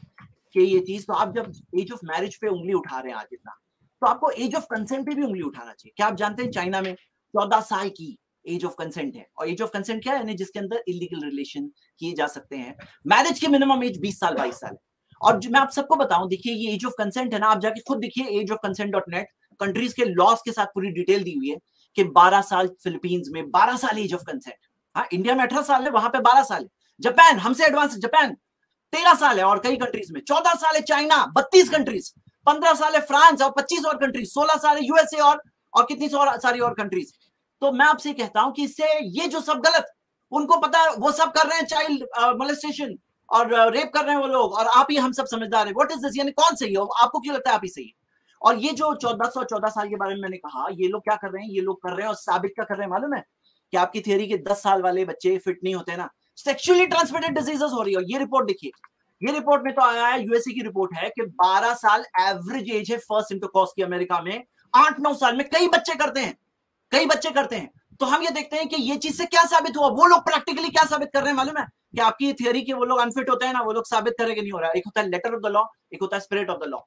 कि ये चीज, तो आप जब एज ऑफ मैरिज पे उंगली उठा रहे हैं आज इतना, तो आपको एज ऑफ कंसेंट पे भी उंगली उठाना चाहिए। क्या आप जानते हैं चाइना में 14 साल की एज ऑफ कंसेंट है? और एज ऑफ कंसेंट क्या है? यानी जिसके अंदर इलीगल रिलेशन किए जा सकते हैं। मैरिज की मिनिमम एज 20 साल 22 साल है। और जो मैं आप सबको बताऊं, देखिए ये एज ऑफ कंसेंट है ना, आप जाके खुद देखिए ageofconsent.net, कंट्रीज के लॉस के साथ पूरी डिटेल दी हुई है कि 12 साल फिलीपींस में 12 साल एज ऑफ कंसेंट। हाँ, इंडिया में 18 साल है, वहां पे 12 साल है। जापान हमसे एडवांस, जापान 13 साल है और कई कंट्रीज में 14 साल है। चाइना 32 कंट्रीज, 15 साल है फ्रांस और 25 और कंट्रीज, 16 साल है यूएसए और कितनी सारी और कंट्रीज। तो मैं आपसे कहता हूं कि इससे ये जो सब गलत, उनको पता है, वो सब कर रहे हैं चाइल्ड मोलेस्टेशन, और रेप कर रहे हैं वो लोग, और आप ही हम सब समझदार हैं। What is this? यानी कौन सही है? आपको क्यों लगता है आप ही सही है? और ये जो 1414 साल के बारे में मैंने कहा, ये लोग क्या कर रहे हैं? ये लोग कर रहे हैं और साबित क्या कर रहे हैं मालूम है? कि आपकी थियरी के 10 साल वाले बच्चे फिट नहीं होते ना, सेक्सुअली ट्रांसमिटेड डिजीजेस हो रही है। ये रिपोर्ट देखिए, ये रिपोर्ट में तो आया है, यूएसए की रिपोर्ट है कि 12 साल एवरेज एज है फर्स्ट इंटरकॉर्स की अमेरिका में। 8-9 साल में कई बच्चे करते हैं, कई बच्चे करते हैं। तो हम ये देखते हैं कि ये चीज से क्या साबित हुआ। वो लोग प्रैक्टिकली क्या साबित कर रहे हैं मालूम है? कि आपकी थियरी के वो लोग अनफिट होते हैं ना, वो लोग साबित करेंगे नहीं हो रहा है। एक होता है लेटर ऑफ द लॉ, एक होता है स्पिरिट ऑफ द लॉ।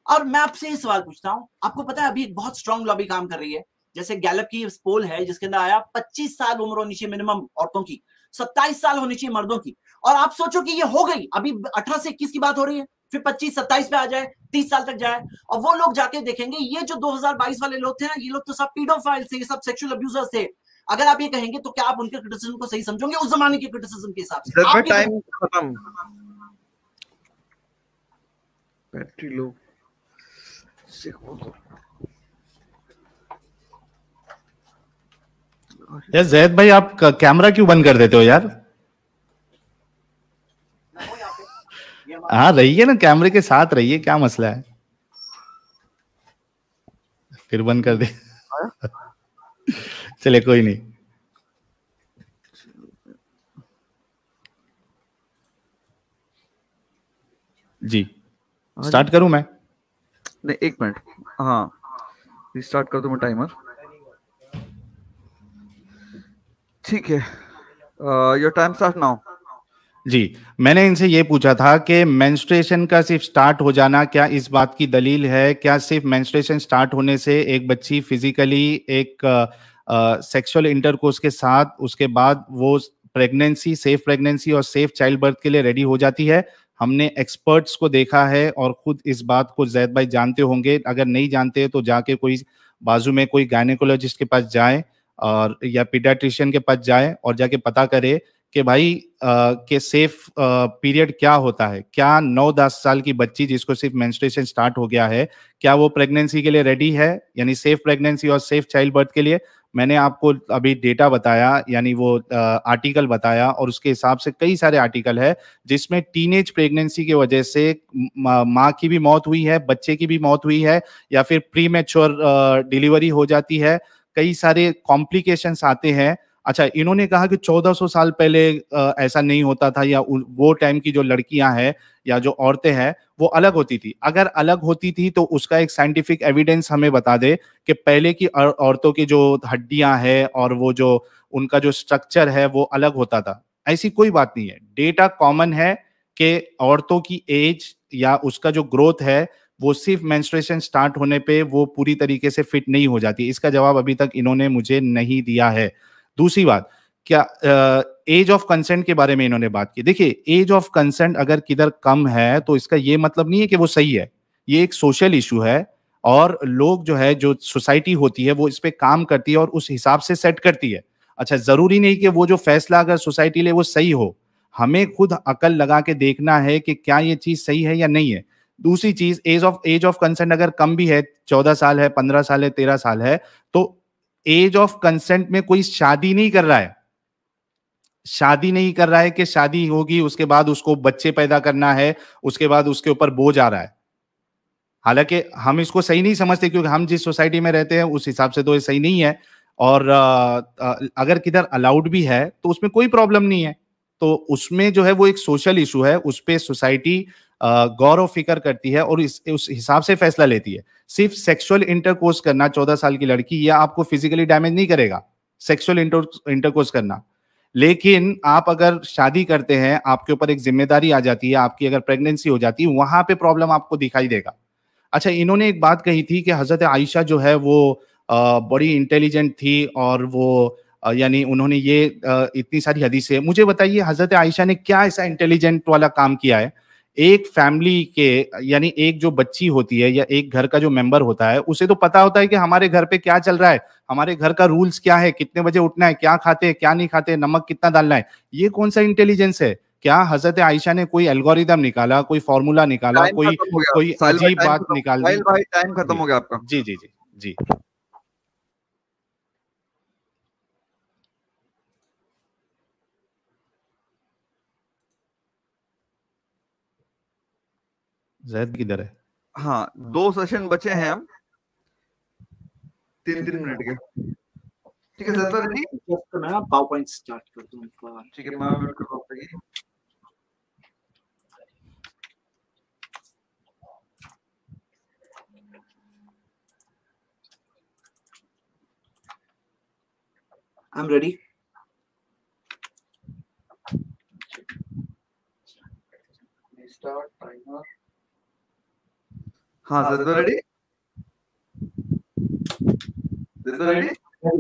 और मैं आपसे ये सवाल पूछता हूं, आपको पता है अभी एक बहुत स्ट्रांग लॉबी काम कर रही है। जैसे गैलप की पोल है जिसके अंदर आया 25 साल उम्र होनी चाहिए मिनिमम औरतों की, 27 साल होनी चाहिए मर्दों की। और आप सोचो कि ये हो गई, अभी 18 से 21 की बात हो रही है, फिर 25-27 पे आ जाए, 30 साल तक जाए, और वो लोग जाके देखेंगे ये जो 2022 वाले लोग थे ना, ये लोग तो सब पीडोफाइल थे, ये सब सेक्सुअल अब्यूजर्स थे। अगर आप ये कहेंगे तो क्या आप उनके क्रिटिसिज्म को सही समझोगे उस जमाने के क्रिटिसिज्म के हिसाब से? सर आपके टाइम खत्म, बैटरी लो। यार जैद भाई, आप कैमरा क्यों बंद कर देते हो यार? हाँ रहिए ना, कैमरे के साथ रहिए, क्या मसला है? फिर बंद कर दे। चले कोई नहीं। जी स्टार्ट करूं मैं? नहीं, एक मिनट, हाँ रिस्टार्ट कर दूं मैं टाइमर? ठीक है, योर टाइम स्टार्ट नाउ। जी, मैंने इनसे ये पूछा था कि मेंस्ट्रुएशन का सिर्फ स्टार्ट हो जाना क्या इस बात की दलील है? क्या सिर्फ मेंस्ट्रुएशन स्टार्ट होने से एक बच्ची फिजिकली एक सेक्सुअल इंटरकोर्स के साथ उसके बाद वो प्रेगनेंसी, सेफ प्रेगनेंसी और सेफ चाइल्ड बर्थ के लिए रेडी हो जाती है? हमने एक्सपर्ट्स को देखा है और खुद इस बात को जैद भाई जानते होंगे। अगर नहीं जानते तो जाके कोई बाजू में कोई गायनेकोलॉजिस्ट के पास जाए और या पीडियाट्रिशियन के पास जाए और जाके पता करे कि भाई के सेफ पीरियड क्या होता है। क्या 9-10 साल की बच्ची जिसको सिर्फ मेंस्ट्रुएशन स्टार्ट हो गया है, क्या वो प्रेगनेंसी के लिए रेडी है, यानी सेफ प्रेगनेंसी और सेफ चाइल्ड बर्थ के लिए? मैंने आपको अभी डेटा बताया, यानी वो आर्टिकल बताया, और उसके हिसाब से कई सारे आर्टिकल है जिसमें टीनेज प्रेगनेंसी की वजह से माँ की भी मौत हुई है, बच्चे की भी मौत हुई है, या फिर प्री मैच्योर डिलीवरी हो जाती है, कई सारे कॉम्प्लिकेशंस आते हैं। अच्छा, इन्होंने कहा कि 1400 साल पहले ऐसा नहीं होता था, या वो टाइम की जो लड़कियां हैं या जो औरतें हैं वो अलग होती थी। अगर अलग होती थी तो उसका एक साइंटिफिक एविडेंस हमें बता दे कि पहले की औरतों की जो हड्डियां हैं और वो जो उनका जो स्ट्रक्चर है वो अलग होता था। ऐसी कोई बात नहीं है। डेटा कॉमन है कि औरतों की एज या उसका जो ग्रोथ है वो सिर्फ मेंस्ट्रुएशन स्टार्ट होने पे वो पूरी तरीके से फिट नहीं हो जाती। इसका जवाब अभी तक इन्होंने मुझे नहीं दिया है। दूसरी बात, क्या एज ऑफ कंसेंट के बारे में इन्होंने बात की। देखिए, एज ऑफ कंसेंट अगर किधर कम है तो इसका ये मतलब नहीं है कि वो सही है। ये एक सोशल इशू है और लोग जो है, जो सोसाइटी होती है वो इस पे काम करती है और उस हिसाब से सेट करती है। अच्छा, जरूरी नहीं कि वो जो फैसला अगर सोसाइटी ले वो सही हो। हमें खुद अकल लगा के देखना है कि क्या ये चीज सही है या नहीं है। दूसरी चीज, एज ऑफ कंसेंट अगर कम भी है, 14 साल है, 15 साल है, 13 साल है, तो एज ऑफ कंसेंट में कोई शादी नहीं कर रहा है। शादी नहीं कर रहा है कि शादी होगी उसके बाद उसको बच्चे पैदा करना है, उसके बाद उसके ऊपर बोझ आ रहा है। हालांकि हम इसको सही नहीं समझते क्योंकि हम जिस सोसाइटी में रहते हैं उस हिसाब से तो ये सही नहीं है। और अगर किधर अलाउड भी है तो उसमें कोई प्रॉब्लम नहीं है। तो उसमें जो है वो एक सोशल इशू है, उस पे सोसाइटी गौर और फिक्र करती है और उस हिसाब से फैसला लेती है। सिर्फ सेक्सुअल इंटरकोर्स करना 14 साल की लड़की, या आपको फिजिकली डैमेज नहीं करेगा सेक्सुअल इंटरकोर्स करना। लेकिन आप अगर शादी करते हैं, आपके ऊपर एक जिम्मेदारी आ जाती है, आपकी अगर प्रेगनेंसी हो जाती है, वहां पे प्रॉब्लम आपको दिखाई देगा। अच्छा, इन्होंने एक बात कही थी कि हजरत आयशा जो है वो बड़ी इंटेलिजेंट थी और वो यानी उन्होंने ये इतनी सारी हदीसें। मुझे बताइए, हजरत आयशा ने क्या ऐसा इंटेलिजेंट वाला काम किया है? एक फैमिली के, यानी एक जो बच्ची होती है या एक घर का जो मेंबर होता है, उसे तो पता होता है कि हमारे घर पे क्या चल रहा है, हमारे घर का रूल्स क्या है, कितने बजे उठना है, क्या खाते हैं क्या नहीं खाते, नमक कितना डालना है। ये कौन सा इंटेलिजेंस है? क्या हजरत आयशा ने कोई एल्गोरिदम निकाला, कोई फॉर्मूला निकाला, टाइम कोई खत्म हो गया कोई साहिल भाई, अजीब टाइम बात खत्म, निकाल दी? साहिल भाई टाइम खत्म जी हो गया आपका। जी जी जी जी। जैद किधर है? हाँ 2 सेशन बचे हैं अब 3-3 मिनट के। ठीक है जैद भाई रेडी? तो मैं पावर पॉइंट स्टार्ट कर दूं एक बार। ठीक है मैं म्यूट कर रहा हूँ। I'm ready. Start timer. हाँ जैद भाई रेडी? जैद भाई रेडी?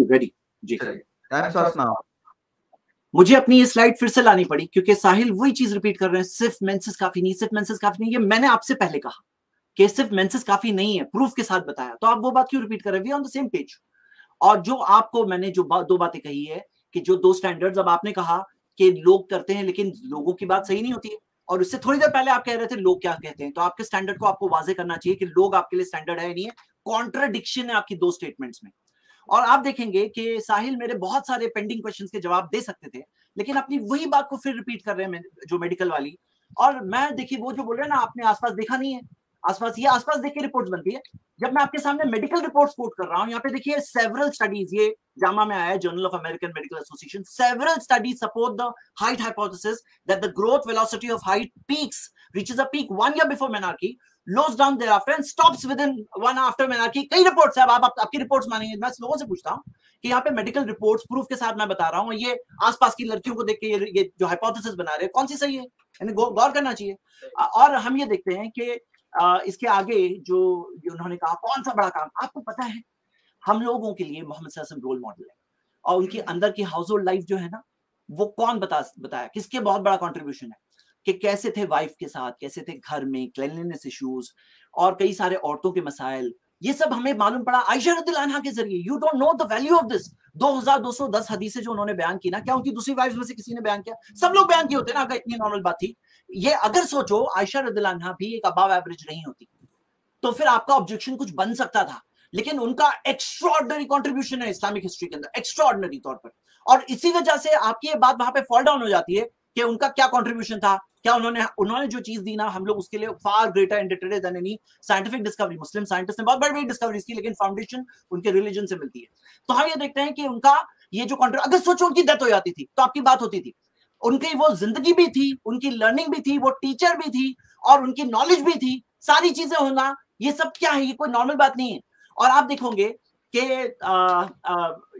Ready. जी। Time starts now. मुझे अपनी ये स्लाइड फिर से लानी पड़ी क्योंकि साहिल वही चीज रिपीट कर रहे हैं, सिर्फ मेंसेस काफी नहीं, सिर्फ मेंसेस काफी नहीं। ये मैंने आपसे पहले कहा कि सिर्फ मेंसेस काफी नहीं है, प्रूफ के साथ बताया, तो आप वो बात क्यों रिपीट कर रहे हैं? We on the same page. और जो आपको मैंने जो दो बातें कही है कि जो 2 स्टैंडर्ड्स, अब आपने कहा कि लोग करते हैं लेकिन लोगों की बात सही नहीं होती है, और उससे थोड़ी देर पहले आप कह रहे थे लोग क्या कहते हैं। तो आपके स्टैंडर्ड को आपको वाजे करना चाहिए कि लोग आपके लिए स्टैंडर्ड है नहीं है। कॉन्ट्राडिक्शन है आपकी 2 स्टेटमेंट्स में। और आप देखेंगे कि साहिल मेरे बहुत सारे पेंडिंग क्वेश्चंस के जवाब दे सकते थे, लेकिन अपनी वही बात को फिर रिपीट कर रहे हैं जो मेडिकल वाली। और मैं देखिए वो जो बोल रहे हैं ना, आपने आसपास देखा नहीं है, आसपास ये आसपास देख के रिपोर्ट बनती है। जब मैं आपके सामने मेडिकल रिपोर्ट्स कोट कर रहा हूं, यहाँ पे देखिए सेवरल स्टडीज, ये जामा में आया है, journal of American medical association, several studies support the height hypothesis that the growth velocity of height peaks reaches a peak 1 year before menarche, lows down thereafter and stops within 1 after menarche। कई reports है, आप आपकी reports मानेंगे। मैं लोगों से पूछता हूं कि यहाँ पे मेडिकल रिपोर्ट्स प्रूफ के साथ मैं बता रहा हूँ, ये आसपास की लड़कियों को देख के ये जो हाइपोथेसिस बना रहे हैं कौन सी सही है, यानी गौर करना चाहिए। और हम ये देखते हैं कि इसके आगे जो उन्होंने कहा कौन सा बड़ा काम, आपको पता है हम लोगों के लिए मोहम्मद सल्लल्लाहु अलैहि वसल्लम रोल मॉडल है, और उनकी अंदर की हाउस होल्ड लाइफ जो है ना, वो कौन बताया किसके बहुत बड़ा कंट्रीब्यूशन है कि कैसे थे वाइफ के साथ, कैसे थे घर में, क्लीनलीनेस इश्यूज और कई सारे औरतों के मसाइल, ये सब हमें मालूम पड़ा आयशा रज़ियल्लाहु अन्हा के जरिए। You don't know the value of this. 2210 हदीसें जो उन्होंने बयान की ना, क्या उनकी दूसरी वाइफ में से किसी ने बयान किया? सब लोग बयान किए होते ना, अगर इतनी नॉर्मल बात थी। ये अगर सोचो आयशा रज़ियल्लाहु अन्हा भी एक अबव एवरेज नहीं होती, तो फिर आपका ऑब्जेक्शन कुछ बन सकता था, लेकिन उनका एक्स्ट्राऑर्डिनरी कंट्रीब्यूशन है इस्लामिक हिस्ट्री के अंदर, एक्स्ट्राऑर्डिनरी तौर पर। और इसी वजह से आपकी ये बात वहां पे फॉल डाउन हो जाती है कि उनका क्या कंट्रीब्यूशन था, क्या उन्होंने जो चीज दी ना, हम लोग उसके लिए far greater indebted than any scientific discovery. Muslim scientist ने बहुत बड़ी बड़ी डिस्कवरीज की, लेकिन फाउंडेशन उनके रिलीजन से मिलती है। तो हम ये देखते हैं कि उनका ये जो अगर सोचो उनकी डेथ हो जाती थी तो आपकी बात होती थी, उनकी वो जिंदगी भी थी, उनकी लर्निंग भी थी, वो टीचर भी थी, और उनकी नॉलेज भी थी, सारी चीजें होना, ये सब क्या है, ये कोई नॉर्मल बात नहीं है। और आप देखोगे कि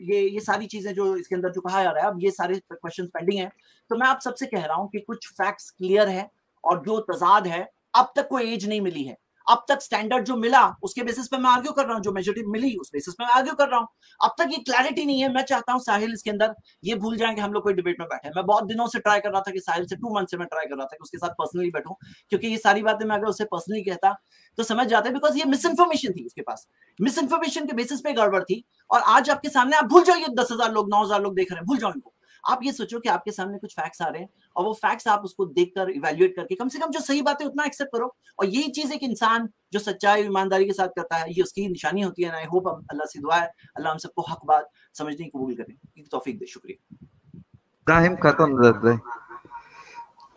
ये सारी चीजें जो इसके अंदर जो कहा जा रहा है, अब ये सारे क्वेश्चंस पेंडिंग हैं। तो मैं आप सबसे कह रहा हूं कि कुछ फैक्ट्स क्लियर है, और जो तजाद है, अब तक कोई एज नहीं मिली है, अब तक स्टैंडर्ड जो मिला उसके बेसिस पे मैं आर्ग्यू कर रहा हूं, जो मेजॉरिटी मिली उस बेसिस पे मैं आर्ग्यू कर रहा हूं। अब तक ये क्लैरिटी नहीं है। मैं चाहता हूं साहिल इसके अंदर ये भूल जाएं कि हम लोग कोई डिबेट में बैठे हैं। मैं बहुत दिनों से ट्राई कर रहा था कि साहिल से 2 मंथ से मैं ट्राई कर रहा था कि उसके साथ पर्सनली बैठूं, क्योंकि ये सारी बातें मैं अगर उससे पर्सनली कहता तो समझ जाते, बिकॉज ये मिस इन्फॉर्मेशन थी उसके पास, मिस इन्फॉर्मेशन के बेसिस पे गड़बड़ थी। और आज आपके सामने, आप भूल जाओ ये 10,000 लोग 9,000 लोग देख रहे हैं, भूल जाओ इनको। आप ये सोचो कि आपके सामने कुछ फैक्ट्स आ रहे हैं, और वो फैक्ट्स आप उसको देखकर इवैल्यूएट करके कम से कम जो सही बात है उतना एक्सेप्ट करो। और यही चीज एक इंसान जो सच्चाई ईमानदारी के साथ करता है, ये उसकी निशानी होती है। आई होप अल्लाह से दुआ है अल्लाह हम सबको हक बात समझने की कबूल करे, तौफीक दे। शुक्रिया। टाइम खत्म कर,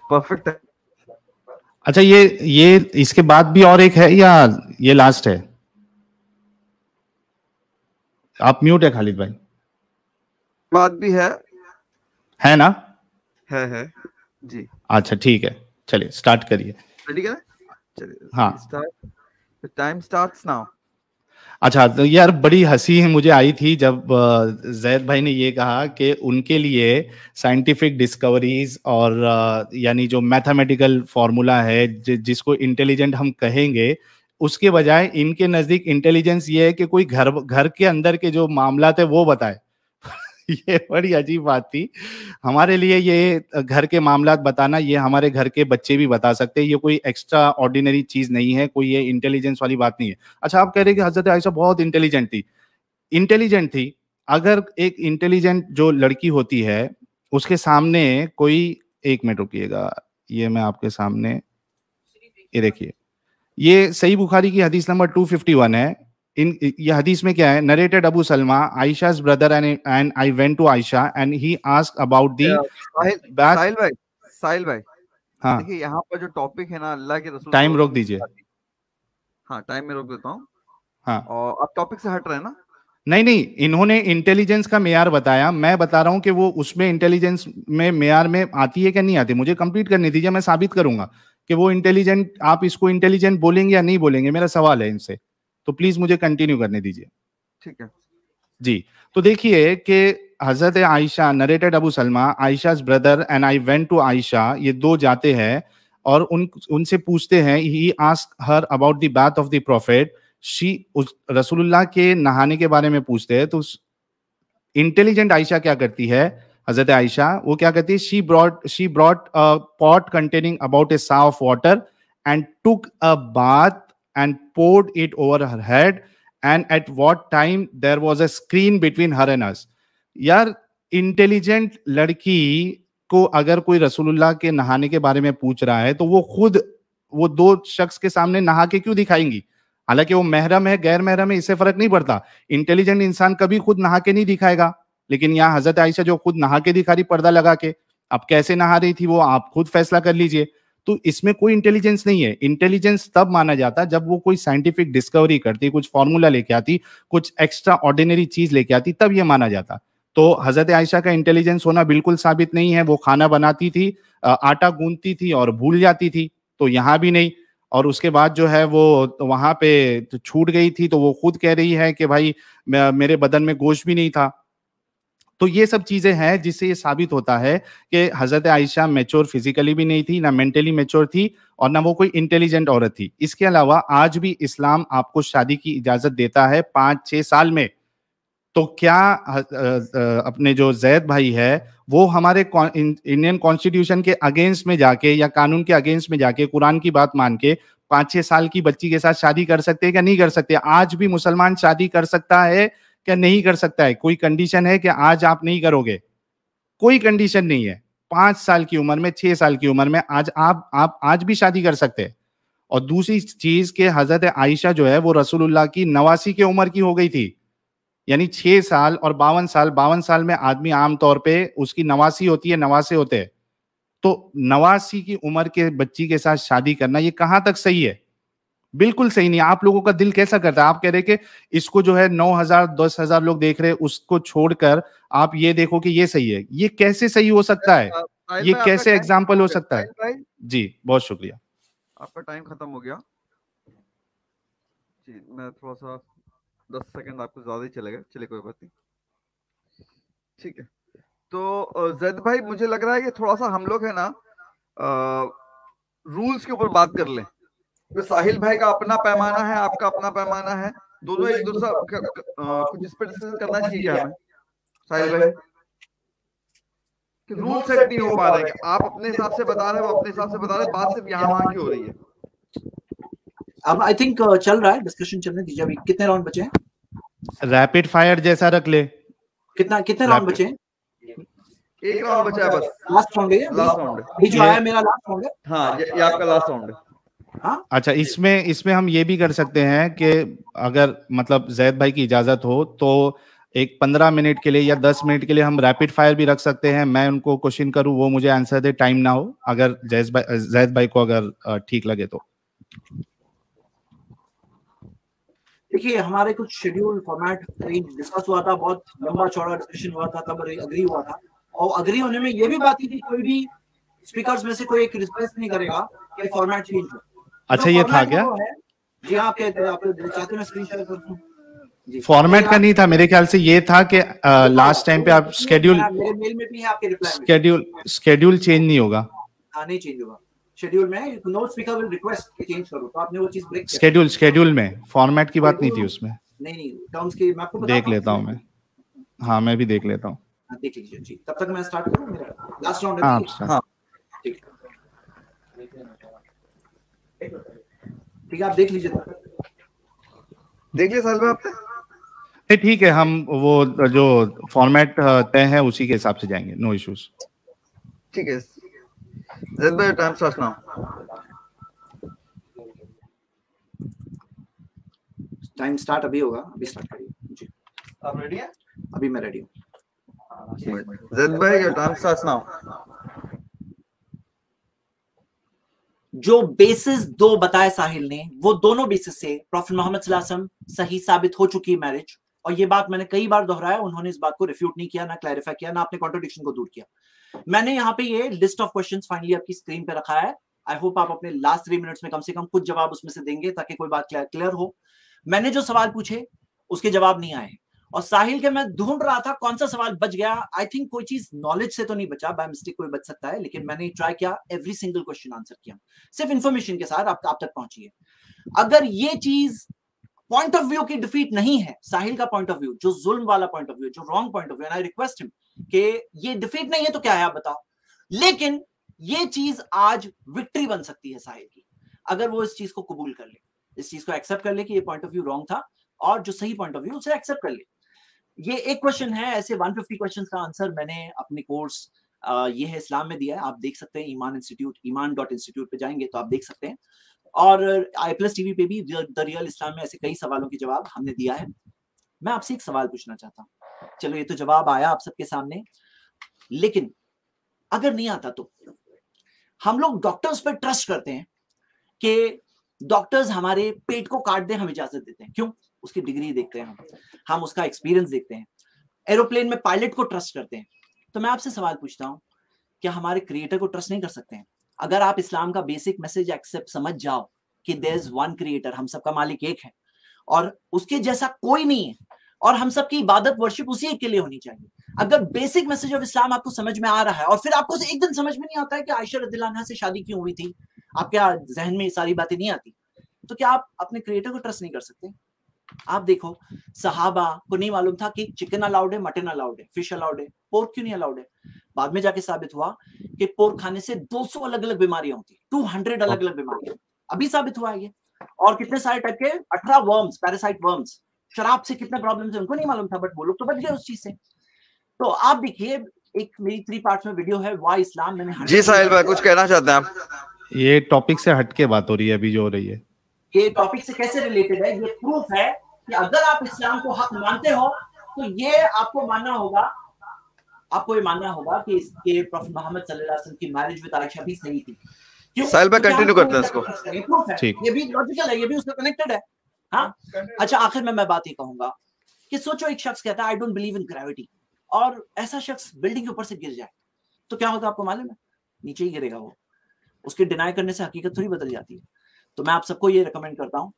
परफेक्ट है। अच्छा, ये इसके बाद भी और एक है या ये लास्ट है? आप म्यूट है खालिद भाई। बात भी है ना? है जी। अच्छा ठीक है, चलिए स्टार्ट करिए। रेडी करें? चलिए हाँ, स्टार्ट। Time starts now. अच्छा, तो यार बड़ी हंसी मुझे आई थी जब जैद भाई ने ये कहा कि उनके लिए साइंटिफिक डिस्कवरीज और यानी जो मैथमेटिकल फॉर्मूला है जिसको इंटेलिजेंट हम कहेंगे, उसके बजाय इनके नजदीक इंटेलिजेंस ये है कि कोई घर के अंदर के जो मामला थे वो बताए। ये बड़ी अजीब बात थी हमारे लिए। ये घर के मामलात बताना, ये हमारे घर के बच्चे भी बता सकते हैं, ये कोई एक्स्ट्रा ऑर्डिनरी चीज नहीं है, कोई ये इंटेलिजेंस वाली बात नहीं है। अच्छा, आप कह रहे हैं कि हजरत आयशा बहुत इंटेलिजेंट थी। अगर एक इंटेलिजेंट जो लड़की होती है उसके सामने कोई, एक मिनट रुकिएगा, ये मैं आपके सामने, ये देखिए, ये सही बुखारी की हदीस नंबर 251 है। ये हदीस में क्या है? Narrated Abu Salama, Aisha's brother and I went to Aisha and he asked about the साहिल भाई हाँ देखिए यहाँ पर जो टॉपिक है ना, अल्लाह के रसूल टाइम सल्लल्लाहु रोक अलैहि दीजिए। वसल्लम। हाँ, टाइम में रोक देता हूँ। हाँ और आप टॉपिक से हट रहे हैं ना? नहीं नहीं, इन्होंने इंटेलिजेंस का मेयार बताया, मैं बता रहा हूं कि वो उसमें इंटेलिजेंस में मेयार में आती है क्या नहीं आती। मुझे कंप्लीट करने दीजिए, मैं साबित करूंगा कि वो इंटेलिजेंट, आप इसको इंटेलिजेंट बोलेंगे या नहीं बोलेंगे, मेरा सवाल है इनसे। तो प्लीज मुझे कंटिन्यू करने दीजिए। ठीक है। जी, तो देखिए कि हजरत Aisha narrated Abu Salama, Aisha's brother and I went to Aisha, ये दो जाते हैं और उनसे पूछते हैं, he ask her about the bath of the prophet, she उस रसूलुल्लाह के नहाने के बारे में पूछते हैं। तो इंटेलिजेंट आयशा क्या करती है, हजरत आयशा वो क्या करती है, she brought a pot containing about a सा of water and took a bath and poured it over her head, and at what time there was a screen between her and us। यार, intelligent लड़की को अगर कोई रसूलुल्लाह के नहाने के बारे में पूछ रहा है तो वो खुद वो दो शख्स के सामने नहा के क्यों दिखाएंगी? हालांकि वो महरम है गैर महरम है इससे फर्क नहीं पड़ता, इंटेलिजेंट इंसान कभी खुद नहा के नहीं दिखाएगा। लेकिन यहाँ हजरत आयशा जो खुद नहा के दिखा रही पर्दा लगा के, अब कैसे नहा रही थी वो आप खुद फैसला कर लीजिए। तो इसमें कोई इंटेलिजेंस नहीं है। इंटेलिजेंस तब माना जाता जब वो कोई साइंटिफिक डिस्कवरी करती, कुछ फॉर्मूला लेके आती, कुछ एक्स्ट्रा ऑर्डिनरी चीज लेके आती, तब ये माना जाता। तो हजरत आयशा का इंटेलिजेंस होना बिल्कुल साबित नहीं है। वो खाना बनाती थी, आटा गूंथती थी और भूल जाती थी, तो यहाँ भी नहीं। और उसके बाद जो है वो वहां पे छूट गई थी, तो वो खुद कह रही है कि भाई मेरे बदन में गोश्त भी नहीं था। तो ये सब चीजें हैं जिससे ये साबित होता है कि हजरत आयशा मैच्योर फिजिकली भी नहीं थी, ना मेंटली मैच्योर थी, और ना वो कोई इंटेलिजेंट औरत थी। इसके अलावा आज भी इस्लाम आपको शादी की इजाजत देता है 5-6 साल में। तो क्या अपने जो जैद भाई है वो हमारे इंडियन कॉन्स्टिट्यूशन के अगेंस्ट में जाके या कानून के अगेंस्ट में जाके कुरान की बात मान के 5-6 साल की बच्ची के साथ शादी कर सकते हैं क्या नहीं कर सकते? आज भी मुसलमान शादी कर सकता है क्या नहीं कर सकता है? कोई कंडीशन है कि आज आप नहीं करोगे? कोई कंडीशन नहीं है। 5 साल की उम्र में, 6 साल की उम्र में आज आप आज भी शादी कर सकते हैं। और दूसरी चीज के हजरत आयशा जो है वो रसूलुल्लाह की 89 की उम्र की हो गई थी। यानी 6 साल और 52 साल, 52 साल में आदमी आमतौर पे उसकी 89 होती है, 89 होते हैं। तो 89 की उम्र के बच्ची के साथ शादी करना ये कहां तक सही है? बिल्कुल सही नहीं। आप लोगों का दिल कैसा करता है? आप कह रहे कि इसको जो है 9,000 10,000 लोग देख रहे हैं, उसको छोड़कर आप ये देखो कि ये सही है। ये कैसे सही हो सकता है? साहिल ये भाई, आपका कैसे टाइम खत्म एग्जाम्पल हो हो गया। सकता है? साहिल भाई, जी बहुत शुक्रिया। आपका टाइम खत्म हो गया जी। मैं थोड़ा सा 10 सेकंड आपको ज्यादा ही चलेगा, चलिए कोई बात नहीं, ठीक है। तो जैद भाई, मुझे लग रहा है कि थोड़ा सा हम लोग है ना रूल्स के ऊपर बात कर लें। तो साहिल भाई का अपना पैमाना है, आपका अपना पैमाना है, दोनों एक दूसरा कुछ इस पर डिस्कशन करना चाहिए क्या हमें साहिल भाई? कि रूल सेट नहीं हो पा रहे हैं, कि आप अपने हिसाब से बता रहे हो, वो अपने हिसाब से बता रहे हैं, बात सिर्फ यहाँ वहां की हो रही है। अब आई थिंक चल रहा है, डिस्कशन चलने दीजिए। अभी कितने राउंड बचे हैं? रैपिड फायर जैसा रख ले। कितने राउंड बचे हैं? एक राउंड बचा है बस, लास्ट राउंड है। लास्ट राउंड है ये जो आया मेरा लास्ट राउंड है। हाँ, ये आपका लास्ट राउंड है। हाँ, अच्छा, इसमें हम ये भी कर सकते हैं कि अगर मतलब जैद भाई की इजाजत हो तो एक 15 मिनट के लिए या 10 मिनट के लिए हम रैपिड फायर भी रख सकते हैं। मैं उनको क्वेश्चन करूं, वो मुझे आंसर दे, टाइम ना हो, अगर जैद भाई को अगर ठीक लगे तो। देखिए हमारे कुछ शेड्यूल फॉर्मेट डिस्कस हुआ था, बहुत लंबा चौड़ा डिस्कशन हुआ था, तब अग्री हुआ था। और अग्री होने में ये भी बात थी कि कोई भी स्पीकर्स में से कोई एक रिक्वेस्ट नहीं करेगा कि फॉर्मेट चेंज हो। अच्छा, ये था क्या? जी हाँ, आप चाहते हैं स्क्रीन शेयर कर दूं? फॉर्मेट का नहीं था मेरे ख्याल से, ये था कि लास्ट टाइम पे आप मेरे मेल में भी है, आपके रिप्लाई में स्केड्यूल चेंज नहीं होगा। हाँ, नहीं चेंज होगा। शेड्यूल में नो स्पीकर विल रिक्वेस्ट कि चेंज करो, तो आपने वो चीज ब्रेक किया। स्केड्यूल में फॉर्मेट की बात नहीं थी उसमें। नहीं, टर्म्स की मैं आपको देख लेता हूँ मैं। हाँ, मैं भी देख लेता हूँ। देख लीजिए जी। तब तक मैं स्टार्ट करूँ, मेरा लास्ट राउंड है। हाँ ठीक है, आप देख लीजिए। देख लिया साहिल भाई आपने? ठीक है, हम वो जो फॉर्मेट तय है उसी के हिसाब से जाएंगे, नो इश्यूज। ठीक है, जैद भाई time start now. Time start अभी होगा, अभी स्टार्ट करिए जी। आप रेडी हैं? अभी मैं रेडी हूँ। जैद भाई, योर टाइम स्टार्ट्स नाउ। जो बेसिस दो बताए साहिल ने, वो दोनों बेसिस से प्रॉफेट मोहम्मद सल्लल्लाहु अलैहि वसल्लम सही साबित हो चुकी है मैरिज। और ये बात मैंने कई बार दोहराया, उन्होंने इस बात को रिफ्यूट नहीं किया, ना क्लैरिफाई किया, ना अपने कॉन्ट्रडिक्शन को दूर किया। मैंने यहाँ पे ये लिस्ट ऑफ क्वेश्चंस फाइनली आपकी स्क्रीन पे रखा है। आई होप आप अपने लास्ट 3 मिनट्स में कम से कम कुछ जवाब उसमें से देंगे ताकि कोई बात क्लियर हो। मैंने जो सवाल पूछे उसके जवाब नहीं आए, और साहिल के मैं ढूंढ रहा था कौन सा सवाल बच गया। आई थिंक कोई चीज नॉलेज से तो नहीं बचा, बाय मिस्टेक कोई बच सकता है, लेकिन मैंने ट्राई किया, एवरी सिंगल क्वेश्चन आंसर किया, सिर्फ इंफॉर्मेशन के साथ आप तक पहुंची है। अगर ये चीज पॉइंट ऑफ व्यू की डिफीट नहीं है, साहिल का पॉइंट ऑफ व्यू जो जुल्म वाला पॉइंट ऑफ व्यू, जो wrong point of view, I request him कि ये डिफीट नहीं है तो क्या है आप बताओ। लेकिन ये चीज आज विक्ट्री बन सकती है साहिल की, अगर वो इस चीज को कबूल कर ले, इस चीज को एक्सेप्ट कर ले कि ये पॉइंट ऑफ व्यू रॉन्ग था, और जो सही पॉइंट ऑफ व्यू उसे एक्सेप्ट कर ले। ये एक क्वेश्चन है, ऐसे 150 क्वेश्चन का आंसर मैंने अपने कोर्स ये है इस्लाम में दिया है, आप देख सकते हैं। ईमान इंस्टीट्यूट, ईमान.इंस्टीट्यूट पे जाएंगे तो आप देख सकते हैं। और i+ टीवी पे भी द रियल इस्लाम में ऐसे कई सवालों के जवाब हमने दिया है। मैं आपसे एक सवाल पूछना चाहता हूँ, चलो ये तो जवाब आया आप सबके सामने, लेकिन अगर नहीं आता तो हम लोग डॉक्टर्स पर ट्रस्ट करते हैं कि डॉक्टर्स हमारे पेट को काट दे, हम इजाजत देते हैं। क्यों? उसकी डिग्री देखते हैं, हम उसका एक्सपीरियंस देखते हैं। एरोप्लेन में पायलट को ट्रस्ट करते हैं। तो मैं आपसे सवाल पूछता हूं, क्या हमारे क्रिएटर को ट्रस्ट नहीं कर सकते हैं? अगर आप इस्लाम का बेसिक मैसेज एक्सेप्ट समझ जाओ कि देयर इज वन क्रिएटर, हम सबका मालिक एक है और उसके जैसा कोई नहीं है, और हम सबकी इबादत वर्शिप उसी एक के लिए होनी चाहिए। अगर बेसिक मैसेज ऑफ इस्लाम आपको समझ में आ रहा है और फिर आपको एक दिन समझ में नहीं आता है कि आयशा रदियल्लाहु अन्हा से शादी क्यों हुई थी, आपके जहन में सारी बातें नहीं आती, तो क्या आप अपने क्रिएटर को ट्रस्ट नहीं कर सकते? आप देखो, सहाबा को नहीं मालूम था कि चिकन अलाउड है, मटन अलाउड है, फिश अलाउड है, पोर्क क्यों नहीं अलाउड है। बाद में जाके साबित हुआ कि पोर्क खाने से 200 अलग अलग बीमारियां होती, 200 अलग अलग बीमारियां अभी साबित हुआ है ये। और कितने सारे टाइप के 18 वर्म्स, पैरासाइट वर्म्स, शराब से कितने प्रॉब्लम है उनको नहीं मालूम था, बट वो लोग तो बच गए उस चीज से। तो आप देखिए, एक मेरी 3 पार्ट्स में वीडियो है वाई इस्लाम, मैंने जी साहिल भाई कुछ कहना चाहते हैं आप? ये टॉपिक से हटके बात हो रही है अभी जो हो रही है, ये टॉपिक से कैसे रिलेटेड है? ये प्रूफ है कि अगर आप इस्लाम को हक मानते हो तो ये आपको मानना होगा, आपको ये मानना होगा कि इसके प्रॉफेट मोहम्मद सल्लल्लाहु अलैहि वसल्लम की मैरिज विद आयशा भी सही थी। क्यों? साहिल भाई कंटिन्यू करते हैं इसको। प्रूफ है, ये भी लॉजिकल है, ये भी उससे कनेक्टेड है। हाँ, अच्छा, आखिर में मैं बात ये कहूंगा कि सोचो एक शख्स कहता है I don't believe in gravity, और ऐसा शख्स बिल्डिंग के ऊपर से गिर जाए तो क्या होगा आपको मालूम है? नीचे ही गिरेगा वो। उसके डिनाई करने से हकीकत थोड़ी बदल जाती है। तो मैं आप सबको ये रिकमेंड करता हूँ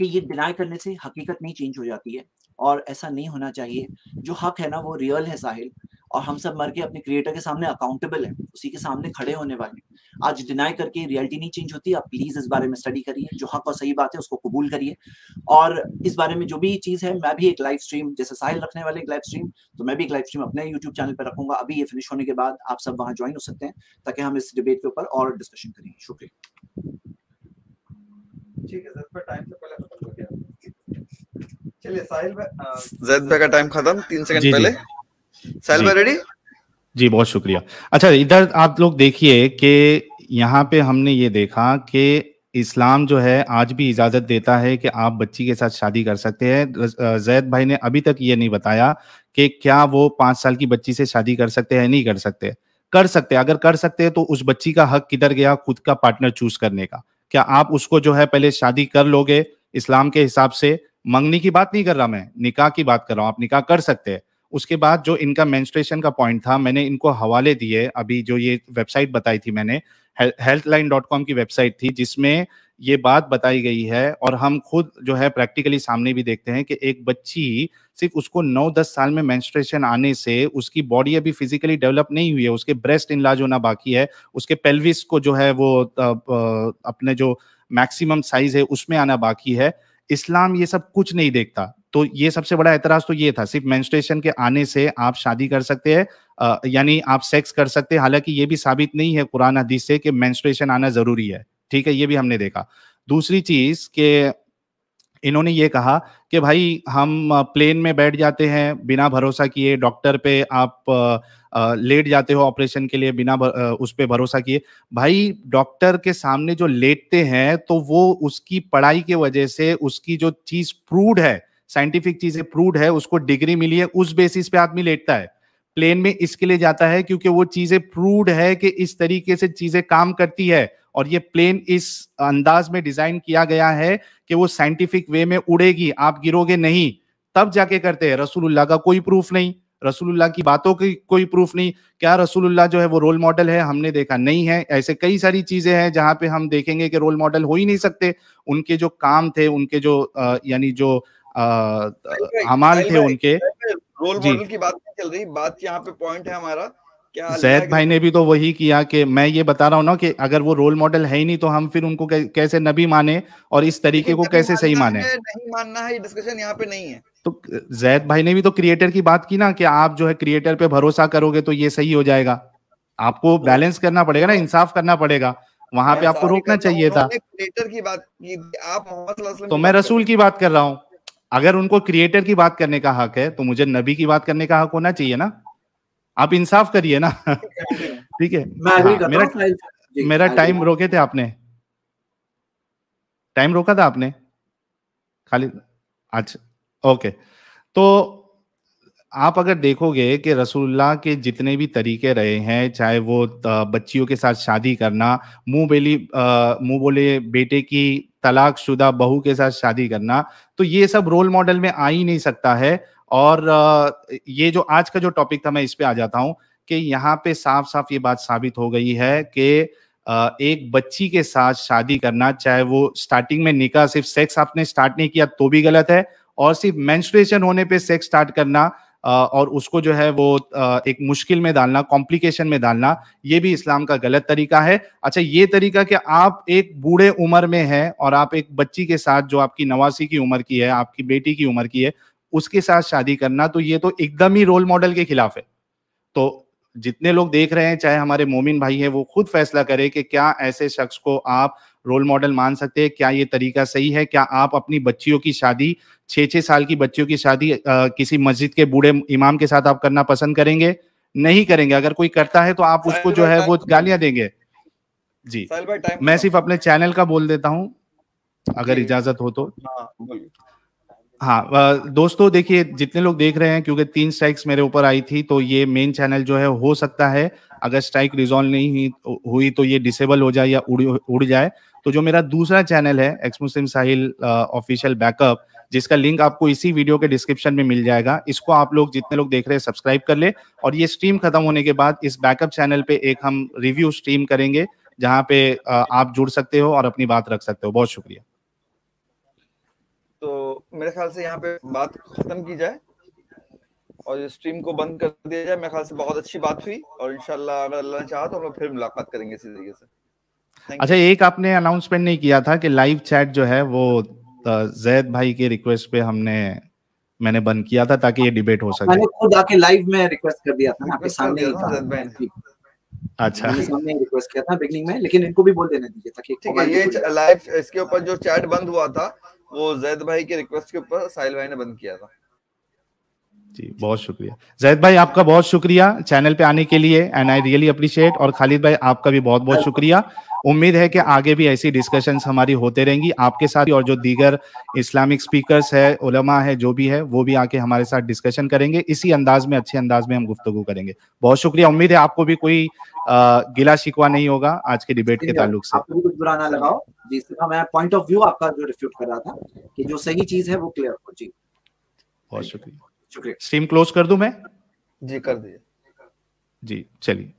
कि ये डिनाई करने से हकीकत नहीं चेंज हो जाती है, और ऐसा नहीं होना चाहिए। जो हक है ना वो रियल है साहिल, और हम सब मर के अपने क्रिएटर के सामने अकाउंटेबल है, उसी के सामने खड़े होने वाले। आज डिनाई करके रियलिटी नहीं चेंज होती। आप प्लीज इस बारे में स्टडी करिए, जो हक और सही बात है उसको कबूल करिए, और इस बारे में जो भी चीज है, मैं भी एक लाइव स्ट्रीम जैसे साहिल रखने वाले एक लाइव स्ट्रीम, तो मैं भी एक लाइव स्ट्रीम अपने यूट्यूब चैनल पर रखूंगा। अभी ये फिनिश होने के बाद आप सब वहां ज्वाइन हो सकते हैं ताकि हम इस डिबेट के ऊपर और डिस्कशन करेंगे। शुक्रिया। ठीक है, ज़ैद भाई टाइम से पहले खत्म हो गया। चलिए साहिल भाई, ज़ैद भाई का टाइम खत्म 3 सेकंड पहले। साहिल भाई रेडी? जी बहुत शुक्रिया। अच्छा, इधर आप लोग देखिए कि यहाँ पे हमने ये देखा कि इस्लाम जो है आज भी इजाजत देता है कि आप बच्ची के साथ शादी कर सकते हैं। ज़ैद भाई ने अभी तक ये नहीं बताया कि क्या वो 5 साल की बच्ची से शादी कर सकते हैं, नहीं कर सकते। कर सकते हैं। अगर कर सकते हैं तो उस बच्ची का हक किधर गया खुद का पार्टनर चूज करने का? क्या आप उसको जो है पहले शादी कर लोगे इस्लाम के हिसाब से? मंगनी की बात नहीं कर रहा मैं, निकाह की बात कर रहा हूँ। आप निकाह कर सकते हैं। उसके बाद जो इनका मेंस्ट्रुएशन का पॉइंट था, मैंने इनको हवाले दिए। अभी जो ये वेबसाइट बताई थी मैंने, healthline.com की वेबसाइट थी, जिसमें ये बात बताई गई है, और हम खुद जो है प्रैक्टिकली सामने भी देखते हैं कि एक बच्ची सिर्फ उसको 9-10 साल में मेंस्ट्रुएशन आने से उसकी बॉडी अभी फिजिकली डेवलप नहीं हुई है, उसके ब्रेस्ट इनलार्ज होना बाकी है, उसके पेल्विस को जो है वो अपने जो मैक्सिमम साइज है उसमें आना बाकी है। इस्लाम ये सब कुछ नहीं देखता। तो ये सबसे बड़ा एतराज तो ये था, सिर्फ मेंस्ट्रुएशन के आने से आप शादी कर सकते हैं, यानी आप सेक्स कर सकते हैं। हालांकि ये भी साबित नहीं है कुरान हदीस से कि मेंस्ट्रुएशन आना जरूरी है, ठीक है, ये भी हमने देखा। दूसरी चीज कि इन्होंने ये कहा कि भाई हम प्लेन में बैठ जाते हैं बिना भरोसा किए, डॉक्टर पे आप लेट जाते हो ऑपरेशन के लिए बिना उस पे भरोसा किए। भाई डॉक्टर के सामने जो लेटते हैं तो वो उसकी पढ़ाई के वजह से उसकी जो चीज प्रूव्ड है, साइंटिफिक चीजें प्रूव्ड है, उसको डिग्री मिली है, उस बेसिस पे आदमी लेटता है। प्लेन में इसके लिए जाता है क्योंकि वो चीजें प्रूव्ड है कि इस तरीके से चीजें काम करती है, और ये प्लेन इस अंदाज में डिजाइन किया गया है कि वो साइंटिफिक वे में उड़ेगी, आप गिरोगे नहीं, तब जाके करते हैं। रसूलुल्लाह का कोई प्रूफ नहीं, रसूलुल्लाह की बातों की कोई प्रूफ नहीं। क्या रसूलुल्लाह जो है वो रोल मॉडल है? हमने देखा नहीं है। ऐसे कई सारी चीजें हैं जहां पे हम देखेंगे कि रोल मॉडल हो ही नहीं सकते। उनके जो काम थे, उनके जो यानी जो अमाल थे उनके। रोल जी, मॉडल की बात नहीं चल रही, बात यहाँ पे पॉइंट है हमारा, क्या अल्लाह जैद के भाई ने भी तो वही किया कि मैं ये बता रहा हूँ ना कि अगर वो रोल मॉडल है ही नहीं तो हम फिर उनको कैसे नबी माने और इस तरीके को देखिए, कैसे सही माने? नहीं मानना है, ये डिस्कशन यहाँ पे नहीं है। तो जैद भाई ने भी तो क्रिएटर की बात की ना कि आप जो है क्रिएटर पे भरोसा करोगे तो ये सही हो जाएगा। आपको बैलेंस करना पड़ेगा ना, इंसाफ करना पड़ेगा, वहां पे आपको रोकना चाहिए था। क्रिएटर की बात की, आप मोहम्मद सल्लल्लाहु अलैहि वसल्लम तो की मैं बात रसूल की बात कर रहा हूं। अगर उनको क्रिएटर की बात करने का हक है तो मुझे नबी की बात करने का हक होना चाहिए ना। आप इंसाफ करिए ना। ठीक है, मैं agree हाँ, करता हूँ, साहिल जी, मेरा I टाइम agree। रोके थे आपने? टाइम रोका था आपने खाली? अच्छा, ओके। तो आप अगर देखोगे कि रसूलुल्लाह के जितने भी तरीके रहे हैं, चाहे वो बच्चियों के साथ शादी करना, मुंह बोले बेटे की तलाकशुदा बहू के साथ शादी करना, तो ये सब रोल मॉडल में आ ही नहीं सकता है। और ये जो आज का जो टॉपिक था, मैं इस पे आ जाता हूं कि यहाँ पे साफ साफ ये बात साबित हो गई है कि एक बच्ची के साथ शादी करना, चाहे वो स्टार्टिंग में निकाह सिर्फ सेक्स आपने स्टार्ट नहीं किया तो भी गलत है, और सिर्फ मेंस्ट्रुएशन होने पे सेक्स स्टार्ट करना और उसको जो है वो एक मुश्किल में डालना, कॉम्प्लिकेशन में डालना, ये भी इस्लाम का गलत तरीका है। अच्छा, ये तरीका कि आप एक बूढ़े उम्र में हैं और आप एक बच्ची के साथ जो आपकी 89 की उम्र की है, आपकी बेटी की उम्र की है, उसके साथ शादी करना, तो ये तो एकदम ही रोल मॉडल के खिलाफ है। तो जितने लोग देख रहे हैं, चाहे हमारे मोमिन भाई हैं, वो खुद फैसला करें कि क्या ऐसे शख्स को आप रोल मॉडल मान सकते हैं, क्या ये तरीका सही है? क्या आप अपनी बच्चियों की शादी, 6-6 साल की बच्चियों की शादी किसी मस्जिद के बूढ़े इमाम के साथ आप करना पसंद करेंगे? नहीं करेंगे। अगर कोई करता है तो आप उसको जो है वो गालियां देंगे। जी, मैं सिर्फ अपने चैनल का बोल देता हूं, अगर इजाजत हो तो। हाँ, दोस्तों देखिए, जितने लोग देख रहे हैं, क्योंकि 3 स्ट्राइक्स मेरे ऊपर आई थी, तो ये मेन चैनल जो है हो सकता है अगर स्ट्राइक रिजॉल्व नहीं हुई तो ये डिसेबल हो जाए या उड़ जाए। तो जो मेरा दूसरा चैनल है एक्स मुस्लिम साहिल ऑफिशियल बैकअप, जिसका लिंक आपको इसी वीडियो के डिस्क्रिप्शन में मिल जाएगा, इसको आप लोग जितने लोग देख रहे हैं सब्सक्राइब कर ले। और ये स्ट्रीम खत्म होने के बाद इस बैकअप चैनल पे एक हम रिव्यू स्ट्रीम करेंगे जहाँ पे आप जुड़ सकते हो और अपनी बात रख सकते हो। बहुत शुक्रिया। तो मेरे ख्याल से यहाँ पे बात खत्म की जाए और इस स्ट्रीम को बंद कर दिया जाए। मेरे ख्याल से बहुत अच्छी बात हुई और इंशाल्लाह अगर अल्लाह ने चाहा तो हम लोग फिर मुलाकात करेंगे इसी तरीके से। अच्छा, एक आपने अनाउंसमेंट नहीं किया था कि लाइव चैट जो है वो जैद भाई के रिक्वेस्ट पे मैंने बंद किया था ताकि ये डिबेट हो सके। मैंने खुद आके लाइव में रिक्वेस्ट कर दिया था ना, आपके सामने ही था। अच्छा, मैंने सामने ही रिक्वेस्ट किया था बिगनिंग में, लेकिन इनको भी बोल देने दीजिए ताकि ठीक है। ये लाइव इसके ऊपर जो चैट बंद हुआ था वो जैद भाई के रिक्वेस्ट के ऊपर साहिल भाई ने बंद किया था। जी, बहुत शुक्रिया जैद भाई, आपका बहुत शुक्रिया चैनल पे आने के लिए, एंड आई रियली अप्रिशिएट। और खालिद भाई, आपका भी बहुत बहुत शुक्रिया। उम्मीद है कि आगे भी ऐसी डिस्कशंस हमारी होते रहेंगी आपके साथ, और जो दीगर इस्लामिक स्पीकर्स है, उलमा है, जो भी है, वो भी आके हमारे साथ डिस्कशन करेंगे। इसी अंदाज में, अच्छे अंदाज में हम गुफ्तगू करेंगे। बहुत शुक्रिया। उम्मीद है आपको भी कोई गिला शिकवा नहीं होगा आज के डिबेट के ताल्लुक से। आपको भी कुछ बुरा ना लगाओ जी, सिर्फ मैं पॉइंट ऑफ व्यू आपका जो रिफ्यूट कर रहा था कि जो सही चीज है वो क्लियर हो। जी, बहुत शुक्रिया। शुक्रिया। स्ट्रीम क्लोज कर दूं मैं? जी, कर दीजिए। जी, चलिए।